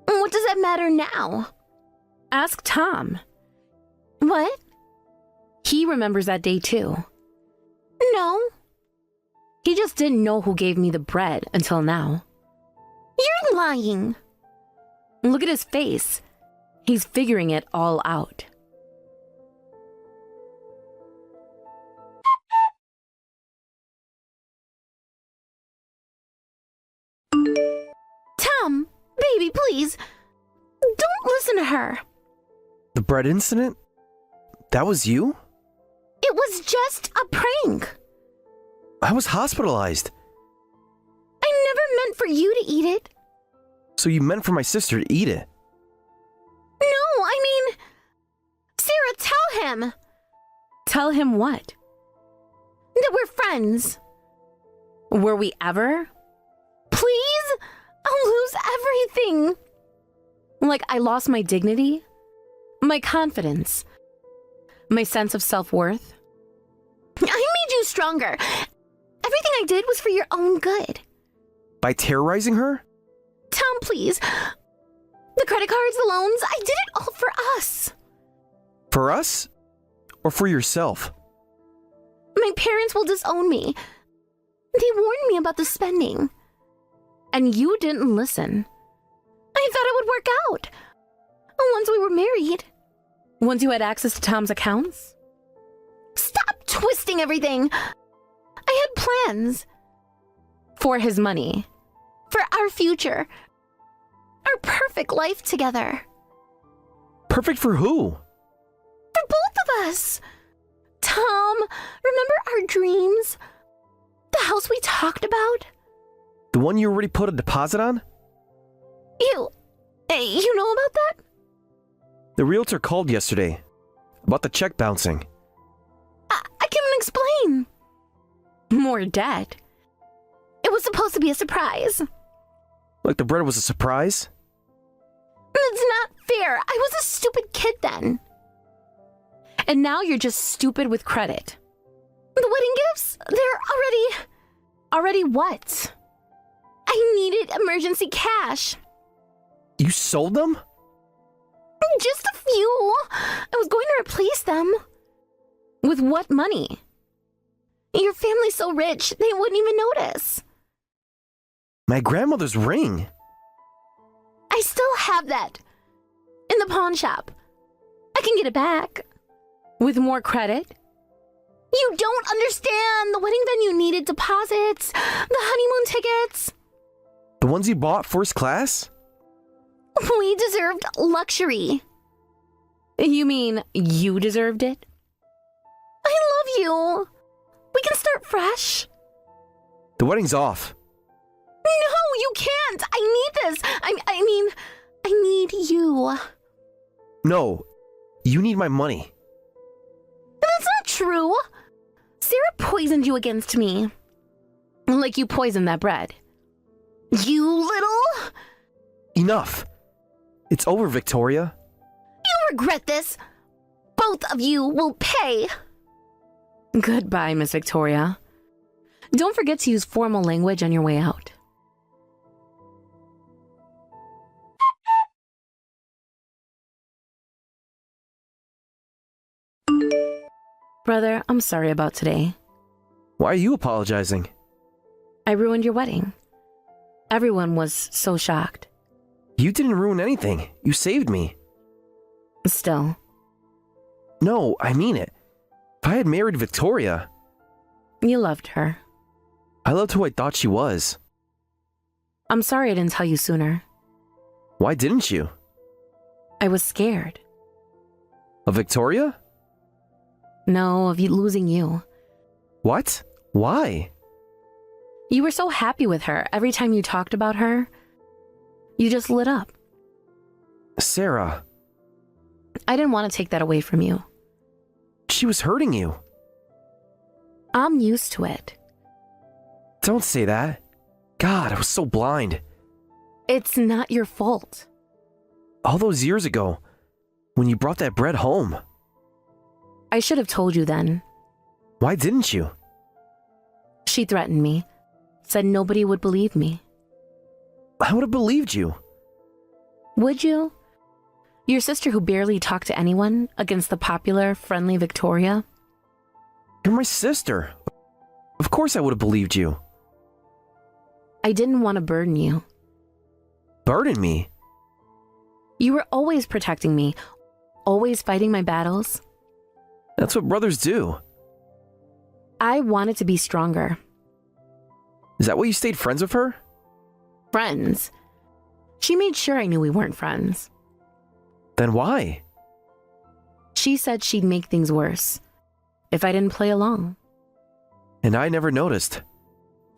What does that matter now? Ask Tom. What? He remembers that day too. No. He just didn't know who gave me the bread until now. You're lying. Look at his face. He's figuring it all out. Tom, baby, please. Don't listen to her. The bread incident? That was you? It was just a prank. I was hospitalized. I never meant for you to eat it. So you meant for my sister to eat it? No, I mean... Sarah, tell him. Tell him what? That we're friends. Were we ever? Please? I'll lose everything. Like I lost my dignity? My confidence? My sense of self-worth? I made you stronger. Everything I did was for your own good. By terrorizing her? Tom, please. The credit cards, the loans, I did it all for us. For us? Or for yourself? My parents will disown me. They warned me about the spending. And you didn't listen. I thought it would work out. Once we were married. Once you had access to Tom's accounts? Stop twisting everything! I had plans. For his money. For our future. Our perfect life together. Perfect for who? For both of us. Tom, remember our dreams? The house we talked about? The one you already put a deposit on? You know about that? The realtor called yesterday about the check bouncing. I can explain. More debt. It was supposed to be a surprise. Like the bread was a surprise? It's not fair. I was a stupid kid then. And now you're just stupid with credit. The wedding gifts, they're already... Already what? I needed emergency cash. You sold them? Just a few. I was going to replace them. With what money? Your family's so rich, they wouldn't even notice. My grandmother's ring. I still have that. In the pawn shop. I can get it back. With more credit? You don't understand. The wedding venue needed deposits. The honeymoon tickets. The ones you bought first class? We deserved luxury. You mean you deserved it? I love you. We can start fresh. The wedding's off. No, you can't. I need this. I need you. No, you need my money. That's not true. Sarah poisoned you against me. Like you poisoned that bread. You little... Enough. It's over, Victoria. You'll regret this. Both of you will pay. Goodbye, Miss Victoria. Don't forget to use formal language on your way out. Brother, I'm sorry about today. Why are you apologizing? I ruined your wedding. Everyone was so shocked. You didn't ruin anything. You saved me. Still. No, I mean it. If I had married Victoria... You loved her. I loved who I thought she was. I'm sorry I didn't tell you sooner. Why didn't you? I was scared. Of Victoria? No, of losing you. What? Why? You were so happy with her every time you talked about her. You just lit up. Sarah. I didn't want to take that away from you. She was hurting you. I'm used to it. Don't say that. God, I was so blind. It's not your fault. All those years ago, when you brought that bread home. I should have told you then. Why didn't you? She threatened me. Said nobody would believe me. I would have believed you. Would you? Your sister who barely talked to anyone against the popular, friendly Victoria? You're my sister. Of course I would have believed you. I didn't want to burden you. Burden me? You were always protecting me, always fighting my battles. That's what brothers do. I wanted to be stronger. Is that why you stayed friends with her? Friends. She made sure I knew we weren't friends. Then why? She said she'd make things worse if I didn't play along. And I never noticed.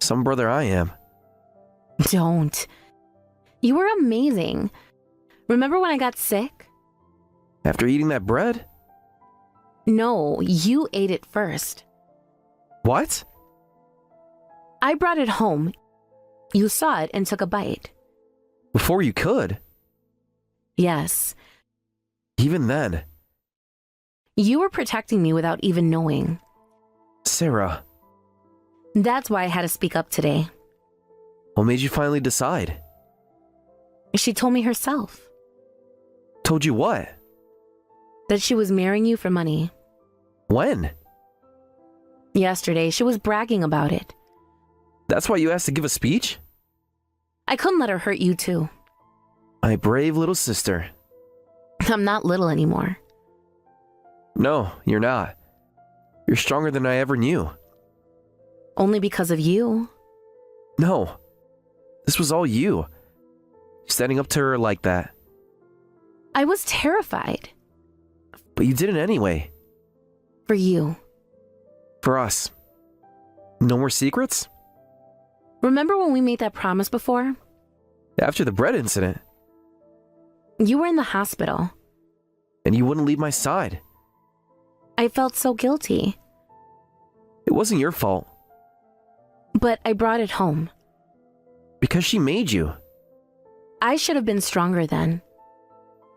Some brother I am. Don't. You were amazing. Remember when I got sick? After eating that bread? No, you ate it first. What? I brought it home. You saw it and took a bite. Before you could? Yes. Even then. You were protecting me without even knowing. Sarah. That's why I had to speak up today. What made you finally decide? She told me herself. Told you what? That she was marrying you for money. When? Yesterday, she was bragging about it. That's why you asked to give a speech? I couldn't let her hurt you too. My brave little sister. I'm not little anymore. No, you're not. You're stronger than I ever knew. Only because of you. No. This was all you. Standing up to her like that. I was terrified. But you did it anyway. For you. For us. No more secrets? Remember when we made that promise before? After the bread incident. You were in the hospital. And you wouldn't leave my side. I felt so guilty. It wasn't your fault. But I brought it home. Because she made you. I should have been stronger then.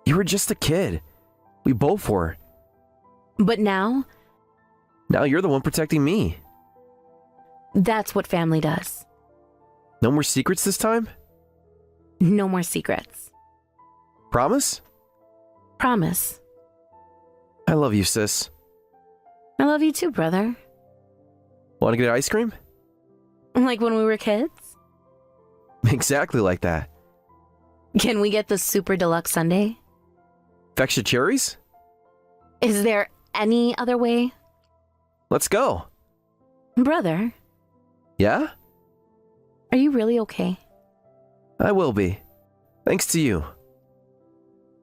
You were just a kid. We both were. But now, Now you're the one protecting me. that's what family does. No more secrets this time? No more secrets. Promise? Promise. I love you, sis. I love you too, brother. Want to get ice cream? Like when we were kids? Exactly like that. Can we get the super deluxe sundae? Extra cherries? Is there any other way? Let's go. Brother, Yeah? are you really okay? I will be. Thanks to you.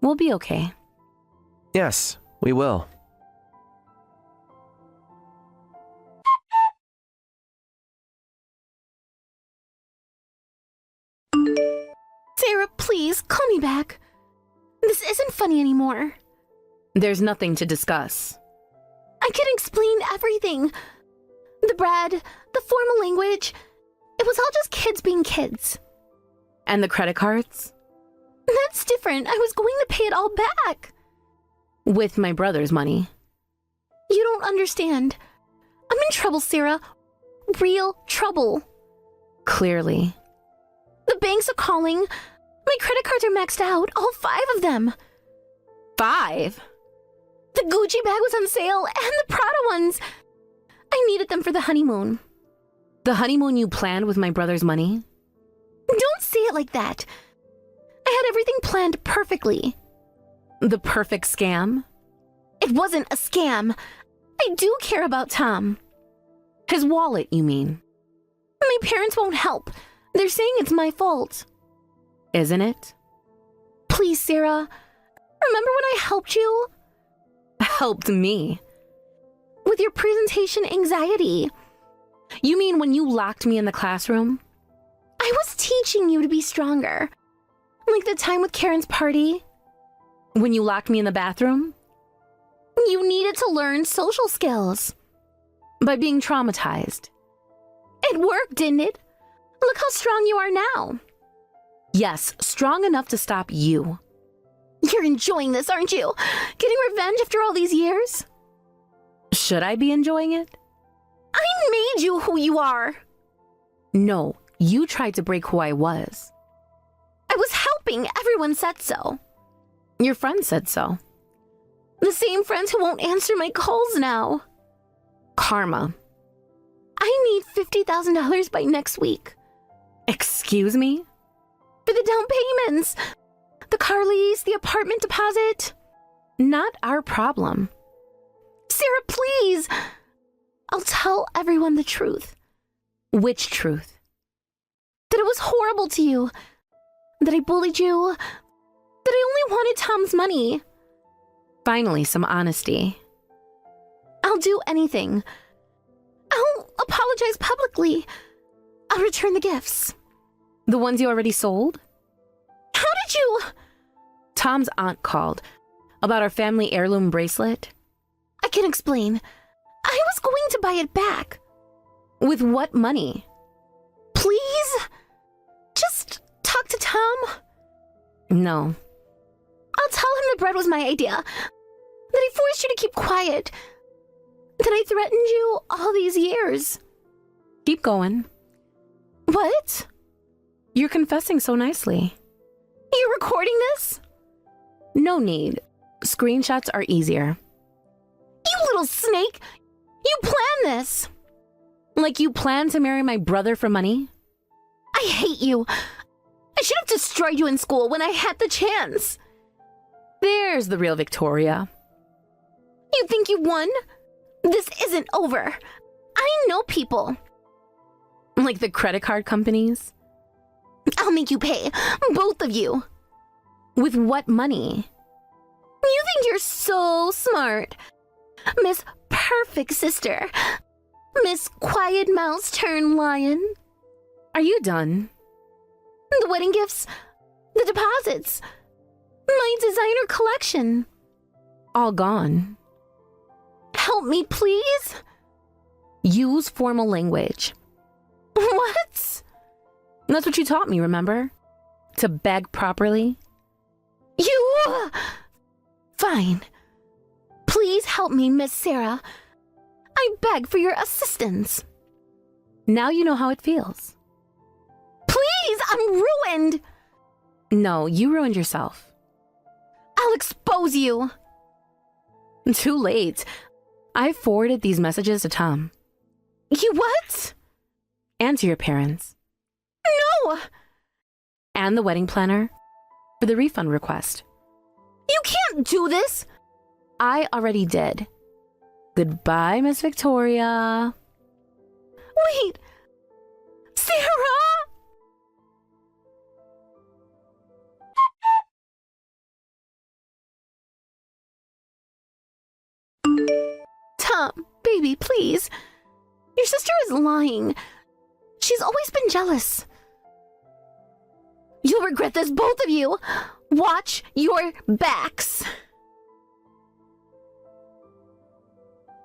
We'll be okay. Yes, we will. Sarah, please, call me back. This isn't funny anymore. There's nothing to discuss. I can explain everything. The bread, the formal language. It was all just kids being kids. And the credit cards? That's different. I was going to pay it all back. With my brother's money. You don't understand. I'm in trouble, Sarah. Real trouble. Clearly. The banks are calling. My credit cards are maxed out, all 5 of them. 5? The Gucci bag was on sale, and the Prada ones. I needed them for the honeymoon. The honeymoon you planned with my brother's money? Don't say it like that. I had everything planned perfectly. The perfect scam? It wasn't a scam. I do care about Tom. His wallet, you mean? My parents won't help. They're saying it's my fault. Isn't it? Please, Sarah. Remember when I helped you? Helped me? With your presentation anxiety. You mean when you locked me in the classroom? I was teaching you to be stronger. Like the time with Karen's party. When you locked me in the bathroom? You needed to learn social skills. By being traumatized. It worked, didn't it? Look how strong you are now. Yes, strong enough to stop you. You're enjoying this, aren't you? Getting revenge after all these years? Should I be enjoying it? I made you who you are. No, you tried to break who I was. I was helping. Everyone said so. Your friend said so. The same friends who won't answer my calls now. Karma. I need $50,000 by next week. Excuse me? For the down payments. The car lease, the apartment deposit. Not our problem. Sarah, please. I'll tell everyone the truth. Which truth? That it was horrible to you. That I bullied you. That I only wanted Tom's money. Finally, some honesty. I'll do anything. I'll apologize publicly. I'll return the gifts. The ones you already sold? How did you? Tom's aunt called about our family heirloom bracelet. I can explain. I was going to buy it back. With what money? Please? Just talk to Tom. No. I'll tell him the bread was my idea. That I forced you to keep quiet. That I threatened you all these years. Keep going. What? You're confessing so nicely. You're recording this? No need. Screenshots are easier. You little snake! You planned this! Like you plan to marry my brother for money? I hate you. I should have destroyed you in school when I had the chance. There's the real Victoria. You think you won? This isn't over. I know people. Like the credit card companies? I'll make you pay, both of you. With what money? You think you're so smart. Miss Perfect Sister. Miss Quiet Mouse turned Lion. Are you done? The wedding gifts, the deposits, my designer collection. All gone. Help me, please. Use formal language. What? That's what you taught me, remember? To beg properly. You... Fine. Please help me, Miss Sarah. I beg for your assistance. Now you know how it feels. Please, I'm ruined. No, you ruined yourself. I'll expose you. Too late. I forwarded these messages to Tom. You what? And to your parents. No! And the wedding planner for the refund request. You can't do this! I already did. Goodbye, Miss Victoria. Wait! Sarah! Tom, baby, please. Your sister is lying. She's always been jealous. You'll regret this, both of you. Watch your backs.